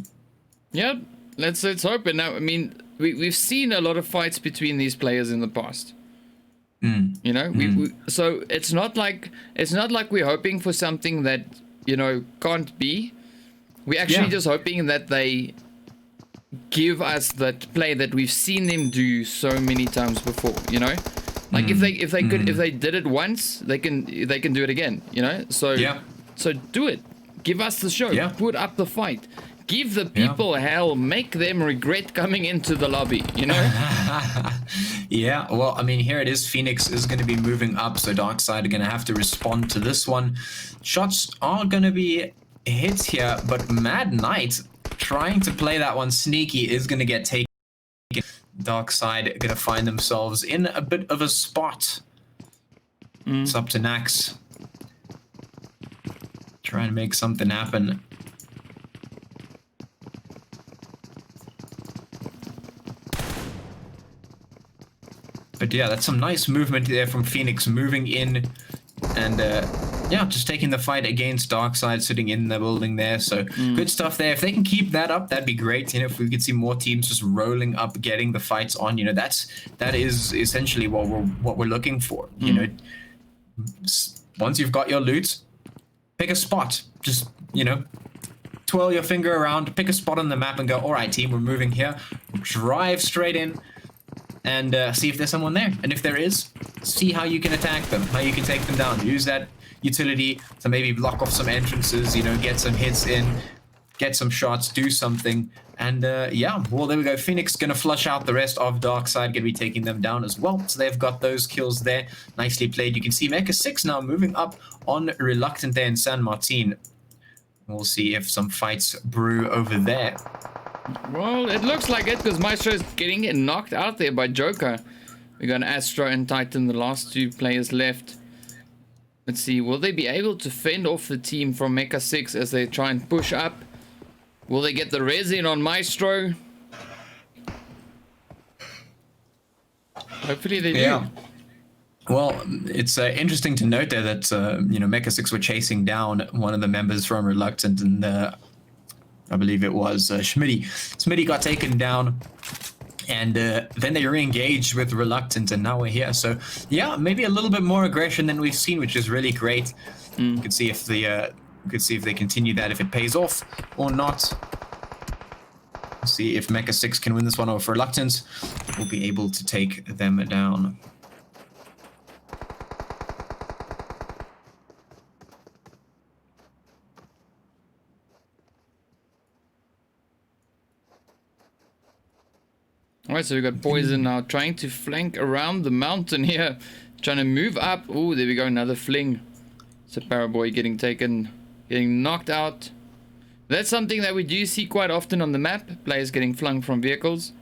Yeah, let's hope it. Now, I mean, we've seen a lot of fights between these players in the past. So it's not like we're hoping for something that can't be. We're actually just hoping that they give us that play that we've seen them do so many times before. Like if they did it once, they can do it again. So do it. Give us the show. Put up the fight. Give the people hell. Make them regret coming into the lobby, Yeah, well, I mean, here it is. Phoenix is going to be moving up, so DarkSide are going to have to respond to this one. Shots are going to be hits here, but Mad Knight trying to play that one sneaky is going to get taken. DarkSide are going to find themselves in a bit of a spot. It's up to Nax. Trying to make something happen. But yeah, that's some nice movement there from Phoenix, moving in and just taking the fight against DarkSide, sitting in the building there. So good stuff there. If they can keep that up, that'd be great. If we could see more teams just rolling up, getting the fights on, that is essentially what we're looking for. Once you've got your loot, pick a spot. Just twirl your finger around, pick a spot on the map, and go, all right, team, we're moving here. Drive straight in. And see if there's someone there. And if there is, see how you can attack them, how you can take them down. Use that utility to maybe block off some entrances, you know, get some hits in, get some shots, do something. And yeah, well, there we go. Phoenix gonna flush out the rest of DarkSide, gonna be taking them down as well. So they've got those kills there. Nicely played. You can see Mecha Six now moving up on ReluctantSA and San Martin. We'll see if some fights brew over there. Well, it looks like it, because Maestro's getting knocked out there by Joker. We got Astro and Titan, the last two players left. Let's see, will they be able to fend off the team from Mecha Six as they try and push up? Will they get the res in on Maestro? Hopefully they do. Yeah. Well, it's interesting to note there that, you know, Mecha Six were chasing down one of the members from Reluctant, and I believe it was Schmitty. Schmitty got taken down, and then they re-engaged with Reluctant, and now we're here. So, yeah, maybe a little bit more aggression than we've seen, which is really great. You can see if they continue that, if it pays off or not. See if Mecha Six can win this one over Reluctant. We'll be able to take them down. Alright, so we've got Poison now trying to flank around the mountain here. Trying to move up. Oh, there we go, another fling. So Paraboy getting knocked out. That's something that we do see quite often on the map. Players getting flung from vehicles.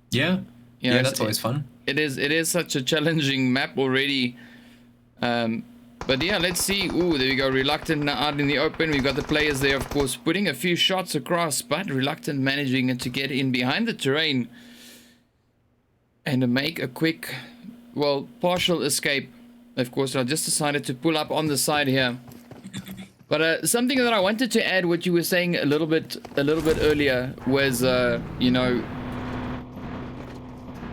Yeah. You know, Yeah, that's always fun. It is such a challenging map already. But yeah, let's see. Ooh, there we go. Reluctant now out in the open. We've got the players there, of course, putting a few shots across, but Reluctant managing to get in behind the terrain and to make a quick, well, partial escape. Of course, I just decided to pull up on the side here. But something that I wanted to add, what you were saying a little bit earlier, was you know,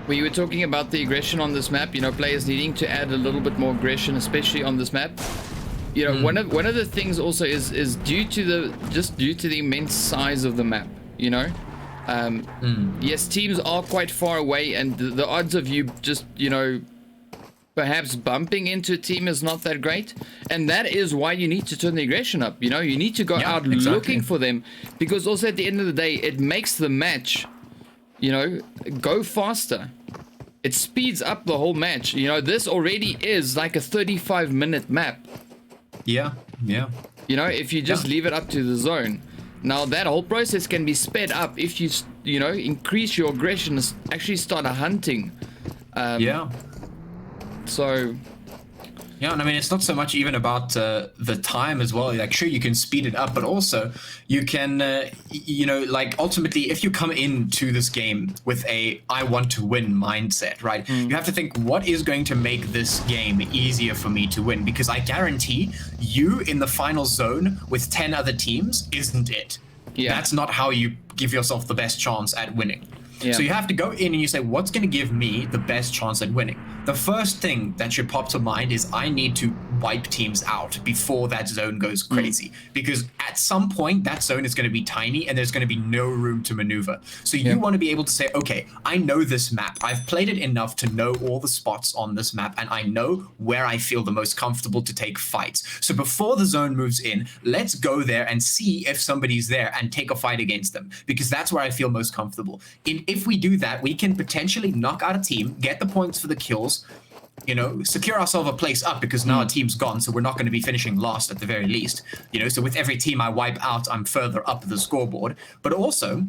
where you were talking about the aggression on this map. You know, players needing to add a little bit more aggression, especially on this map. You know, one of the things also is due to the immense size of the map. You know, yes, teams are quite far away, and the odds of you just, you know, perhaps bumping into a team is not that great, and that is why you need to turn the aggression up. You know, you need to go out looking for them, because also at the end of the day, it makes the match, you know, go faster. It speeds up the whole match. You know, this already is like a 35-minute map. Yeah. You know, if you just leave it up to the zone. Now that whole process can be sped up if you know, increase your aggression, actually start hunting. So yeah, and I mean, it's not so much even about the time as well. Like, sure, you can speed it up, but also you can, you know, like, ultimately, if you come into this game with a I want to win mindset, right? You have to think, what is going to make this game easier for me to win? Because I guarantee you in the final zone with 10 other teams isn't it. Yeah. That's not how you give yourself the best chance at winning. Yeah. So you have to go in and you say, what's going to give me the best chance at winning? The first thing that should pop to mind is I need to wipe teams out before that zone goes crazy. Because at some point, that zone is going to be tiny and there's going to be no room to maneuver. So you want to be able to say, okay, I know this map. I've played it enough to know all the spots on this map, and I know where I feel the most comfortable to take fights. So before the zone moves in, let's go there and see if somebody's there and take a fight against them, because that's where I feel most comfortable. If we do that, we can potentially knock out a team, get the points for the kills, you know, secure ourselves a place up, because now our team's gone, so we're not going to be finishing last at the very least. You know, so with every team I wipe out, I'm further up the scoreboard. But also,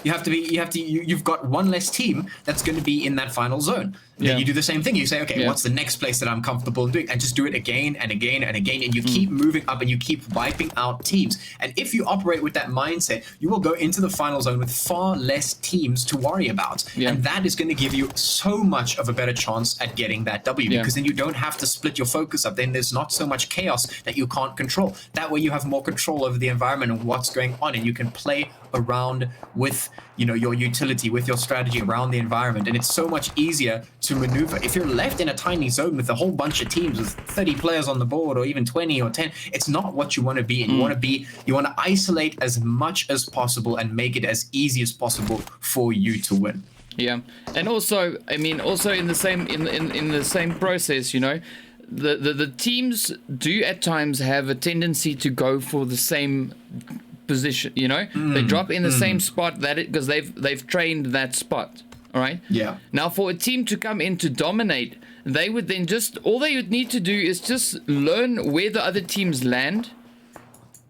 you've got one less team that's going to be in that final zone. Then you do the same thing. You say, okay, what's the next place that I'm comfortable doing? And just do it again and again and again. And you keep moving up and you keep wiping out teams. And if you operate with that mindset, you will go into the final zone with far less teams to worry about. And that is going to give you so much of a better chance at getting that W, because then you don't have to split your focus up. Then there's not so much chaos that you can't control. That way you have more control over the environment and what's going on, and you can play around with, you know, your utility, with your strategy around the environment. And it's so much easier to maneuver. If you're left in a tiny zone with a whole bunch of teams with 30 players on the board, or even 20 or 10, it's not what you want to be. And you want to isolate as much as possible and make it as easy as possible for you to win. Yeah. And also, I mean, also in the same process, you know, the teams do at times have a tendency to go for the same position. You know, they drop in the same spot because they've trained that spot. All right. Yeah. Now, for a team to come in to dominate, they would then all they would need to do is just learn where the other teams land,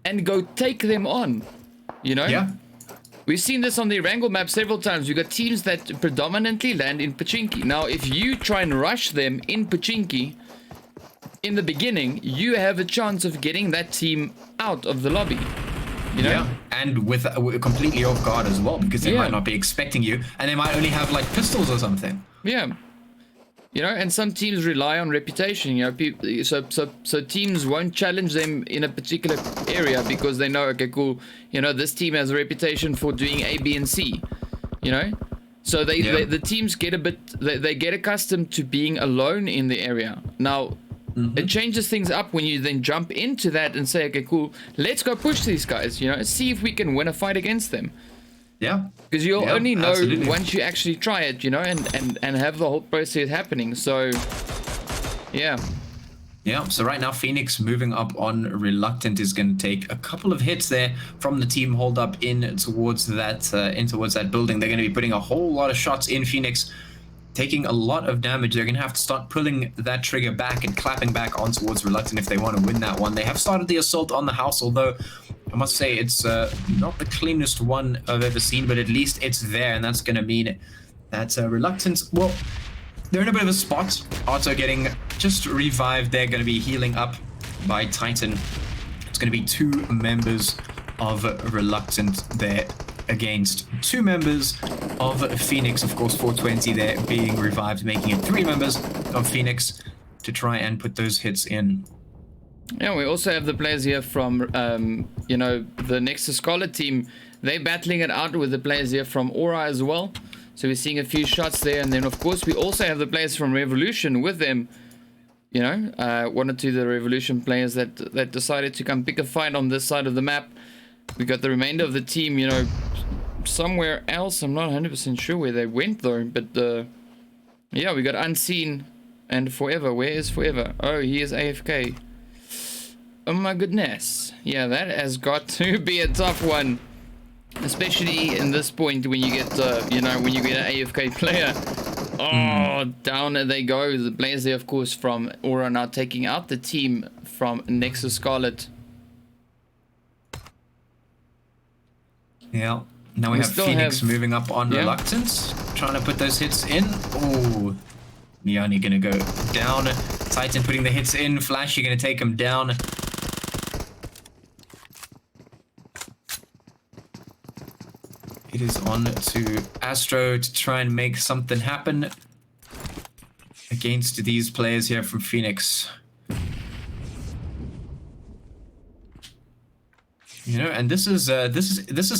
and go take them on. You know. Yeah. We've seen this on the Erangel map several times. You've got teams that predominantly land in Pochinki. Now, if you try and rush them in Pochinki in the beginning, you have a chance of getting that team out of the lobby. You know? Yeah, and with completely off guard as well, because they Yeah. might not be expecting you, and they might only have like pistols or something. Yeah. You know, and some teams rely on reputation. You know, so teams won't challenge them in a particular area because they know, okay, cool. You know, this team has a reputation for doing A, B, and C. You know, so the teams get they get accustomed to being alone in the area. Now, it changes things up when you then jump into that and say, okay, cool, let's go push these guys. You know, see if we can win a fight against them. Yeah. Because you'll only know absolutely. once you actually try it, you know, and have the whole process happening. So, yeah. Yeah, so right now Phoenix moving up on Reluctant is going to take a couple of hits there from the team hold up in towards that building. They're going to be putting a whole lot of shots in Phoenix, taking a lot of damage. They're going to have to start pulling that trigger back and clapping back on towards Reluctant if they want to win that one. They have started the assault on the house, although I must say it's not the cleanest one I've ever seen, but at least it's there, and that's going to mean that Reluctant, well, they're in a bit of a spot. Otto getting just revived. They're going to be healing up by Titan. It's going to be 2 members of Reluctant there against 2 members of Phoenix. Of course, 420 there being revived, making it 3 members of Phoenix to try and put those hits in. Yeah, we also have the players here from, you know, the Nexus Scarlet team. They're battling it out with the players here from Aura as well. So we're seeing a few shots there. And then, of course, we also have the players from Revolution with them. You know, 1 or 2 of the Revolution players that decided to come pick a fight on this side of the map. We got the remainder of the team, you know, somewhere else. I'm not 100% sure where they went, though. But, yeah, we got Unseen and Forever. Where is Forever? Oh, he is AFK. Oh my goodness. Yeah, that has got to be a tough one. Especially in this point when you get, you know, when you get an AFK player. Oh, down they go. The players there, of course, from Aura now taking out the team from Nexus Scarlet. Yeah. Now we have Phoenix moving up on Reluctance, trying to put those hits in. Oh, Niani gonna go down. Titan putting the hits in. Flashy gonna take him down. It is on to Astro to try and make something happen against these players here from Phoenix. You know, and this is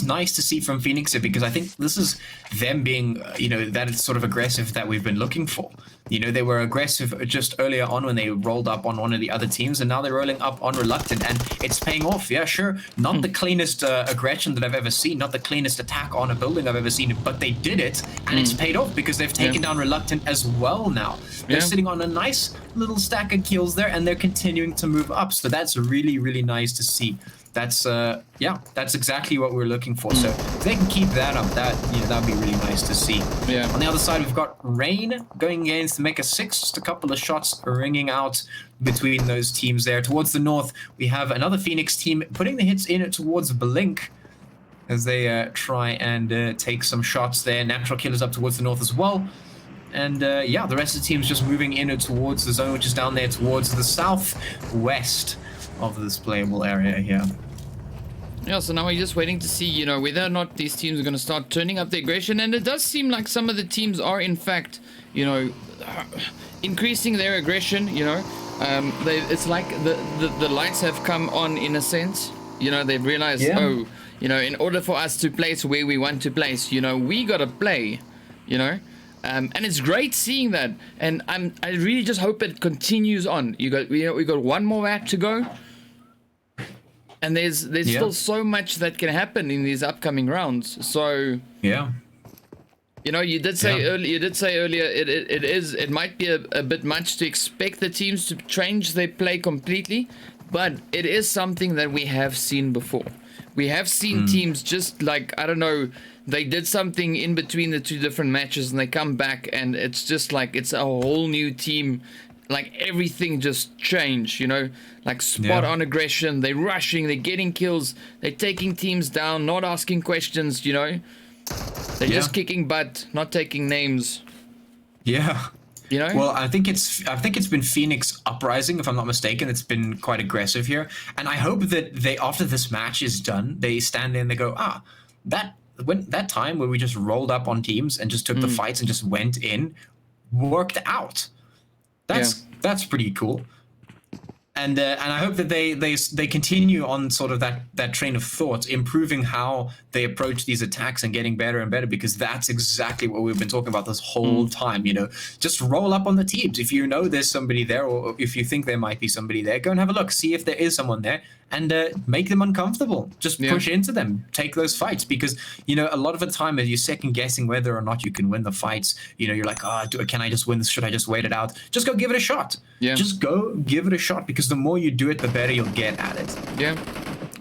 nice to see from Phoenix because I think this is them being, you know, that is sort of aggressive that we've been looking for. You know, they were aggressive just earlier on when they rolled up on one of the other teams, and now they're rolling up on Reluctant, and it's paying off. Yeah, sure, not the cleanest aggression that I've ever seen, not the cleanest attack on a building I've ever seen, but they did it, and it's paid off because they've taken down Reluctant as well now. They're sitting on a nice little stack of kills there, and they're continuing to move up, so that's really, really nice to see. That's that's exactly what we're looking for. So if they can keep that up, that'd be really nice to see. Yeah. On the other side, we've got Rain going against Mecha Six. Just a couple of shots ringing out between those teams there. Towards the north, we have another Phoenix team putting the hits in towards Blink as they try and take some shots there. Natural Killers up towards the north as well. And the rest of the team's just moving in towards the zone, which is down there towards the southwest of this playable area here. Yeah, so now we're just waiting to see, you know, whether or not these teams are going to start turning up the aggression, and it does seem like some of the teams are, in fact, you know, increasing their aggression. You know, it's like the lights have come on in a sense. You know, they've realized, oh, you know, in order for us to place where we want to place, you know, we gotta play. You know. And it's great seeing that, and I really just hope it continues on. We got one more map to go, and there's still so much that can happen in these upcoming rounds. So yeah, You know, you did say earlier it might be a bit much to expect the teams to change their play completely, but it is something that we have seen before. We have seen teams just like, I don't know, they did something in between the 2 different matches and they come back and it's just like it's a whole new team. Like everything just changed, you know, like spot on aggression. They're rushing, they're getting kills, they're taking teams down, not asking questions, you know. They're just kicking butt, not taking names. Yeah. You know? Well, I think it's been Phoenix Uprising, if I'm not mistaken. It's been quite aggressive here, and I hope that they, after this match is done, they stand there and they go, that time where we just rolled up on teams and just took the fights and just went in, worked out. That's pretty cool. And I hope that they continue on sort of that train of thought, improving how they approach these attacks and getting better and better, because that's exactly what we've been talking about this whole time. You know, just roll up on the teams. If you know there's somebody there, or if you think there might be somebody there, go and have a look, see if there is someone there, and make them uncomfortable. Just push into them, take those fights, because you know a lot of the time as you're second guessing whether or not you can win the fights, you know, you're like, can I just win this? Should I just wait it out? Just go give it a shot. Just go give it a shot, because the more you do it, the better you'll get at it.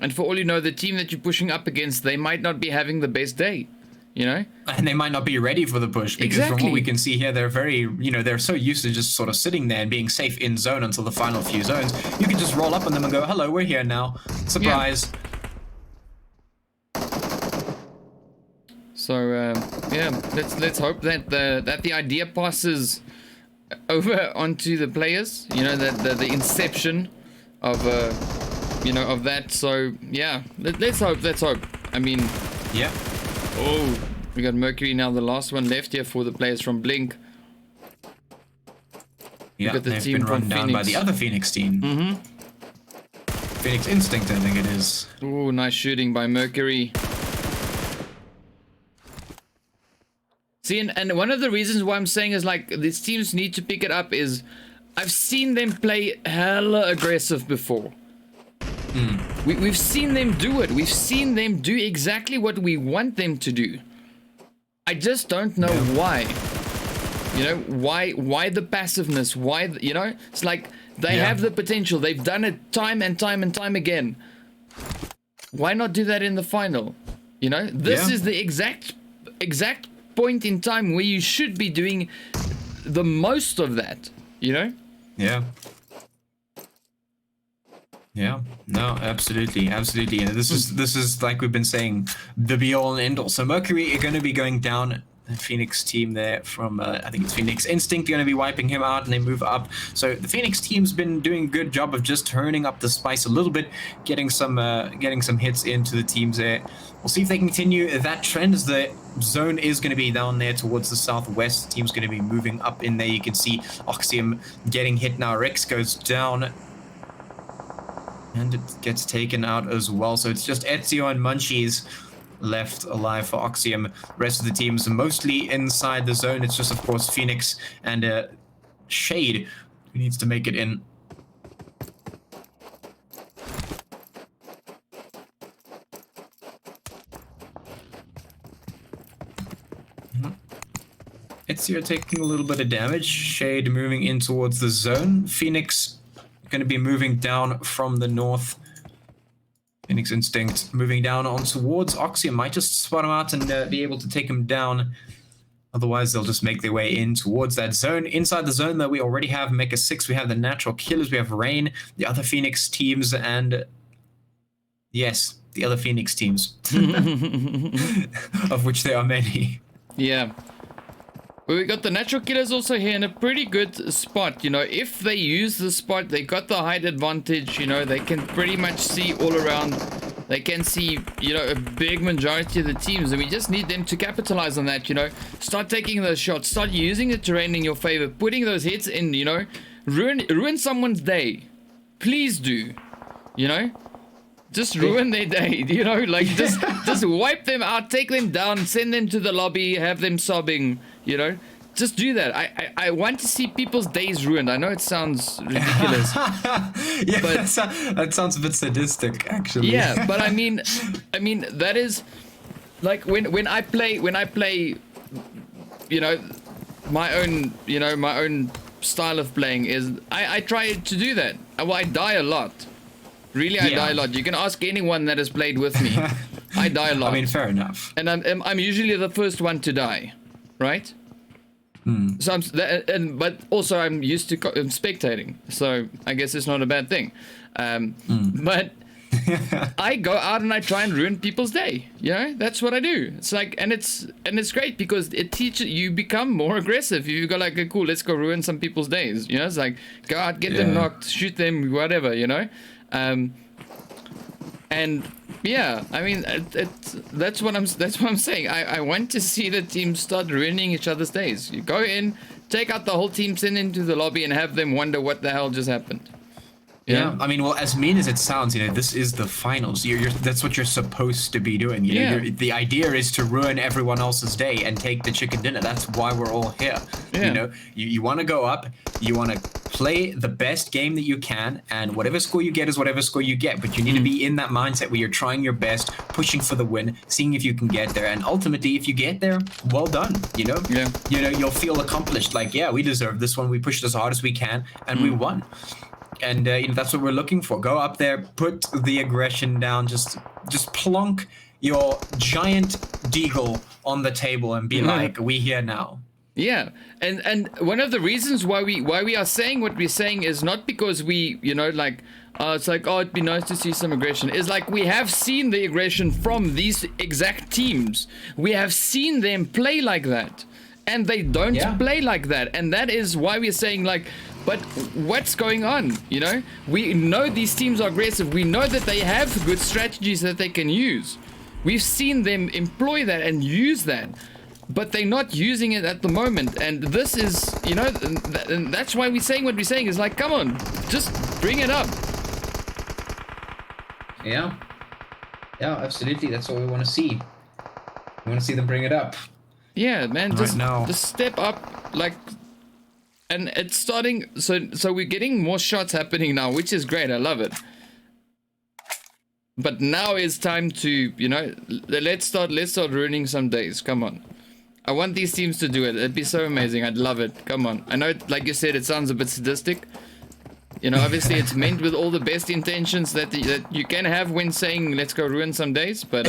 And for all you know, the team that you're pushing up against, they might not be having the best day, you know? And they might not be ready for the push, because from what we can see here, they're very, you know, they're so used to just sort of sitting there and being safe in zone until the final few zones. You can just roll up on them and go, hello, we're here now. Surprise. So, let's hope that the idea passes over onto the players, you know, that the inception of you know, of that. So yeah, let's hope. I mean, oh, we got Mercury now, the last one left here for the players from Blink. Got the they've team been run down by the other Phoenix team. Phoenix Instinct, I think it is. Oh, nice shooting by Mercury. See, and one of the reasons why I'm saying is like these teams need to pick it up is I've seen them play hella aggressive before. We've seen them do it. We've seen them do exactly what we want them to do. I just don't know why. You know, why the passiveness? Why, you know, it's like they have the potential. They've done it time and time and time again. Why not do that in the final? You know, this is the exact point in time where you should be doing the most of that, you know? Yeah, no, absolutely. And this is like we've been saying, the be all and end all. So Mercury are going to be going down. The Phoenix team there from I think it's Phoenix Instinct going to be wiping him out, and they move up. So the Phoenix team's been doing a good job of just turning up the spice a little bit, getting some hits into the teams there. We'll see if they continue that trend, as the zone is going to be down there towards the southwest. The team's going to be moving up in there. You can see Oxium getting hit now. Rex goes down, and it gets taken out as well. So it's just Ezio and Munchies left alive for Oxium. Rest of the teams mostly inside the zone. It's just, of course, Phoenix and Shade who needs to make it in. Ezio taking a little bit of damage. Shade moving in towards the zone. Phoenix going to be moving down from the north. Phoenix Instinct moving down on towards Oxium. Might just spot him out and be able to take him down. Otherwise, they'll just make their way in towards that zone. Inside the zone, though, we already have Mecha Six. We have the Natural Killers. We have Rain, the other Phoenix teams, and yes, the other Phoenix teams, of which there are many. Yeah. Well, we got the Natural Killers also here in a pretty good spot. You know, if they use the spot, they got the height advantage. You know, they can pretty much see all around. They can see, you know, a big majority of the teams, and we just need them to capitalize on that. You know, start taking those shots, start using the terrain in your favor, putting those hits in. You know, ruin someone's day. Please do. You know, just ruin their day. You know, like just wipe them out, take them down, send them to the lobby, have them sobbing. You know, just do that. I want to see people's days ruined. I know it sounds ridiculous. Yeah, but that sounds a bit sadistic, actually. Yeah, but I mean that is like when I play you know, my own style of playing is I try to do that. Well, I die a lot. Really, I die a lot. You can ask anyone that has played with me. I die a lot. I mean, fair enough. And I'm usually the first one to die, right? So but also I'm used to spectating, so I guess it's not a bad thing. But I go out and I try and ruin people's day. You know, that's what I do. It's like, and it's great because it teaches you become more aggressive. You go like, okay, cool, let's go ruin some people's days. You know, it's like go out, get them knocked, shoot them, whatever. You know, and yeah, I mean, that's what I'm saying. I want to see the teams start ruining each other's days. You go in, take out the whole team, send into the lobby, and have them wonder what the hell just happened. Yeah, I mean, well, as mean as it sounds, you know, this is the finals. That's what you're supposed to be doing. You know, the idea is to ruin everyone else's day and take the chicken dinner. That's why we're all here. Yeah. You know, you want to go up, you want to play the best game that you can, and whatever score you get is whatever score you get. But you need to be in that mindset where you're trying your best, pushing for the win, seeing if you can get there, and ultimately, if you get there, well done. You know, you know, you'll feel accomplished. Like, yeah, we deserve this one. We pushed as hard as we can, and we won. And you know, that's what we're looking for. Go up there, put the aggression down, just plonk your giant deagle on the table and be like, we here now. Yeah, and one of the reasons why we are saying what we're saying is not because we, you know, like, it's like, oh, it'd be nice to see some aggression. It's like we have seen the aggression from these exact teams. We have seen them play like that, and they don't play like that, and that is why we're saying, like, but what's going on? You know, we know these teams are aggressive. We know that they have good strategies that they can use. We've seen them employ that and use that, but they're not using it at the moment. And this is, you know, and that's why we're saying what we're saying is like, come on, just bring it up. Yeah, absolutely. That's what we want to see. We want to see them bring it up. Yeah, man, Right just step up, like. And it's starting, so we're getting more shots happening now, which is great. I love it. But now is time to, you know, let's start ruining some days. Come on. I want these teams to do it. It'd be so amazing. I'd love it. Come on. I know, like you said, it sounds a bit sadistic. You know, obviously it's meant with all the best intentions that you can have when saying, let's go ruin some days, but...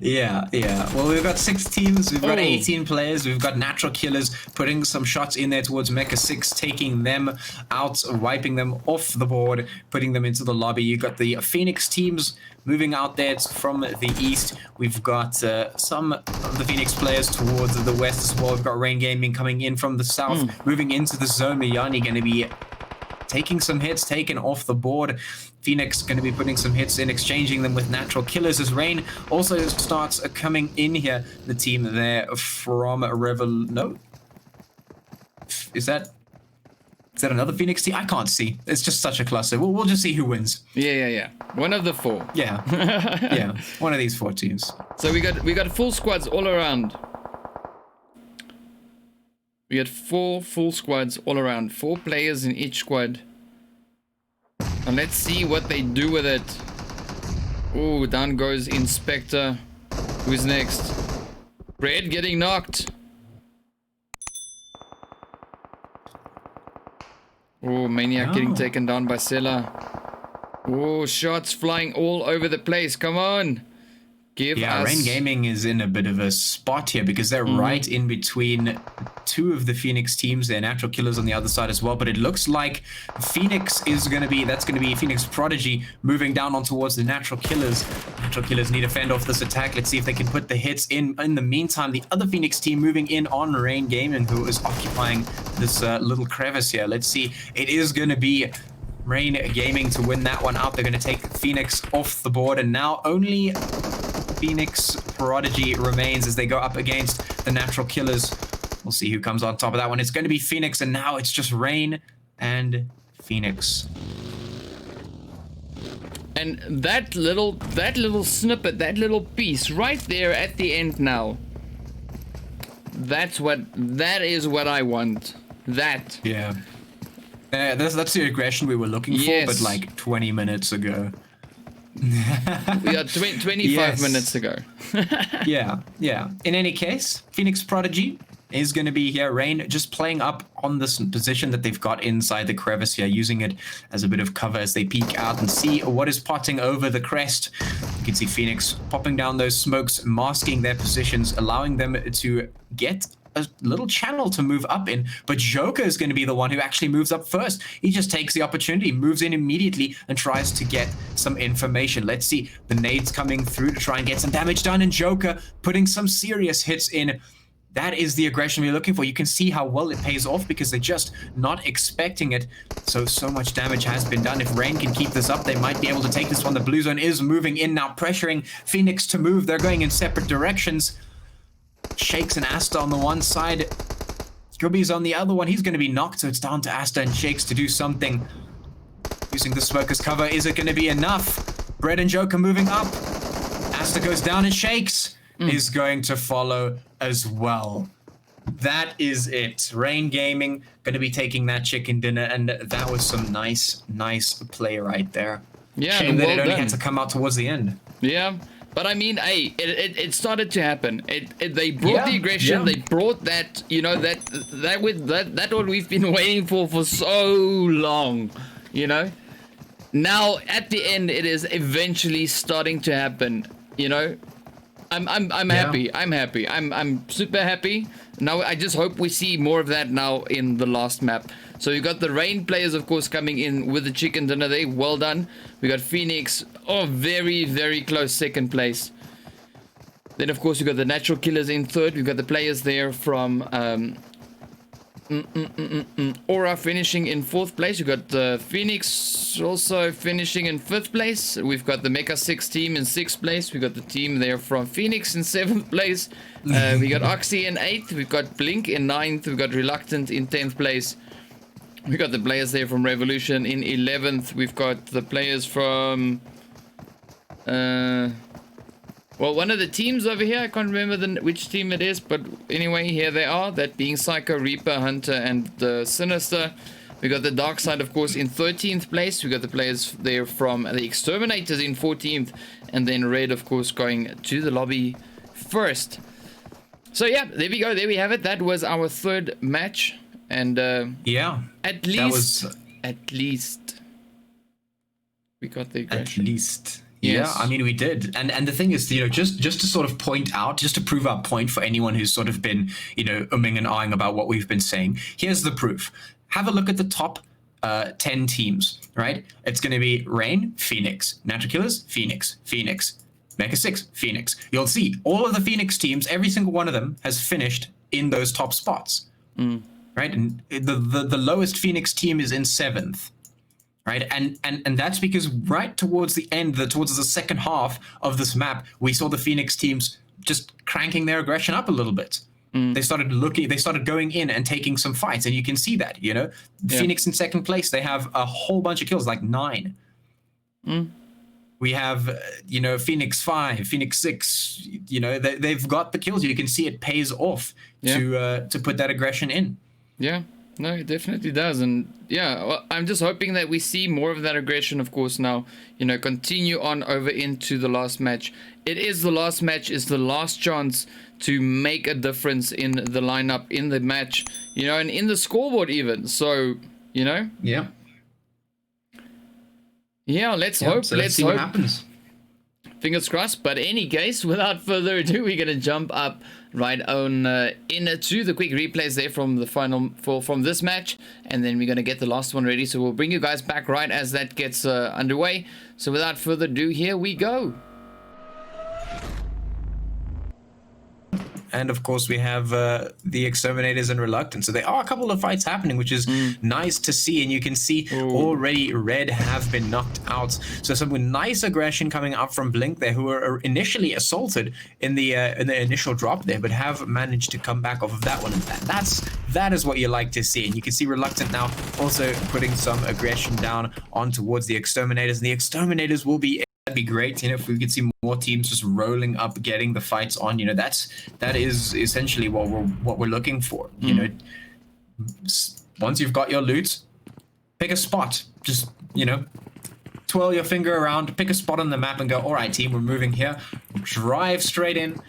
Yeah. Well, we've got 6 teams, we've got 18 players, we've got natural killers putting some shots in there towards Mecha Six, taking them out, wiping them off the board, putting them into the lobby. You've got the Phoenix teams moving out there from the east. We've got some of the Phoenix players towards the west as well. We've got Rain Gaming coming in from the south, moving into the zone. Miyani going to be taking some hits, taken off the board. Phoenix going to be putting some hits in, exchanging them with natural killers as Rain also starts coming in here. The team there from No? Is that another Phoenix team? I can't see. It's just such a cluster. We'll just see who wins. Yeah. One of the 4. Yeah. Yeah. One of these 4 teams. So we got full squads all around. We had 4 full squads all around. 4 players in each squad. And let's see what they do with it. Oh, down goes Inspector. Who's next? Red getting knocked. Oh, Maniac getting taken down by Sela. Oh, shots flying all over the place. Come on. Rain Gaming is in a bit of a spot here because they're right in between 2 of the Phoenix teams. They're natural killers on the other side as well, but it looks like Phoenix is going to be, that's going to be Phoenix Prodigy moving down on towards the natural killers. Natural killers need to fend off this attack. Let's see if they can put the hits in. In the meantime, the other Phoenix team moving in on Rain Gaming, who is occupying this little crevice here. Let's see. It is going to be Rain Gaming to win that one out. They're going to take Phoenix off the board, and now only Phoenix Prodigy remains as they go up against the natural killers. We'll see who comes on top of that one. It's going to be Phoenix, and now it's just Rain and Phoenix. And that little snippet, that little piece right there at the end now. That is what I want. That. Yeah. That's the aggression we were looking for, but like 20 minutes ago. We are 25 Yes. minutes ago. Yeah. In any case, Phoenix Prodigy is going to be here. Rain just playing up on this position that they've got inside the crevice here, using it as a bit of cover as they peek out and see what is potting over the crest. You can see Phoenix popping down those smokes, masking their positions, allowing them to get a little channel to move up in, but Joker is going to be the one who actually moves up first. He just takes the opportunity, moves in immediately, and tries to get some information. Let's see, the nades coming through to try and get some damage done, and Joker putting some serious hits in. That is the aggression we're looking for. You can see how well it pays off because they're just not expecting it. So much damage has been done. If Rain can keep this up, they might be able to take this one. The blue zone is moving in now, pressuring Phoenix to move. They're going in separate directions. Shakes and Asta on the one side. Grubby's on the other one. He's going to be knocked, so it's down to Asta and Shakes to do something. Using the smoke as cover. Is it going to be enough? Bread and Joker moving up. Asta goes down and Shakes is going to follow as well. That is it. Rain Gaming going to be taking that chicken dinner, and that was some nice play right there. Yeah, Shame that well it only done. had to come out towards the end. Yeah, but I mean, hey, it started to happen. They brought the aggression. Yeah. They brought that, you know, that what we've been waiting for so long, you know. Now at the end, it is eventually starting to happen. You know, I'm happy. I'm happy. I'm super happy. Now I just hope we see more of that now in the last map. So you got the Rain players, of course, coming in with the chicken dinner. They well done. We got Phoenix, very, very close second place. Then, of course, you got the Natural Killers in third. We've got the players there from Aura finishing in fourth place. We've got the Phoenix also finishing in fifth place. We've got the Mecha Six team in sixth place. We've got the team there from Phoenix in seventh place. We got Oxy in eighth. We've got Blink in ninth. We've got Reluctant in 10th place. We got the players there from Revolution in 11th. We've got the players from well, one of the teams over here, I can't remember which team it is, but anyway, here they are, that being Psycho, Reaper, Hunter, and the Sinister. We got the DarkSide, of course, in 13th place. We got the players there from the Exterminators in 14th, and then Red, of course, going to the lobby first. So yeah, there we go, there we have it. That was our third match. And Yeah. at least we got the aggression. At least. Yes. Yeah, I mean, we did. And the thing is, you know, just to sort of point out, just to prove our point for anyone who's sort of been, you know, umming and ahhing about what we've been saying, here's the proof. Have a look at the top 10 teams, right? It's going to be Rain, Phoenix, Natural Killers, Phoenix, Mecha Six, Phoenix. You'll see all of the Phoenix teams, every single one of them has finished in those top spots. Right, and the lowest Phoenix team is in 7th, right, and that's because right towards the end, towards the second half of this map, we saw the Phoenix teams just cranking their aggression up a little bit. They started going in and taking some fights, and you can see that, you know, Phoenix in second place, they have a whole bunch of kills, like 9. We have, you know, Phoenix 5, Phoenix 6, you know, they've got the kills. You can see it pays off to put that aggression in. Yeah, no, it definitely does. And yeah, well, I'm just hoping that we see more of that aggression, of course, now, you know, continue on over into the last match. It is the last match, it's the last chance to make a difference in the lineup, in the match, you know, and in the scoreboard even. So, you know. Yeah. Yeah, let's hope. So let's see hope. what happens. Fingers crossed. But any case, without further ado, we're gonna jump up right on into the quick replays there from the final from this match, and then we're gonna get the last one ready. So we'll bring you guys back right as that gets underway. So without further ado, here we go. And of course, we have the Exterminators and Reluctant. So there are a couple of fights happening, which is nice to see. And you can see already Red have been knocked out. So some nice aggression coming up from Blink there, who were initially assaulted in the initial drop there, but have managed to come back off of that one. And that is what you like to see. And you can see Reluctant now also putting some aggression down on towards the Exterminators. And the Exterminators will be... That'd be great, you know, if we could see more teams just rolling up, getting the fights on. You know, that is essentially what we're looking for. You know, once you've got your loot, pick a spot. Just, you know, twirl your finger around, pick a spot on the map and go, all right, team, we're moving here. Drive straight in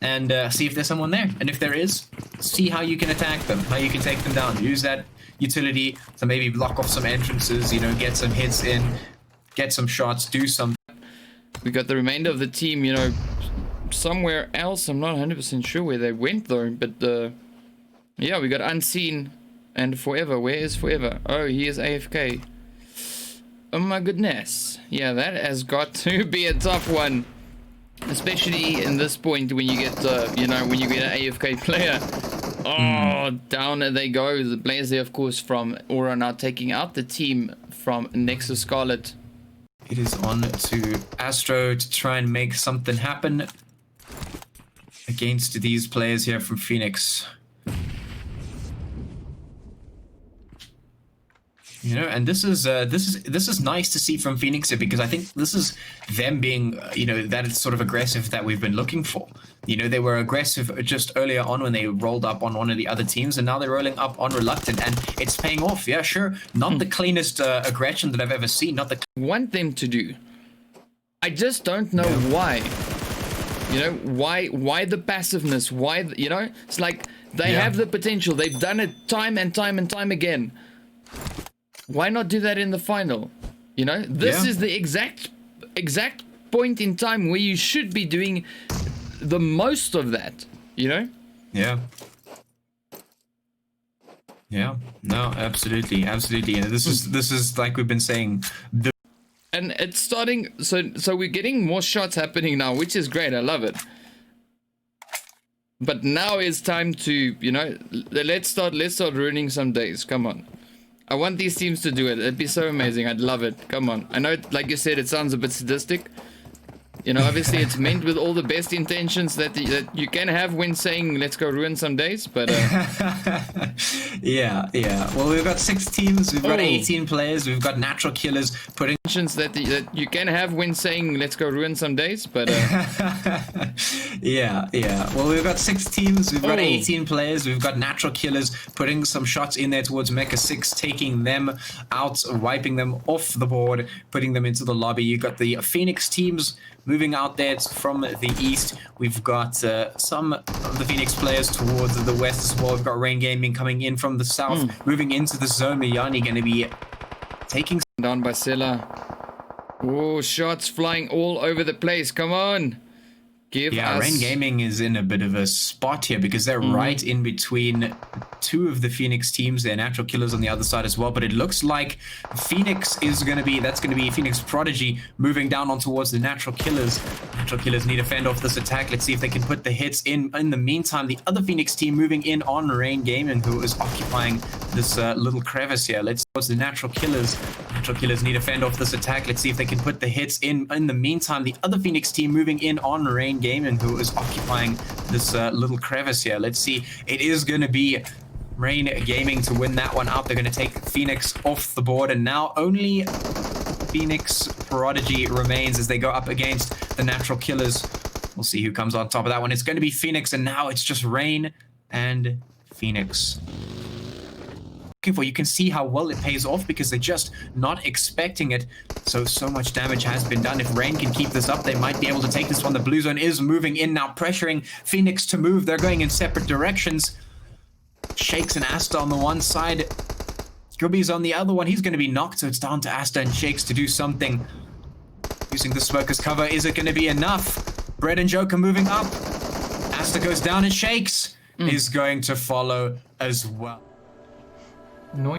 and see if there's someone there. And if there is, see how you can attack them, how you can take them down. Use that utility to maybe block off some entrances, you know, get some hits in, get some shots, do some. We got the remainder of the team, you know, somewhere else. I'm not 100% sure where they went though, but yeah, we got Unseen and Forever. Where is Forever? Oh, he is AFK. Oh my goodness. Yeah, that has got to be a tough one. Especially in this point when you get, you know, when you get an AFK player. Oh, down they go. The players there, of course, from Aura now taking out the team from Nexus Scarlet. It is on to Astro to try and make something happen against these players here from Phoenix. You know, and this is nice to see from Phoenix here, because I think this is them being, you know, that is sort of aggressive that we've been looking for. You know, they were aggressive just earlier on when they rolled up on one of the other teams, and now they're rolling up on Reluctant, and it's paying off. Yeah, sure, not the cleanest aggression that I've ever seen. Not the Want them to do. I just don't know why. You know, why the passiveness? Why, you know, it's like they have the potential. They've done it time and time and time again. Why not do that in the final? You know, this is the exact point in time where you should be doing the most of that, you know? Yeah. Yeah. No, absolutely. Absolutely. And this is like we've been saying, and it's starting, so we're getting more shots happening now, which is great. I love it. But now it's time to, you know, let's start ruining some days. Come on. I want these teams to do it. It'd be so amazing. I'd love it. Come on. I know, like you said, it sounds a bit sadistic. You know, obviously it's meant with all the best intentions that you can have when saying, let's go ruin some days, but... yeah. Well, we've got 6 teams. We've got 18 players. We've got natural killers putting... that you can have when saying, let's go ruin some days, but... yeah. Well, we've got 6 teams. We've got 18 players. We've got natural killers putting some shots in there towards Mecha Six, taking them out, wiping them off the board, putting them into the lobby. You've got the Phoenix teams moving out there from the east. We've got some of the Phoenix players towards the west as well. We've got Rain Gaming coming in from the south, moving into the zone. Miyani going to be taking... Down by Silla. Oh, shots flying all over the place. Come on. Give us... Rain Gaming is in a bit of a spot here because they're right in between 2 of the Phoenix teams. They're natural killers on the other side as well, but it looks like Phoenix is going to be, that's going to be Phoenix Prodigy moving down on towards the natural killers. Natural killers need to fend off this attack. Let's see if they can put the hits in. In the meantime, the other Phoenix team moving in on Rain Gaming, who is occupying this little crevice here. Let's towards the natural killers. Natural killers need to fend off this attack. Let's see if they can put the hits in. In the meantime, the other Phoenix team moving in on Rain Gaming, who is occupying this little crevice here. Let's see. It is going to be Rain Gaming to win that one out. They're going to take Phoenix off the board, and now only Phoenix Prodigy remains as they go up against the natural killers. We'll see who comes on top of that one. It's going to be Phoenix, and now it's just Rain and Phoenix. For you can see how well it pays off because they're just not expecting it. So much damage has been done. If Rain can keep this up, they might be able to take this one. The blue zone is moving in now, pressuring Phoenix to move. They're going in separate directions. Shakes and Asta on the one side, Gubby's on the other one. He's going to be knocked, so it's down to Asta and Shakes to do something. Using the smoke as cover, is it going to be enough? Bread and Joker moving up. Asta goes down and Shakes is going to follow as well. No.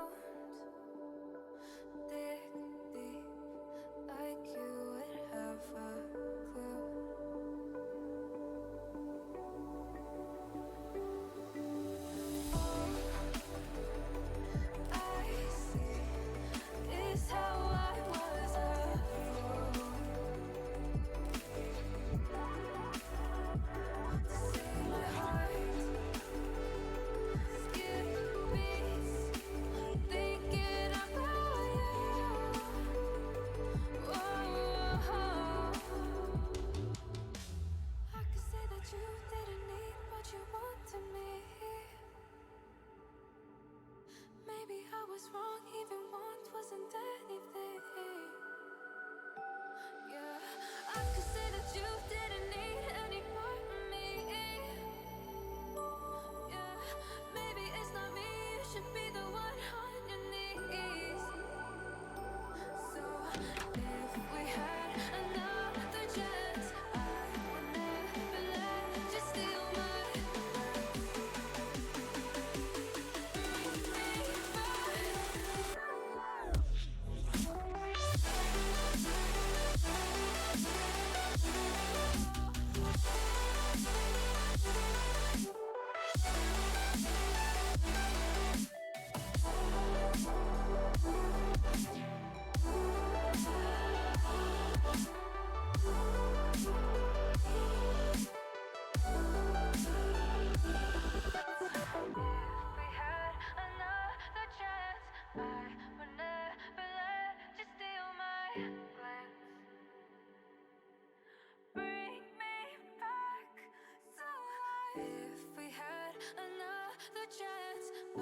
chance. I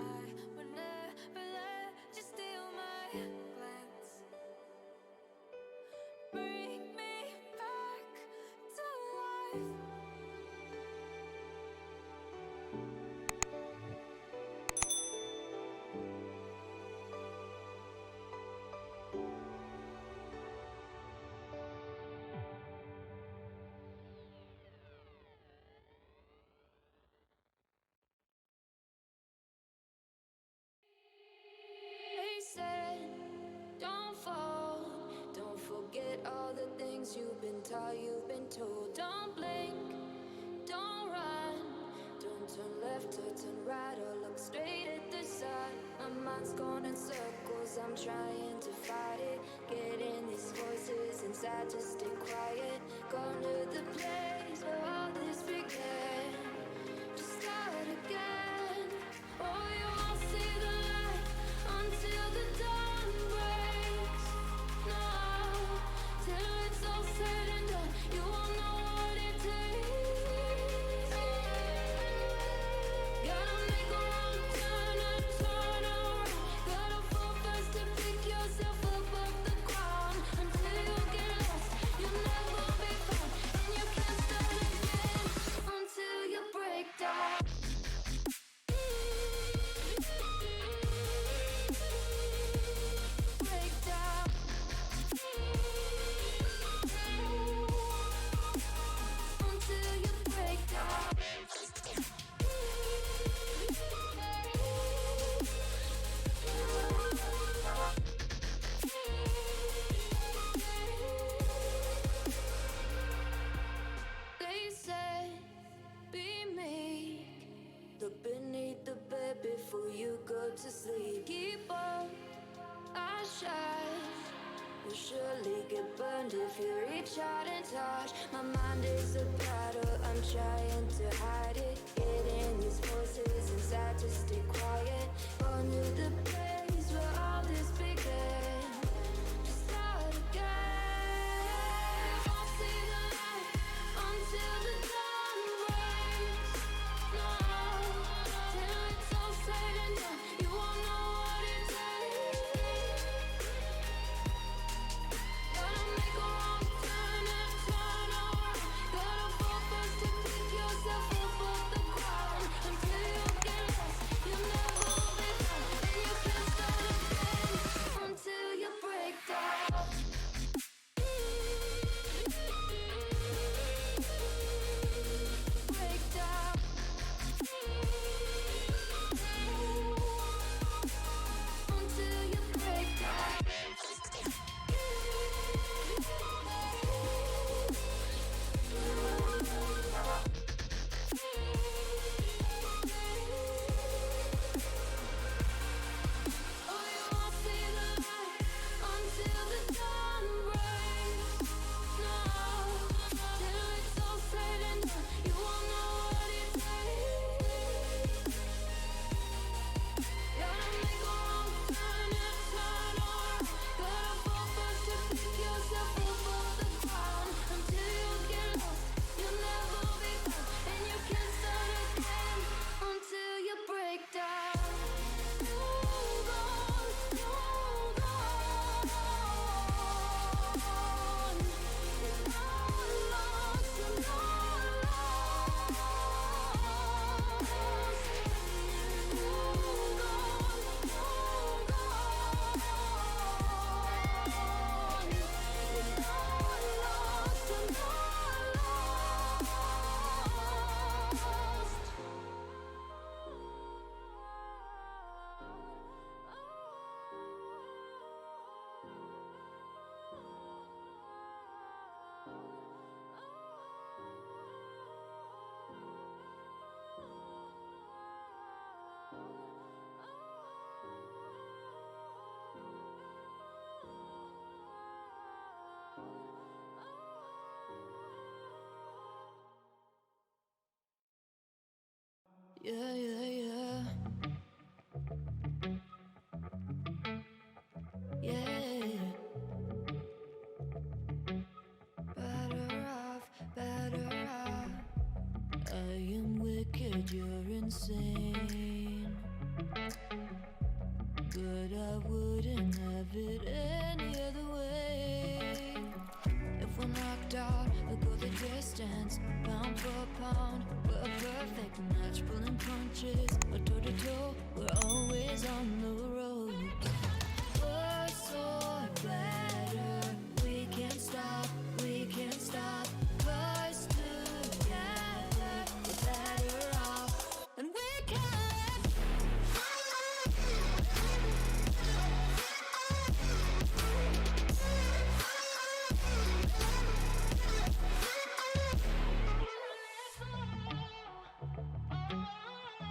would never let you steal my glance. Bring me back to life. They said, don't fall. Don't forget all the things you've been taught, you've been told. Don't blink, don't run. Don't turn left or turn right or look straight at the sun. My mind's going in circles, I'm trying to fight it. Getting these voices inside to stay quiet. Going to the place where all this began. Just start again. Oh, you won't see the light until the dawn breaks. No, till it's all said and done, you won't know what it takes. Gotta make a wrong turn and turn around. Gotta fall fast to pick yourself up off the ground. Until you get lost, you'll never be found. And you can't start again until you break down. Break down. Until you break down. They said, be meek. Look beneath the bed before you go to sleep. Keep on, I shine. Will surely get burned if you reach out and touch. My mind is a battle, I'm trying to hide it. Getting these voices inside to stay quiet. Going to the place where all this began. Just start again. You won't see the light until the dawn breaks. No, till it's all said and done, you won't know what it takes. Gotta make a wrong turn and turn around. Gotta fall fast to pick yourself up off the ground. Until you get lost, you'll never be found. And you can't start again go the distance, pound for pound. We're a perfect match, pulling punches. We're toe to toe, we're always on the road. Worse or better, we can't stop, we can't stop. 'Cause together we're better off, and we can.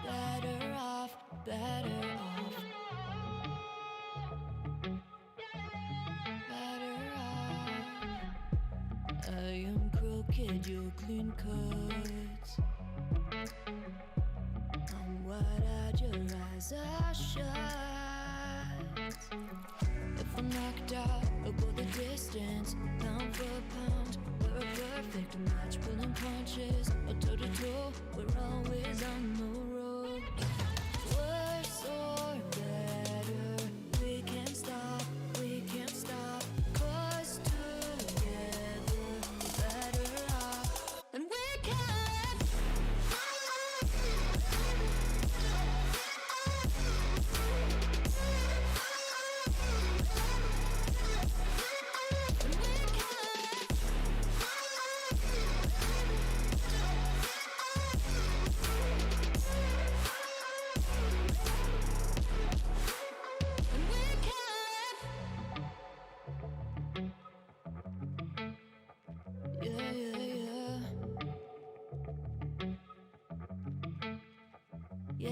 Better off, better off. Better off. I am crooked, you're clean cuts. I'm wide-eyed, your eyes are shut. If I'm knocked out, I'll go the distance, pound for pound. We're a perfect match, pulling punches. Or toe to toe, we're always on the road. Worse or better, we can't stop, we can't stop. 'Cause together we're better off, and we can. Yeah, yeah, yeah. Yeah.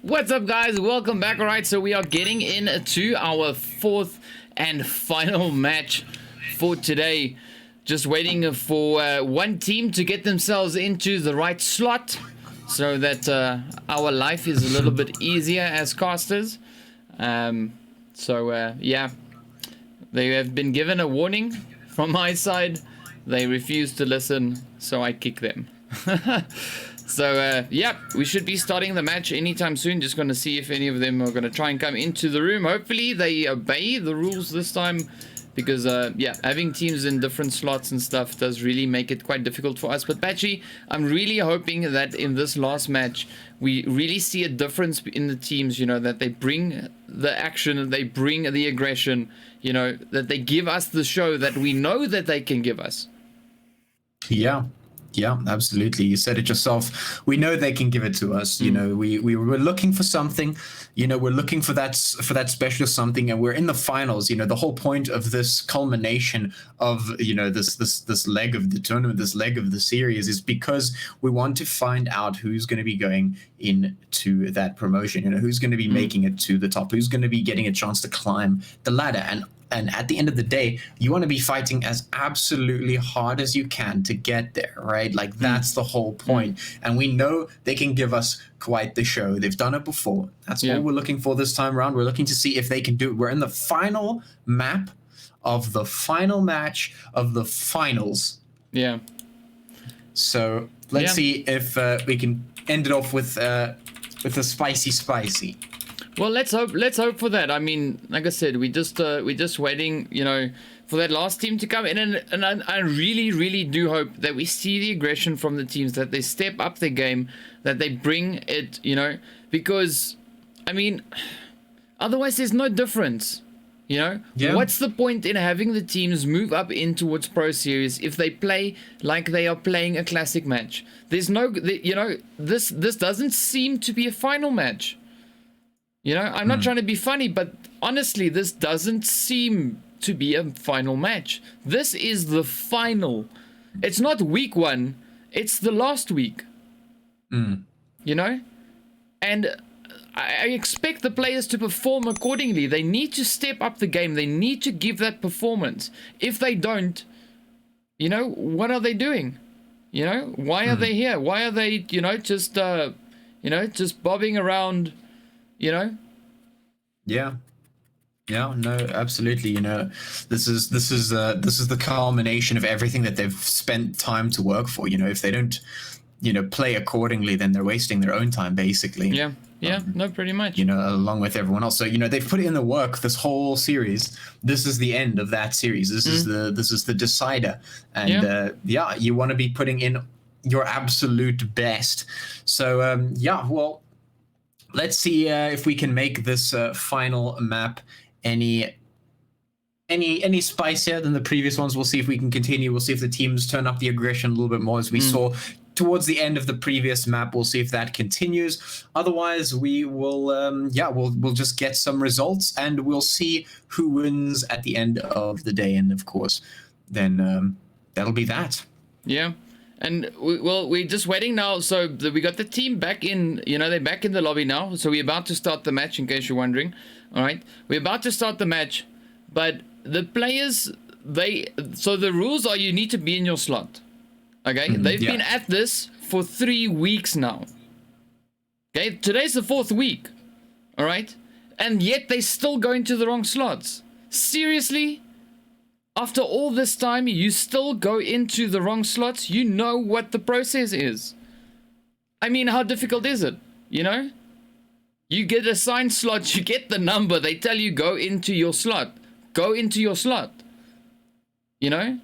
What's up, guys? Welcome back. All right, so we are getting into our fourth and final match for today. Just waiting for one team to get themselves into the right slot so that our life is a little bit easier as casters. Yeah, they have been given a warning from my side. They refuse to listen, so I kick them. So, yeah, we should be starting the match anytime soon. Just going to see if any of them are going to try and come into the room. Hopefully, they obey the rules this time. Because, yeah, having teams in different slots and stuff does really make it quite difficult for us. But, Patchy, I'm really hoping that in this last match, we really see a difference in the teams, you know, that they bring the action, they bring the aggression, you know, that they give us the show that we know that they can give us. Yeah. Yeah, absolutely. You said it yourself. We know they can give it to us. You know, we were looking for something. You know, we're looking for that special something, and we're in the finals. You know, the whole point of this culmination of, you know, this leg of the tournament, this leg of the series, is because we want to find out who's going to be going into that promotion. You know, who's going to be making it to the top, who's going to be getting a chance to climb the ladder. And at the end of the day, you want to be fighting as absolutely hard as you can to get there, right? Like, that's the whole point. And we know they can give us quite the show. They've done it before. That's what we're looking for this time around. We're looking to see if they can do it. We're in the final map of the final match of the finals. Yeah. So let's see if we can end it off with a spicy. Well, let's hope for that. I mean, like I said, we're just waiting, you know, for that last team to come in, and I really do hope that we see the aggression from the teams, that they step up their game, that they bring it, you know, because, I mean, otherwise there's no difference, you know. What's the point in having the teams move up in towards Pro Series if they play like they are playing a classic match? There's no, you know, this doesn't seem to be a final match. You know, I'm not trying to be funny, but honestly, this doesn't seem to be a final match. This is the final. It's not week 1. It's the last week. You know? And I expect the players to perform accordingly. They need to step up the game. They need to give that performance. If they don't, you know, what are they doing? You know, why are they here? Why are they, you know, just bobbing around, you know? Yeah. Yeah, no, absolutely. You know, this is the culmination of everything that they've spent time to work for. You know, if they don't, you know, play accordingly, then they're wasting their own time, basically. Yeah, no, pretty much. You know, along with everyone else. So, you know, they've put in the work this whole series. This is the end of that series. This is the decider. And you want to be putting in your absolute best. So, well, let's see if we can make this final map any spicier than the previous ones. We'll see if we can continue. We'll see if the teams turn up the aggression a little bit more, as we saw towards the end of the previous map. We'll see if that continues. Otherwise, we will we'll just get some results, and we'll see who wins at the end of the day. And of course, then that'll be that. Yeah. And we're just waiting now. So we got the team back in, you know, they're back in the lobby now. So we're about to start the match, in case you're wondering. All right, we're about to start the match, but the players, so the rules are you need to be in your slot. Okay, they've been at this for 3 weeks now. Okay, today's the 4th week. All right, and yet they still go into the wrong slots. Seriously? After all this time, you still go into the wrong slots? You know what the process is. I mean, how difficult is it? You know? You get assigned slots, you get the number, they tell you go into your slot. Go into your slot. You know?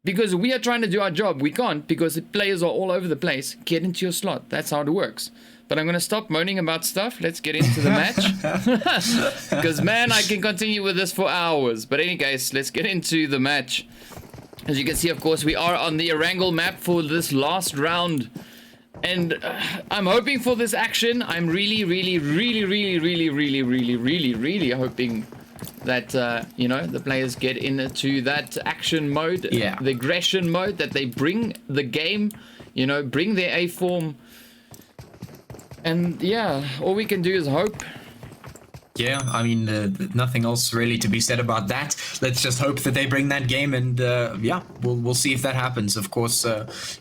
Because we are trying to do our job. We can't, because the players are all over the place. Get into your slot. That's how it works. But I'm going to stop moaning about stuff. Let's get into the match. Because, man, I can continue with this for hours. But any case, let's get into the match. As you can see, of course, we are on the Erangel map for this last round. And I'm hoping for this action. I'm really hoping that, you know, the players get into that action mode. Yeah. The aggression mode, that they bring the game, you know, bring their A form. And yeah, all we can do is hope. Yeah, I mean, nothing else really to be said about that. Let's just hope that they bring that game, and we'll see if that happens. Of course,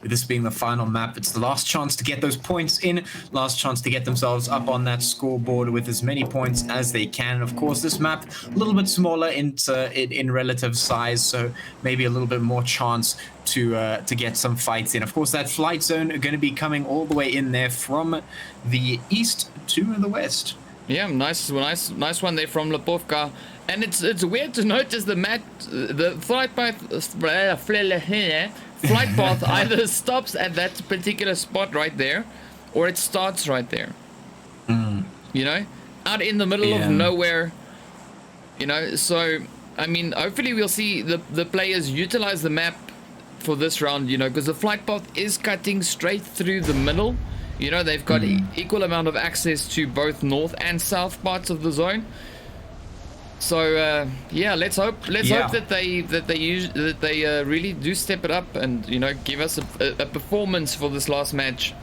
this being the final map, it's the last chance to get those points in, last chance to get themselves up on that scoreboard with as many points as they can. Of course, this map a little bit smaller in relative size, so maybe a little bit more chance to get some fights in. Of course, that flight zone are going to be coming all the way in there from the east to the west. Yeah, nice one there from Lepovka. And it's weird to notice the flight path either stops at that particular spot right there, or it starts right there. You know, out in the middle of nowhere. You know, so I mean, hopefully we'll see the players utilize the map for this round. You know, because the flight path is cutting straight through the middle. You know, they've got equal amount of access to both north and south parts of the zone. So yeah, let's hope that they really do step it up and, you know, give us a performance for this last match.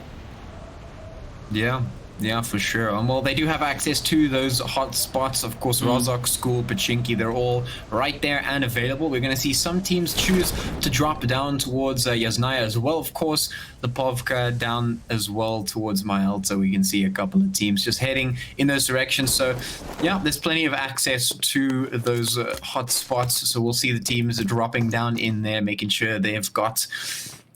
Yeah, for sure. Well, they do have access to those hot spots. Of course, Rozhok, School, Pachinki, they're all right there and available. We're going to see some teams choose to drop down towards Yasnaya as well. Of course, the Povka down as well towards Mild. So we can see a couple of teams just heading in those directions. So yeah, there's plenty of access to those hot spots. So we'll see the teams dropping down in there, making sure they've got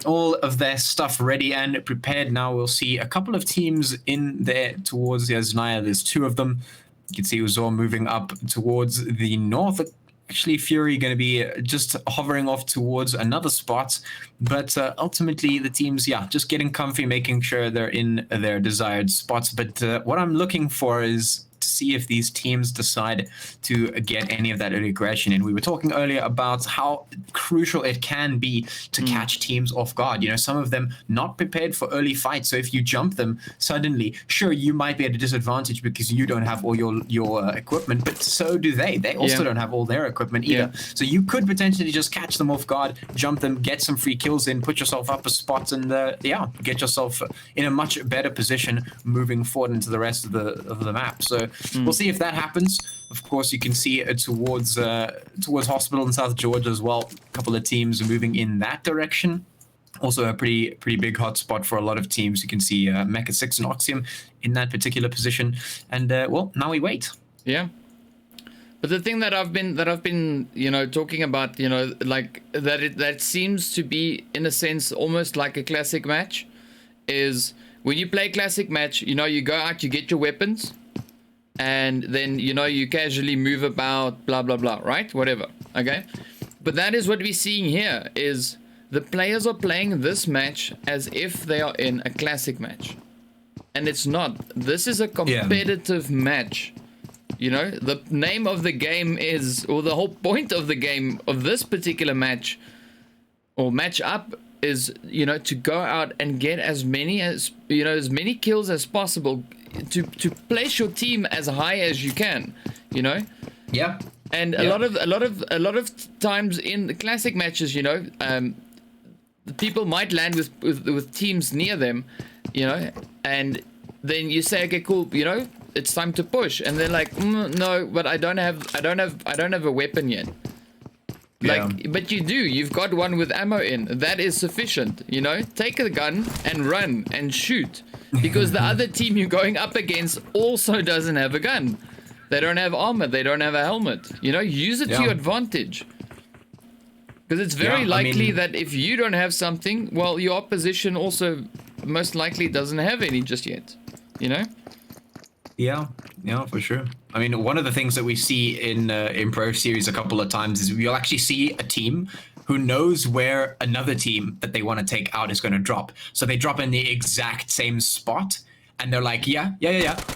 all of their stuff ready and prepared. Now we'll see a couple of teams in there towards Yasnaya. There's 2 of them. You can see Uzor moving up towards the north. Actually, Fury going to be just hovering off towards another spot. But ultimately, the teams, just getting comfy, making sure they're in their desired spots. But what I'm looking for is to see if these teams decide to get any of that early aggression in. We were talking earlier about how crucial it can be to catch teams off guard. You know, some of them not prepared for early fights. So if you jump them suddenly, sure, you might be at a disadvantage because you don't have all your equipment, but so do they. They also don't have all their equipment either. Yeah. So you could potentially just catch them off guard, jump them, get some free kills in, put yourself up a spot, and get yourself in a much better position moving forward into the rest of the map. So we'll see if that happens. Of course, you can see towards Hospital in South Georgia as well. A couple of teams moving in that direction. Also a pretty big hotspot for a lot of teams. You can see Mecha Six and Oxium in that particular position. And well, now we wait. Yeah. But the thing that I've been, you know, talking about, you know, like that seems to be in a sense almost like a classic match, is when you play classic match, you know, you go out, you get your weapons, and then, you know, you casually move about, blah blah blah, right? Whatever. Okay. But that is what we're seeing here, is the players are playing this match as if they are in a classic match, and it's not. This is a competitive match. You know, the name of the game is, or the whole point of the game, of this particular match or match up, is, you know, to go out and get as many kills as possible, to place your team as high as you can, you know. Yeah. And a lot of times in the classic matches, you know, people might land with teams near them, you know, and then you say, okay, cool, you know, it's time to push, and they're like, no, but I don't have a weapon yet. Like, but you do. You've got one with ammo in. That is sufficient. You know, take a gun and run and shoot, because the other team you're going up against also doesn't have a gun. They don't have armor. They don't have a helmet. You know, use it to your advantage. Because it's very likely that if you don't have something, well, your opposition also most likely doesn't have any just yet. You know. Yeah, for sure. I mean, one of the things that we see in Pro Series a couple of times is you'll actually see a team who knows where another team that they want to take out is going to drop. So they drop in the exact same spot, and they're like, yeah.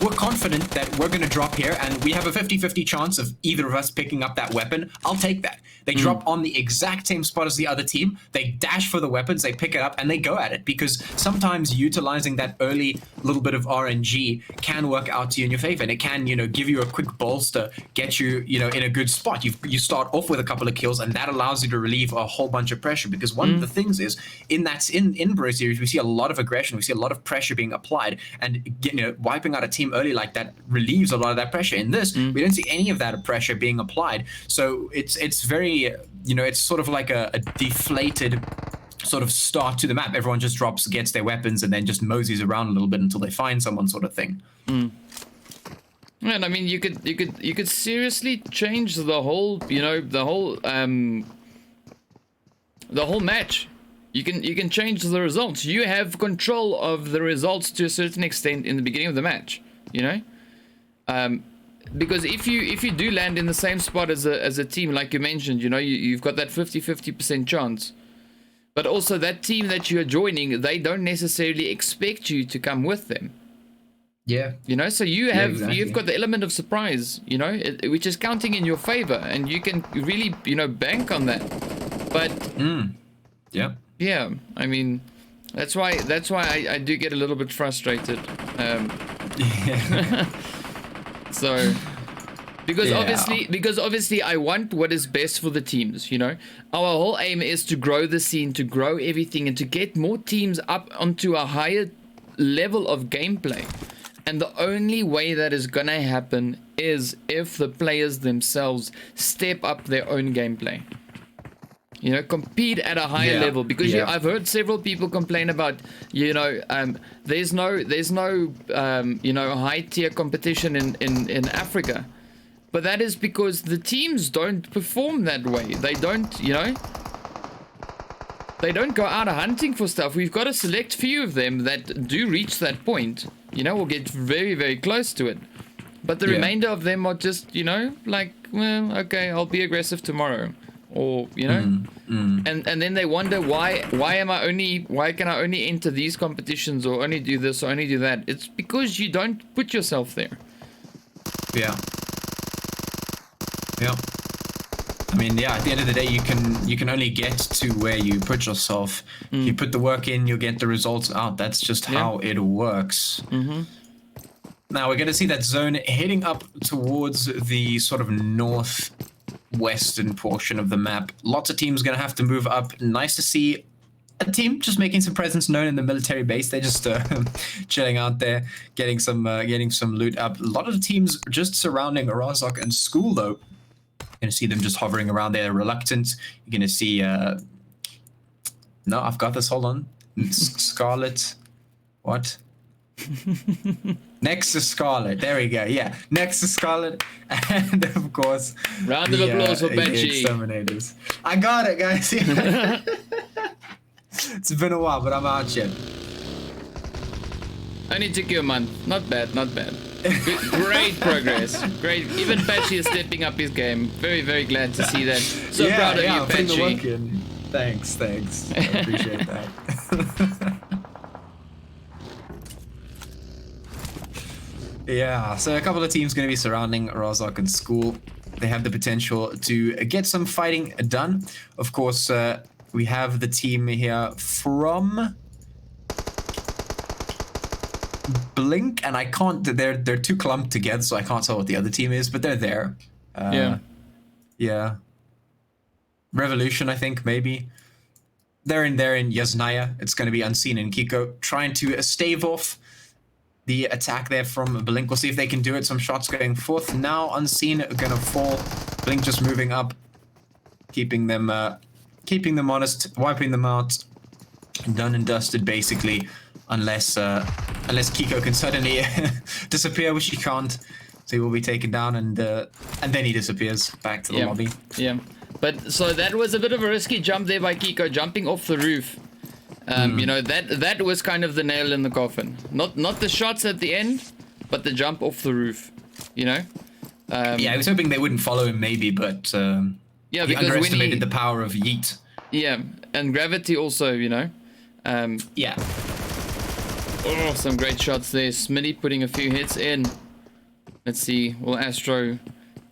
We're confident that we're going to drop here, and we have a 50-50 chance of either of us picking up that weapon. I'll take that. They drop on the exact same spot as the other team. They dash for the weapons, they pick it up, and they go at it, because sometimes utilizing that early little bit of RNG can work out to you in your favor, and it can, you know, give you a quick bolster, get you, you know, in a good spot. You start off with a couple of kills, and that allows you to relieve a whole bunch of pressure, because one of the things is in Pro Series, we see a lot of aggression, we see a lot of pressure being applied, and wiping out a team early like that relieves a lot of that pressure. In this, we don't see any of that pressure being applied, so it's very, you know, it's sort of like a deflated sort of start to the map. Everyone just drops, gets their weapons, and then just moseys around a little bit until they find someone, sort of thing. And I mean, you could seriously change the whole, you know, the whole match. You can change the results. You have control of the results to a certain extent in the beginning of the match, you know. Because if you do land in the same spot as a team, like you mentioned, you know, you've got that 50% chance. But also that team that you're joining, they don't necessarily expect you to come with them. Yeah. You know, so you have exactly. You've got the element of surprise, you know, which is counting in your favor, and you can really, you know, bank on that. But yeah, I mean, that's why I do get a little bit frustrated. So, because obviously I want what is best for the teams, you know. Our whole aim is to grow the scene, to grow everything, and to get more teams up onto a higher level of gameplay. And the only way that is gonna happen is if the players themselves step up their own gameplay. You know, compete at a higher level, because I've heard several people complain about, you know, there's no you know, high tier competition in Africa, but that is because the teams don't perform that way. They don't, you know, they don't go out hunting for stuff. We've got a select few of them that do reach that point, you know, or get very, very close to it. But the remainder of them are just, you know, like, well, okay, I'll be aggressive tomorrow. Or, you know, and then they wonder why can I only enter these competitions, or only do this or only do that. It's because you don't put yourself there. Yeah. I mean, at the end of the day, you can only get to where you put yourself. If you put the work in, you'll get the results out. That's just how it works. Now we're going to see that zone heading up towards the sort of northwestern portion of the map. Lots of teams going to have to move up. Nice to see a team just making some presence known in the military base. They're just chilling out there, getting some loot up. A lot of the teams just surrounding Razok and School, though. You're going to see them just hovering around there, reluctant. You're going to see... No, I've got this. Hold on. Scarlet. What? Nexus Scarlet. There we go. Yeah. Nexus Scarlet. And of course... Round of applause for the Benji. Exterminators. I got it, guys. It's been a while, but I'm out yet. Only took you a month. Not bad, not bad. Great progress. Great. Even Patchy is stepping up his game. Very, very glad to see that. So proud of you, I'm putting the Patchy. work in. Thanks. I appreciate that. Yeah, so a couple of teams going to be surrounding Razok and School. They have the potential to get some fighting done. Of course, we have the team here from Blink, and I can't. They're too clumped together, so I can't tell what the other team is. But they're there. Yeah. Revolution, I think maybe. They're in Yasnaya. It's going to be Unseen and Kiko trying to stave off the attack there from Blink. We'll see if they can do it. Some shots going forth. Now Unseen are going to fall. Blink just moving up, keeping them honest, wiping them out. Done and dusted, basically. Unless Kiko can suddenly disappear, which he can't. So he will be taken down, and then he disappears back to the lobby. Yeah. But so that was a bit of a risky jump there by Kiko, jumping off the roof. You know, that was kind of the nail in the coffin. Not the shots at the end, but the jump off the roof. You know. Yeah, I was hoping they wouldn't follow him, maybe, but yeah, he because underestimated the power of Yeet. Yeah, and gravity also, you know. Yeah. Oh, some great shots there. Smitty putting a few hits in. Let's see. Will Astro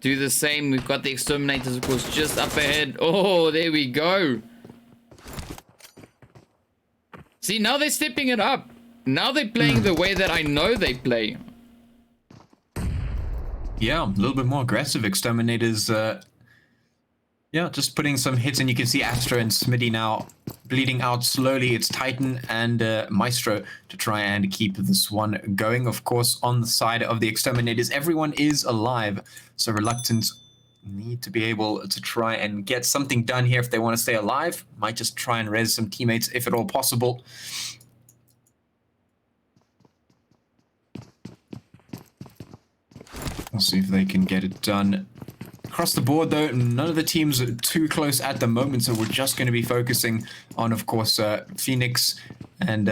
do the same? We've got the Exterminators, of course, just up ahead. Oh, there we go. See, now they're stepping it up. Now they're playing the way that I know they play. Yeah, a little bit more aggressive. Exterminators, yeah, just putting some hits, and you can see Astro and Smitty now bleeding out slowly. It's Titan and Maestro to try and keep this one going. Of course, on the side of the Exterminators, everyone is alive, so Reluctant need to be able to try and get something done here if they want to stay alive. Might just try and res some teammates if at all possible. We'll see if they can get it done. Across the board, though, none of the teams are too close at the moment, so we're just going to be focusing on, of course, Phoenix and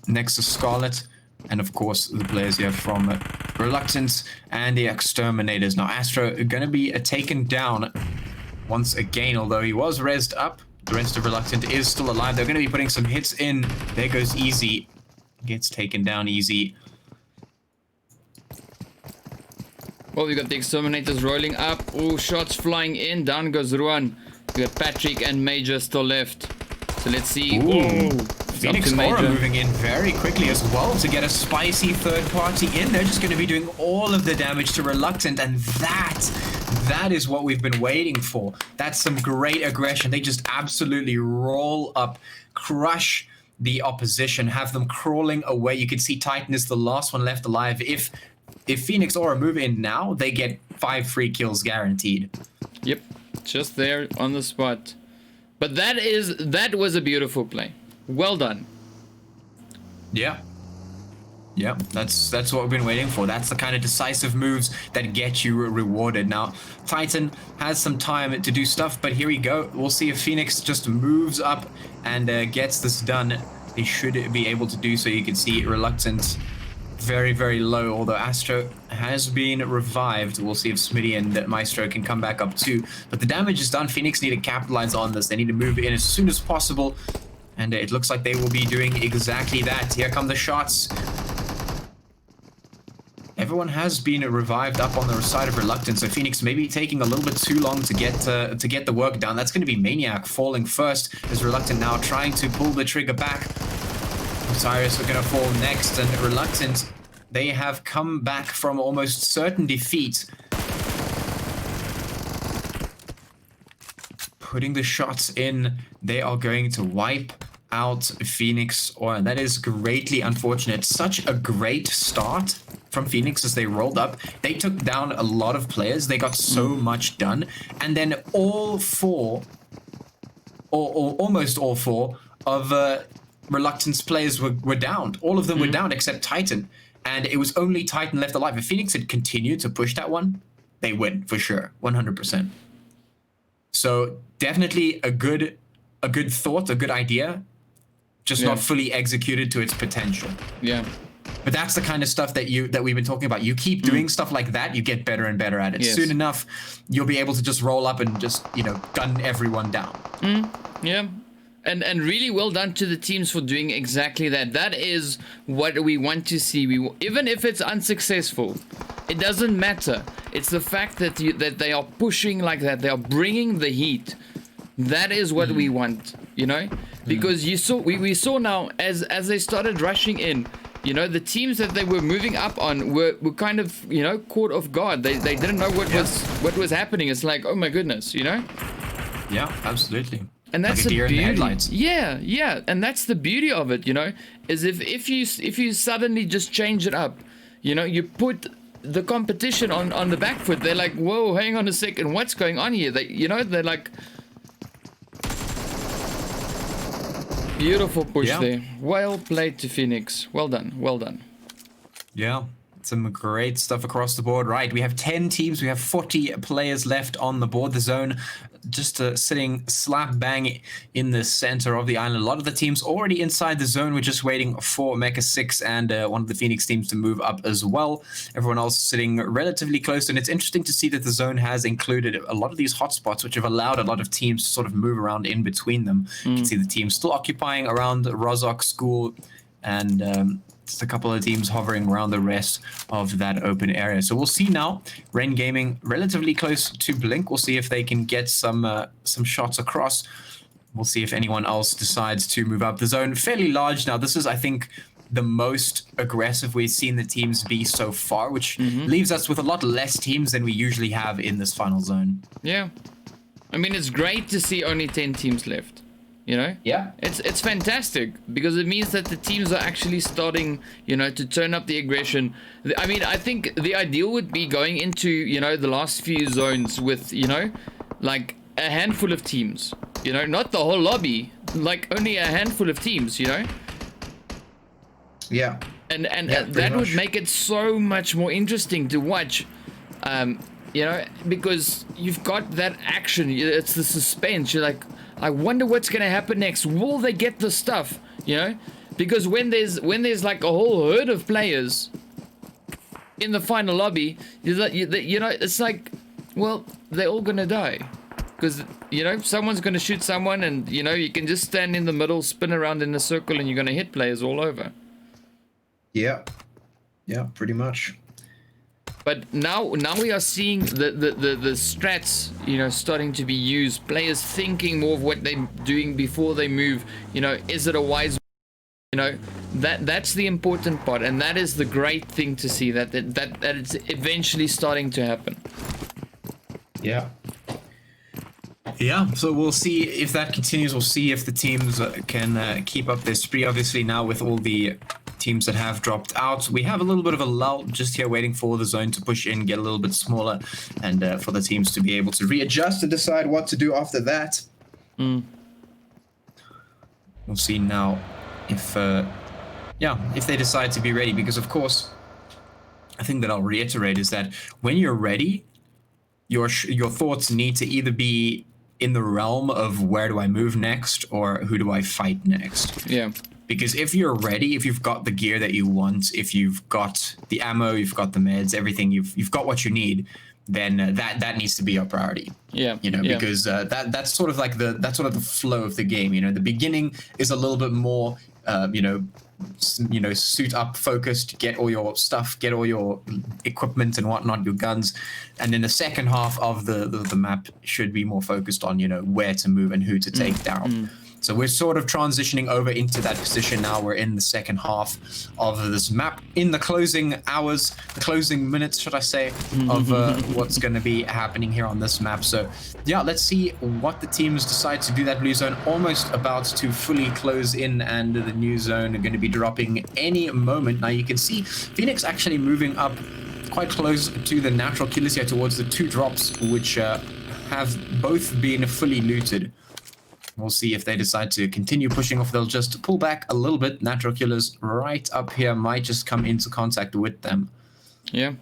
Nexus Scarlet, and, of course, the players here from Reluctant and the Exterminators. Now, Astro are going to be taken down once again, although he was rezzed up. The rest of Reluctant is still alive. They're going to be putting some hits in. There goes Easy. Gets taken down Easy. Well, we got the Exterminators rolling up. Oh, shots flying in. Down goes Ruan. We got Patrick and Major still left. So let's see. Ooh. Phoenix Aura moving in very quickly as well to get a spicy third party in. They're just going to be doing all of the damage to Reluctant, and that is what we've been waiting for. That's some great aggression. They just absolutely roll up, crush the opposition, have them crawling away. You can see Titan is the last one left alive. If Phoenix Aura move in now, they get 5 free kills guaranteed. Yep, just there on the spot. But that was a beautiful play. Well done. Yeah. Yeah, that's what we've been waiting for. That's the kind of decisive moves that get you rewarded. Now, Titan has some time to do stuff, but here we go. We'll see if Phoenix just moves up and gets this done. They should be able to do so. You can see Reluctant very, very low, although Astro has been revived. We'll see if Smitty and Maestro can come back up too. But the damage is done. Phoenix need to capitalize on this. They need to move in as soon as possible. And it looks like they will be doing exactly that. Here come the shots. Everyone has been revived up on the side of Reluctant, so Phoenix may be taking a little bit too long to get the work done. That's going to be Maniac falling first, as Reluctant now trying to pull the trigger back. Osiris are going to fall next, and Reluctant, they have come back from almost certain defeat. Putting the shots in, they are going to wipe out Phoenix, or that is greatly unfortunate. Such a great start from Phoenix as they rolled up. They took down a lot of players. They got so much done, and then all four, or almost all four of Reluctant's players were downed. All of them were down except Titan, and it was only Titan left alive. If Phoenix had continued to push that one, they win for sure, 100%. So definitely a good thought, a good idea, just not fully executed to its potential. Yeah. But that's the kind of stuff that we've been talking about. You keep doing stuff like that, you get better and better at it. Yes. Soon enough, you'll be able to just roll up and just, gun everyone down. Yeah. And really well done to the teams for doing exactly that. That is what we want to see. Even if it's unsuccessful, it doesn't matter. It's the fact that that they are pushing like that. They are bringing the heat. That is what we want, because we saw now as they started rushing in, the teams that they were moving up on were kind of caught off guard. They didn't know what was happening. It's like, oh my goodness, Yeah, absolutely. And that's like a deer the in the beauty. headlights. Yeah, and that's the beauty of it, is if you suddenly just change it up, you put the competition on the back foot. They're like, whoa, hang on a second, what's going on here? They're like, beautiful push there. Well played to Phoenix. Well done. Yeah, some great stuff across the board. Right, we have 10 teams. We have 40 players left on the board. The zone just sitting slap bang in the center of the island. A lot of the teams already inside the zone. We're just waiting for Mecha 6 and one of the Phoenix teams to move up as well. Everyone else sitting relatively close. And it's interesting to see that the zone has included a lot of these hotspots, which have allowed a lot of teams to sort of move around in between them. You can see the teams still occupying around Rozok School and just a couple of teams hovering around the rest of that open area. So we'll see now. Rain Gaming relatively close to Blink. We'll see if they can get some shots across. We'll see if anyone else decides to move up the zone. Fairly large now. This is, I think, the most aggressive we've seen the teams be so far, which leaves us with a lot less teams than we usually have in this final zone. Yeah. I mean, it's great to see only 10 teams left. Yeah, it's fantastic because it means that the teams are actually starting to turn up the aggression. I mean, I think the ideal would be going into the last few zones with like a handful of teams, not the whole lobby, like only a handful of teams, yeah, and yeah, that much. would make it so much more interesting to watch, because you've got that action. It's the suspense. You're like, I wonder what's gonna happen next. Will they get the stuff? Because when there's like a whole herd of players in the final lobby, it's like, well, they're all gonna die, because someone's gonna shoot someone, and you can just stand in the middle, spin around in a circle, and you're gonna hit players all over. Yeah, pretty much. But now we are seeing the strats, starting to be used. Players thinking more of what they're doing before they move. Is it a wise? That's the important part, and that is the great thing to see that it's eventually starting to happen. Yeah. Yeah, so we'll see if that continues. We'll see if the teams can keep up their spree. Obviously, now with all the teams that have dropped out, we have a little bit of a lull just here waiting for the zone to push in, get a little bit smaller, and for the teams to be able to readjust and decide what to do after that. We'll see now if they decide to be ready, because of course, I think that I'll reiterate is that when you're ready, your thoughts need to either be in the realm of where do I move next or who do I fight next. Yeah. Because if you're ready, if you've got the gear that you want, if you've got the ammo, you've got the meds, everything, you've got what you need, then that needs to be your priority. Yeah. Because that's sort of like the flow of the game. The beginning is a little bit more, suit up focused, get all your stuff, get all your equipment and whatnot, your guns, and then the second half of the map should be more focused on where to move and who to take down. So we're sort of transitioning over into that position now. We're in the second half of this map, in the closing hours, the closing minutes, should I say, of what's going to be happening here on this map. So yeah, let's see what the teams decide to do. That blue zone almost about to fully close in, and the new zone are going to be dropping any moment. Now you can see Phoenix actually moving up quite close to the natural killers here towards the 2 drops, which have both been fully looted. We'll see if they decide to continue pushing off. They'll just pull back a little bit. Natural killers right up here might just come into contact with them. Yeah.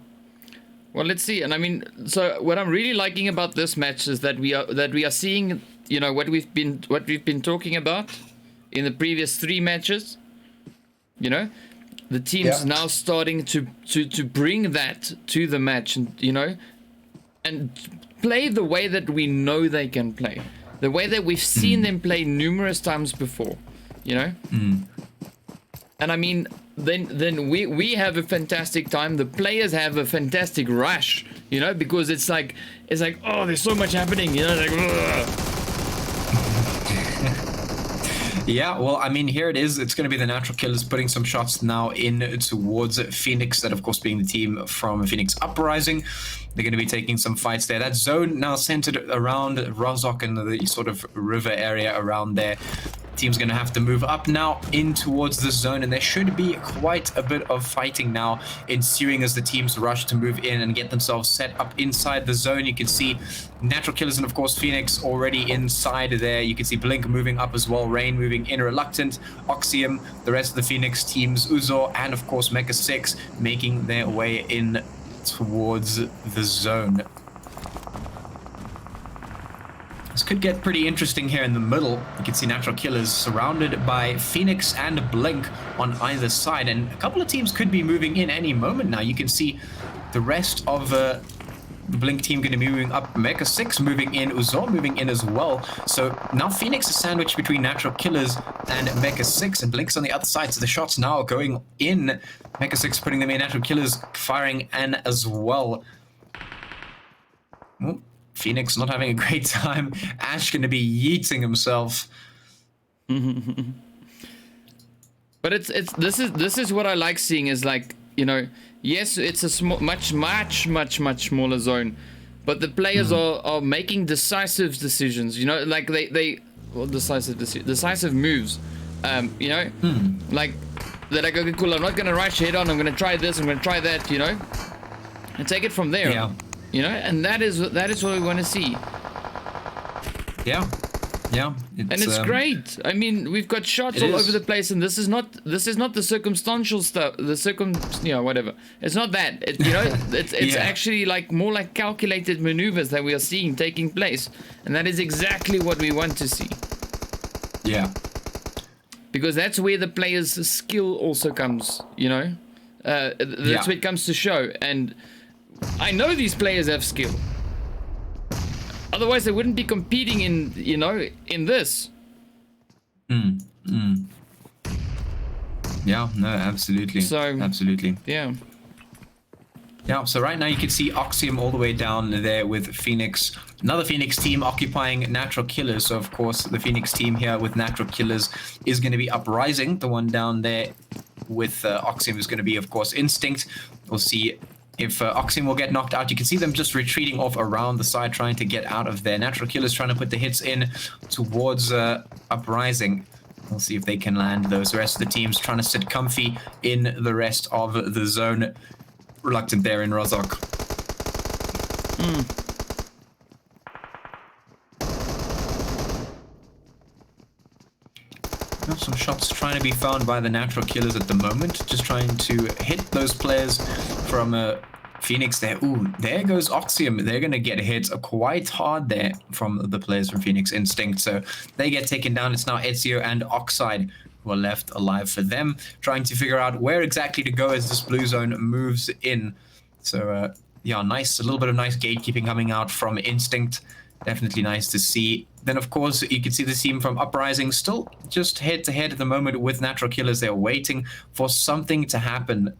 Well, let's see. And I mean, so what I'm really liking about this match is that we are seeing, you know, what we've been talking about in the previous 3 matches. You know, the teams now starting to bring that to the match, and you know, and play the way that we know they can play. The way that we've seen them play numerous times before, you know? And I mean, then we have a fantastic time. The players have a fantastic rush, you know, because it's like, oh, there's so much happening, you know, like, Yeah, well, I mean, here it is. It's going to be the natural killers putting some shots now in towards Phoenix, that of course being the team from Phoenix Uprising. They're going to be taking some fights there. That zone now centered around Rozhok and the sort of river area around there. Team's going to have to move up now in towards the zone, and there should be quite a bit of fighting now ensuing as the teams rush to move in and get themselves set up inside the zone. You can see Natural Killers and of course Phoenix already inside there. You can see Blink moving up as well, Rain moving in, Reluctant, Oxium, the rest of the Phoenix teams, Uzo, and of course Mecha Six making their way in towards the zone. This could get pretty interesting here in the middle. You can see Natural Killers surrounded by Phoenix and Blink on either side, and a couple of teams could be moving in any moment now. You can see the rest of the Blink team going to be moving up, Mecha Six moving in, Uzo moving in as well. So now Phoenix is sandwiched between Natural Killers and Mecha Six, and Blink's on the other side, so the shots now are going in. Mecha Six putting them in, Natural Killers firing in as well. Oh, Phoenix not having a great time. Ash going to be yeeting himself. But this is what I like seeing, is like, you know, yes, it's a much smaller zone, but the players are making decisive decisions, you know, like decisive moves, you know, like they're like, okay, cool, I'm not gonna rush head on, I'm gonna try this, I'm gonna try that, you know, and take it from there. Yeah. You know, and that is what we want to see. Yeah, yeah, and it's great. I mean, we've got shots all over the place, and this is not the circumstantial stuff. You know, whatever. It's not that. You know, it's actually like more like calculated maneuvers that we are seeing taking place, and that is exactly what we want to see. Yeah. Because that's where the player's skill also comes. You know, that's where it comes to show. And I know these players have skill. Otherwise, they wouldn't be competing in, you know, in this. Yeah, no, absolutely. So, absolutely. Yeah. Yeah, so right now you can see Oxium all the way down there with Phoenix. Another Phoenix team occupying Natural Killers. So, of course, the Phoenix team here with Natural Killers is going to be Uprising. The one down there with Oxium is going to be, of course, Instinct. We'll see if Oxium will get knocked out. You can see them just retreating off around the side, trying to get out of there. Natural Killers trying to put the hits in towards Uprising. We'll see if they can land those. The rest of the teams trying to sit comfy in the rest of the zone. Reluctant there in Rozhok. Some shots trying to be found by the Natural Killers at the moment. Just trying to hit those players from Phoenix there. Ooh, there goes Oxium. They're going to get hit quite hard there from the players from Phoenix Instinct. So they get taken down. It's now Ezio and Oxide who are left alive for them. Trying to figure out where exactly to go as this blue zone moves in. So, yeah, nice. A little bit of nice gatekeeping coming out from Instinct. Definitely nice to see. Then, of course, you can see the team from Uprising still just head-to-head at the moment with Natural Killers. They're waiting for something to happen.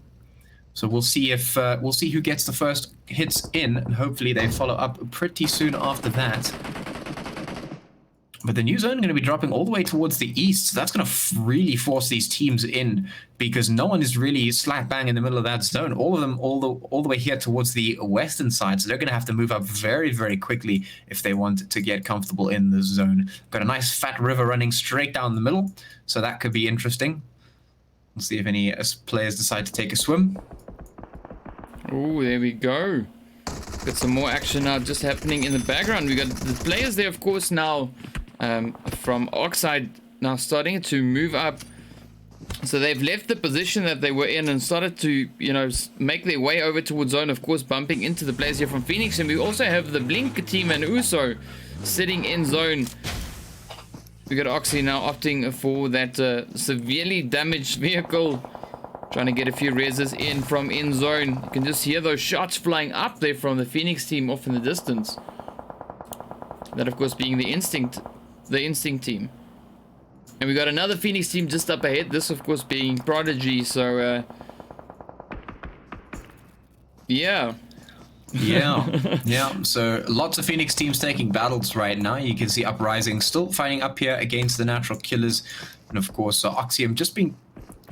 So we'll see if we'll see who gets the first hits in, and hopefully they follow up pretty soon after that. But the new zone going to be dropping all the way towards the east. So that's going to really force these teams in because no one is really slap bang in the middle of that zone. All of them all the way here towards the western side. So they're going to have to move up very, very quickly if they want to get comfortable in this zone. Got a nice fat river running straight down the middle. So that could be interesting. We'll see if any players decide to take a swim. Oh, there we go. Got some more action now just happening in the background. We got the players there, of course, now from Oxide now starting to move up. So they've left the position that they were in and started to, you know, make their way over towards zone, of course, bumping into the players here from Phoenix. And we also have the Blink team and Uso sitting in zone. We got Oxy now opting for that severely damaged vehicle. Trying to get a few reses in from in zone. You can just hear those shots flying up there from the Phoenix team off in the distance. That, of course, being the Instinct team. And we got another Phoenix team just up ahead. This, of course, being Prodigy. So, yeah. Yeah. So lots of Phoenix teams taking battles right now. You can see Uprising still fighting up here against the Natural Killers. And, of course, Oxium just being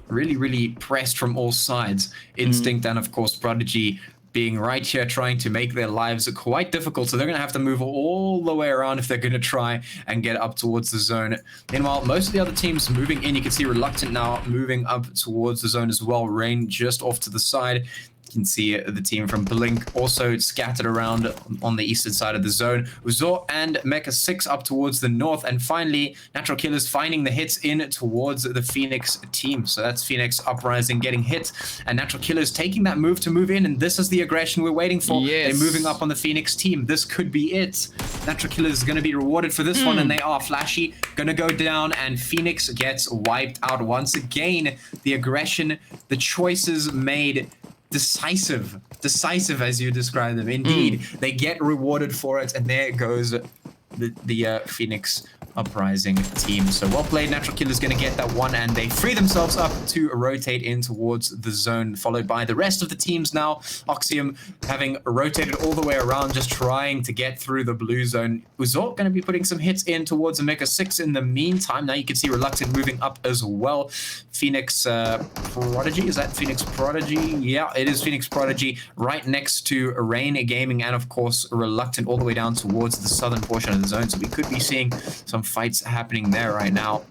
really pressed from all sides. Instinct and, of course, Prodigy being right here trying to make their lives quite difficult. So they're going to have to move all the way around if they're going to try and get up towards the zone. Meanwhile, most of the other teams moving in. You can see Reluctant now moving up towards the zone as well. Rain just off to the side. You can see the team from Blink also scattered around on the eastern side of the zone. Uzor and Mecha 6 up towards the north. And finally, Natural Killers finding the hits in towards the Phoenix team. So that's Phoenix Uprising getting hit. And Natural Killers taking that move to move in. And this is the aggression we're waiting for. Yes. They're moving up on the Phoenix team. This could be it. Natural Killers is going to be rewarded for this one. And they are. Flashy going to go down. And Phoenix gets wiped out once again. The aggression, the choices made decisive as you describe them. Indeed, they get rewarded for it, and there goes the Phoenix Uprising team. So well played. Natural Killer's going to get that one, and they free themselves up to rotate in towards the zone, followed by the rest of the teams now. Oxium having rotated all the way around, just trying to get through the blue zone. Uzor going to be putting some hits in towards the Mecha 6 in the meantime. Now you can see Reluctant moving up as well. Phoenix Prodigy, is that Phoenix Prodigy? Yeah, it is Phoenix Prodigy right next to DKGaming and, of course, Reluctant all the way down towards the southern portion of the zone. So we could be seeing some fights happening there right now.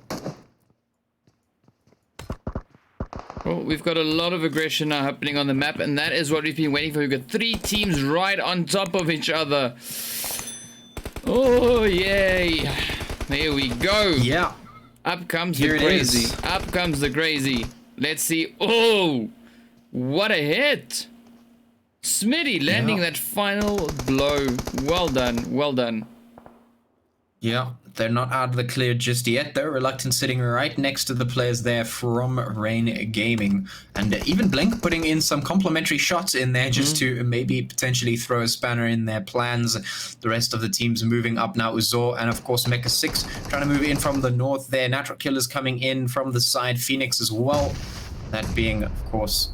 Well, we've got a lot of aggression now happening on the map, and that is what we've been waiting for. We've got 3 teams right on top of each other. Oh, yay. There we go. Yeah. Up comes Here the it crazy. is. Up comes the crazy. Let's see. Oh, what a hit. Smitty landing that final blow. Well done. Well done. Yeah, they're not out of the clear just yet, though. Reluctant sitting right next to the players there from Rain Gaming. And even Blink putting in some complimentary shots in there just to maybe potentially throw a spanner in their plans. The rest of the teams moving up now. Uzor and, of course, Mecha 6 trying to move in from the north there. Natural Killers coming in from the side. Phoenix as well. That being, of course,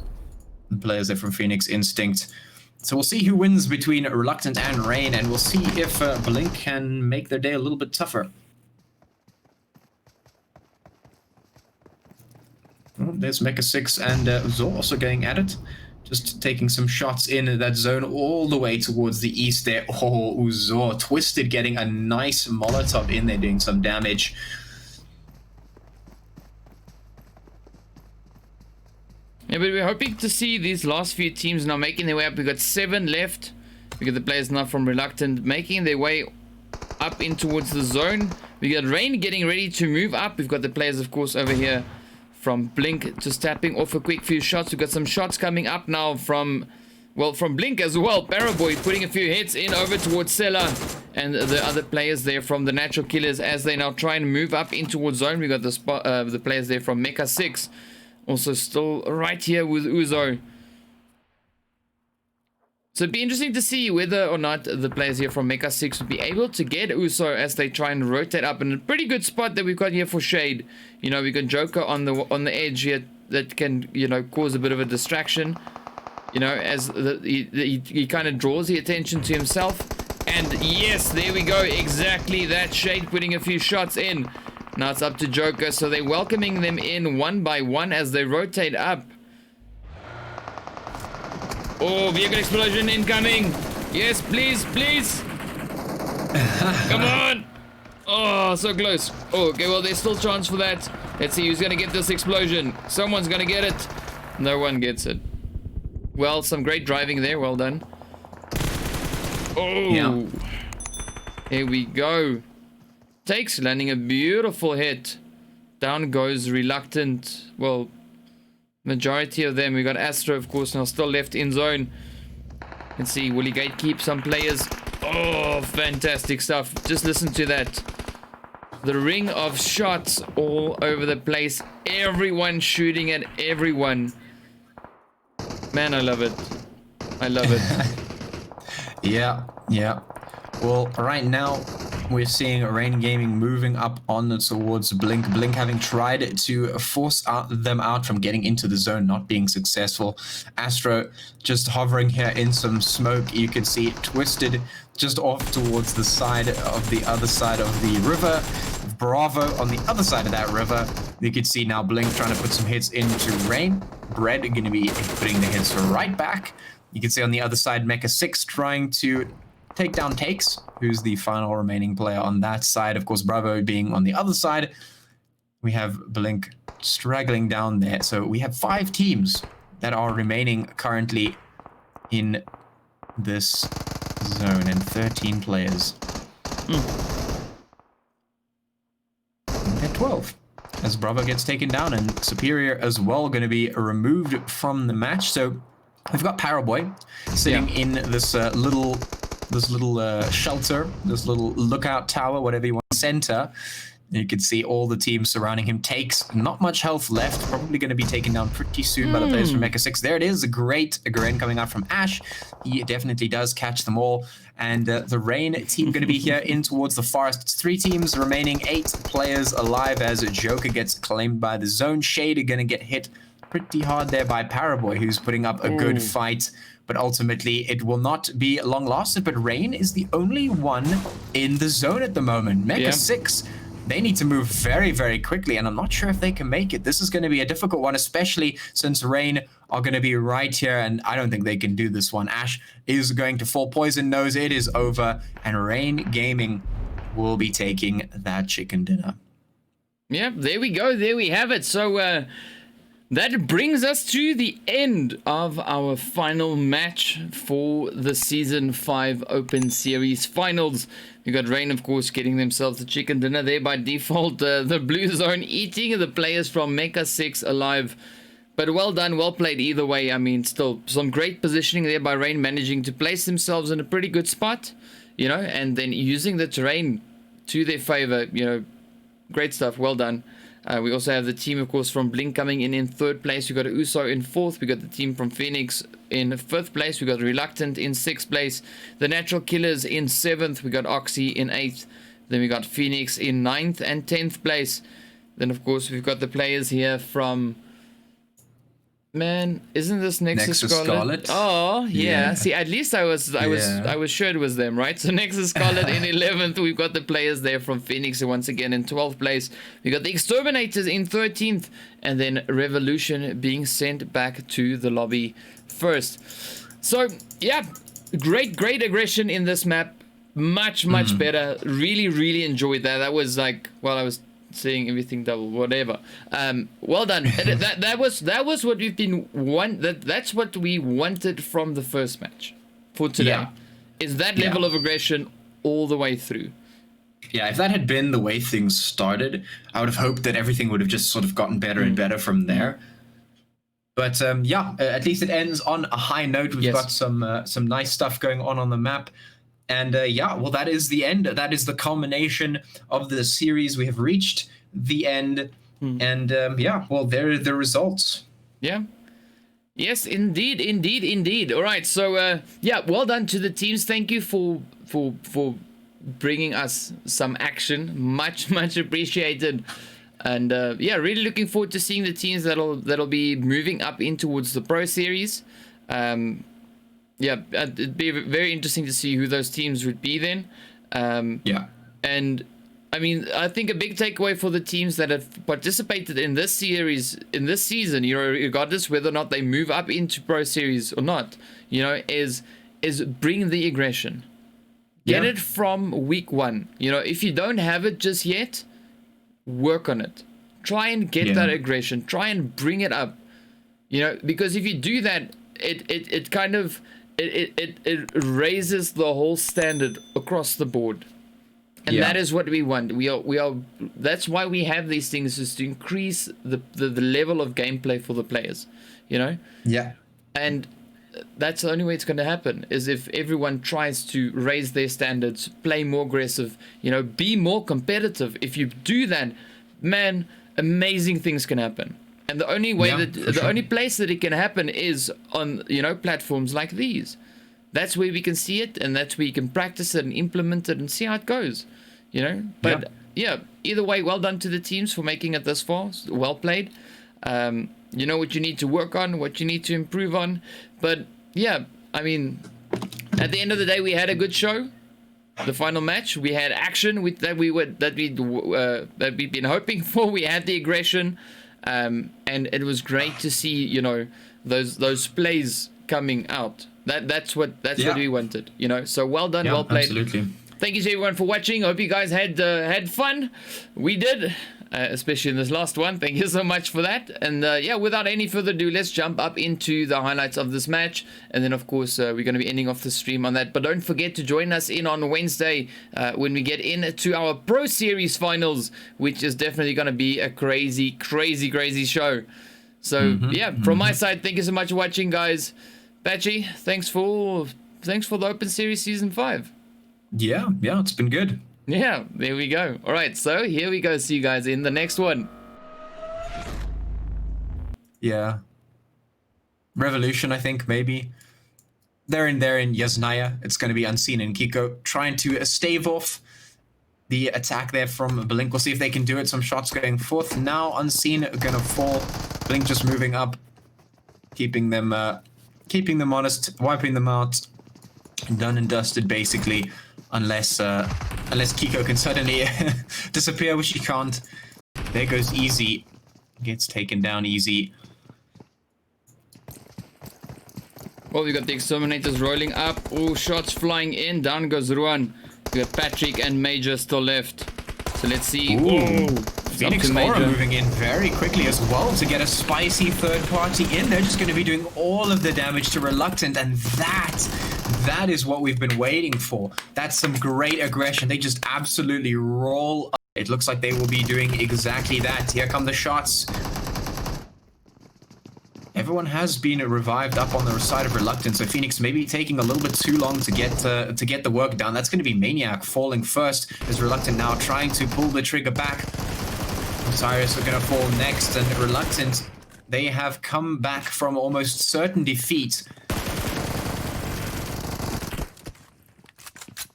the players there from Phoenix Instinct. So we'll see who wins between Reluctant and Rain, and we'll see if Blink can make their day a little bit tougher. Oh, there's Mecha 6 and Uzor also going at it. Just taking some shots in that zone all the way towards the east there. Oh, Uzor Twisted getting a nice Molotov in there, doing some damage. Yeah, but we're hoping to see these last few teams now making their way up. We've got 7 left. We got the players now from Reluctant making their way up in towards the zone. We got Rain getting ready to move up. We've got the players, of course, over here from Blink just tapping off a quick few shots. We've got some shots coming up now from, well, from Blink as well. Paraboy putting a few hits in over towards Sella. And the other players there from the Natural Killers as they now try and move up in towards zone. We got the players there from Mecha 6. Also still right here with Uzo. So it'd be interesting to see whether or not the players here from Mecha 6 would be able to get Uso as they try and rotate up. And a pretty good spot that we've got here for Shade. You know, we got Joker on the edge here that can, you know, cause a bit of a distraction. You know, as he kind of draws the attention to himself. And yes, there we go. Exactly that. Shade putting a few shots in. Now it's up to Joker. So they're welcoming them in one by one as they rotate up. Oh, vehicle explosion incoming. Yes, please, please. Come on. Oh, so close. Oh, okay, well, there's still chance for that. Let's see who's going to get this explosion. Someone's going to get it. No one gets it. Well, some great driving there. Well done. Oh. Yeah. Here we go. Takes landing a beautiful hit. Down goes Reluctant. Well, majority of them. We got Astro, of course, now still left in zone. Let's see, will he gatekeep some players? Oh, fantastic stuff. Just listen to that. The ring of shots all over the place. Everyone shooting at everyone. Man, I love it. I love it. Yeah. Well, right now, we're seeing Rain Gaming moving up on towards Blink. Blink having tried to force them out from getting into the zone, not being successful. Astro just hovering here in some smoke. You can see it twisted just off towards the side of the other side of the river. Bravo on the other side of that river. You can see now Blink trying to put some hits into Rain. Bread going to be putting the hits right back. You can see on the other side, Mecha Six trying to take down Takes, who's the final remaining player on that side. Of course, Bravo being on the other side. We have Blink straggling down there. So we have 5 teams that are remaining currently in this zone and 13 players. At 12. As Bravo gets taken down and Superior as well going to be removed from the match. So we've got Paraboy sitting in this little shelter, this little lookout tower, whatever you want, center. You can see all the teams surrounding him. Takes not much health left, probably going to be taken down pretty soon by the players from Mecha 6. There it is, a great grenade coming out from Ash. He definitely does catch them all. And the Rain team going to be here in towards the forest. It's 3 teams remaining, 8 players alive as Joker gets claimed by the zone. Shade are going to get hit pretty hard there by Paraboy, who's putting up a good fight. But ultimately, it will not be long lasted. But Rain is the only one in the zone at the moment. Mecha 6, they need to move very, very quickly. And I'm not sure if they can make it. This is going to be a difficult one, especially since Rain are going to be right here. And I don't think they can do this one. Ash is going to fall poison, knows it is over. And Rain Gaming will be taking that chicken dinner. Yep, there we go. There we have it. So, that brings us to the end of our final match for the Season 5 Open Series Finals. We got Rain, of course, getting themselves the chicken dinner there by default. The blue zone eating the players from Mecha 6 alive. But well done, well played either way. I mean, still some great positioning there by Rain, managing to place themselves in a pretty good spot, you know, and then using the terrain to their favor, you know, great stuff, well done. We also have the team, of course, from Blink coming in 3rd place. We got Uso in 4th. We got the team from Phoenix in 5th place. We got Reluctant in 6th place. The Natural Killers in 7th. We got Oxy in 8th. Then we got Phoenix in 9th and 10th place. Then, of course, we've got the players here from... Man, isn't this Nexus Scarlet? Oh, yeah. See, at least I was sure it was them, right? So Nexus Scarlet in 11th. We've got the players there from Phoenix once again in 12th place. We got the Exterminators in 13th, and then Revolution being sent back to the lobby first. So yeah, great aggression in this map. Much better. Really enjoyed that. That was like, well, I was saying everything double, whatever. Well done. that was what we've been that's what we wanted from the first match for today. Is that level of aggression all the way through. Yeah, if that had been the way things started, I would have hoped that everything would have just sort of gotten better and better from there. But at least it ends on a high note. We've got some nice stuff going on the map. And well, that is the end. That is the culmination of the series. We have reached the end. And well, there are the results. Yeah. Yes, indeed. All right, so well done to the teams. Thank you for bringing us some action. Much appreciated. And really looking forward to seeing the teams that'll be moving up in towards the Pro Series. yeah, it'd be very interesting to see who those teams would be then. Yeah. And I mean, I think a big takeaway for the teams that have participated in this series, in this season, you know, regardless whether or not they move up into Pro Series or not, you know, is bring the aggression. Get it from week one. You know, if you don't have it just yet, work on it. Try and get that aggression. Try and bring it up. You know, because if you do that, it kind of it raises the whole standard across the board. And that is what we want. We are that's why we have these things, is to increase the level of gameplay for the players, you know? Yeah. And that's the only way it's going to happen, is if everyone tries to raise their standards, play more aggressive, you know, be more competitive. If you do that, man, amazing things can happen. And the only way only place that it can happen is on, you know, platforms like these. That's where we can see it, and that's where you can practice it and implement it and see how it goes, you know. But yeah, either way, well done to the teams for making it this far. Well played. You know what you need to work on, what you need to improve on. But yeah, I mean, at the end of the day, we had a good show. The final match, we had action with that we've been hoping for. We had the aggression, and it was great to see, you know, those plays coming out. That's what we wanted, you know. So well done, well played. Absolutely. Thank you to everyone for watching. I hope you guys had fun. We did, especially in this last one. Thank you so much for that. And yeah, without any further ado, let's jump up into the highlights of this match. And then, of course, we're going to be ending off the stream on that. But don't forget to join us in on Wednesday when we get into our Pro Series finals, which is definitely going to be a crazy, crazy, crazy show. So yeah, from my side, thank you so much for watching, guys. Patchy, thanks for the Open Series Season 5. Yeah, it's been good. Yeah, there we go. All right, so here we go. See you guys in the next one. Yeah. Revolution, I think, maybe. They're in Yasnaya. It's going to be Unseen and Kiko trying to stave off the attack there from Blink. We'll see if they can do it. Some shots going forth. Now Unseen are going to fall. Blink just moving up, keeping them honest, wiping them out. Done and dusted, basically. Unless Kiko can suddenly disappear, which he can't. There goes Easy. Gets taken down easy. Well, we got the Exterminators rolling up. Oh, shots flying in. Down goes Ruan. We got Patrick and Major still left. So let's see. Ooh. Oh, Phoenix Aura moving in very quickly as well to get a spicy third party in. They're just going to be doing all of the damage to Reluctant, and that is what we've been waiting for. That's some great aggression. They just absolutely roll up. It looks like they will be doing exactly that. Here come the shots. Everyone has been revived up on the side of Reluctant, so Phoenix maybe taking a little bit too long to get the work done. That's going to be Maniac falling first, as Reluctant now trying to pull the trigger back. Osiris are going to fall next, and Reluctant, they have come back from almost certain defeat.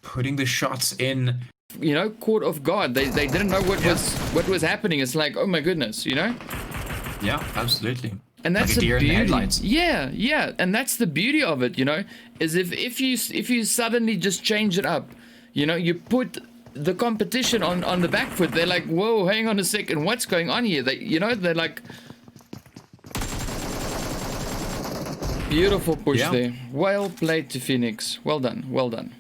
Putting the shots in. You know, caught off guard. They didn't know what was happening. It's like, oh my goodness, you know? Yeah, absolutely. And that's like the beauty. Yeah, and that's the beauty of it, you know, is if you suddenly just change it up, you know, you put the competition on the back foot. They're like, whoa, hang on a second, what's going on here? They're like, beautiful push there. Well played to Phoenix. Well done.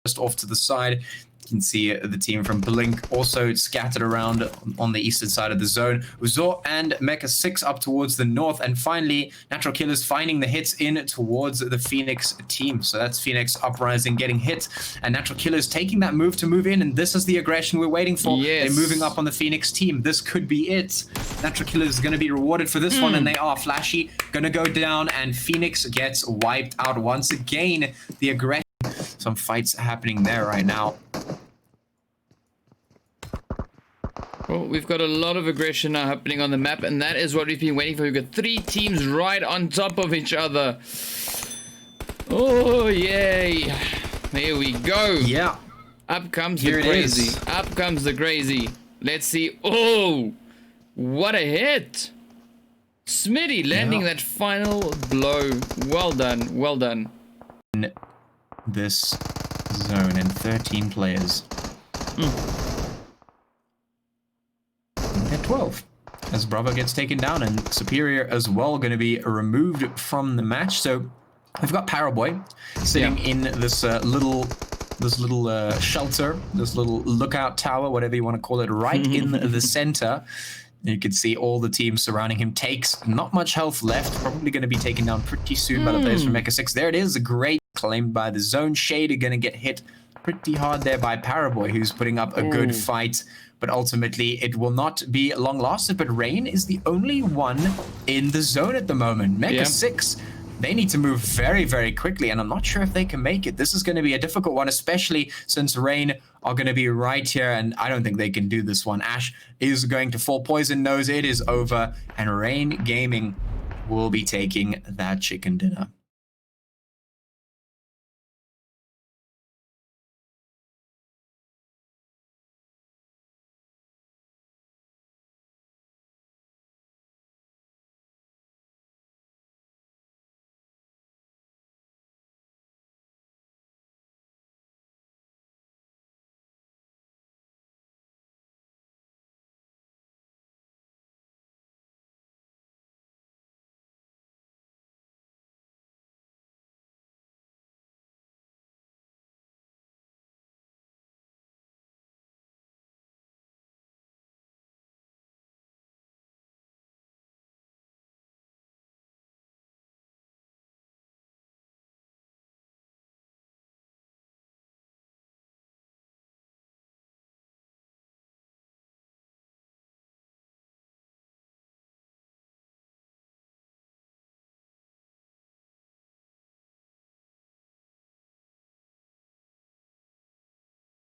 Just off to the side, you can see the team from Blink also scattered around on the eastern side of the zone. Uzor and Mecha Six up towards the north, and finally Natural Killers finding the hits in towards the Phoenix team. So that's Phoenix Uprising getting hit, and Natural Killers taking that move to move in, and this is the aggression we're waiting for. Yes. They're moving up on the Phoenix team. This could be it. Natural Killers is going to be rewarded for this one, and they are. Flashy going to go down, and Phoenix gets wiped out once again. The aggression. Some fights happening there right now. Well, we've got a lot of aggression now happening on the map, and that is what we've been waiting for. We've got 3 teams right on top of each other. Oh, yay. There we go. Yeah. Up comes Here the it crazy. is. Up comes the crazy. Let's see. Oh, what a hit. Smitty landing that final blow. Well done. in this zone, and 13 players. They're 12. As Bravo gets taken down, and Superior as well going to be removed from the match. So we've got Paraboy sitting in this little shelter, this little lookout tower, whatever you want to call it, right in the center. You can see all the teams surrounding him. Takes not much health left. Probably going to be taken down pretty soon by the players from Mecha Six. There it is. A great claim by the zone. Shade going to get hit pretty hard there by Paraboy, who's putting up a good fight. But ultimately, it will not be long lasted. But Rain is the only one in the zone at the moment. Mecha Six, they need to move very, very quickly. And I'm not sure if they can make it. This is going to be a difficult one, especially since Rain are going to be right here. And I don't think they can do this one. Ash is going to fall. Poison knows it is over. And Rain Gaming will be taking that chicken dinner.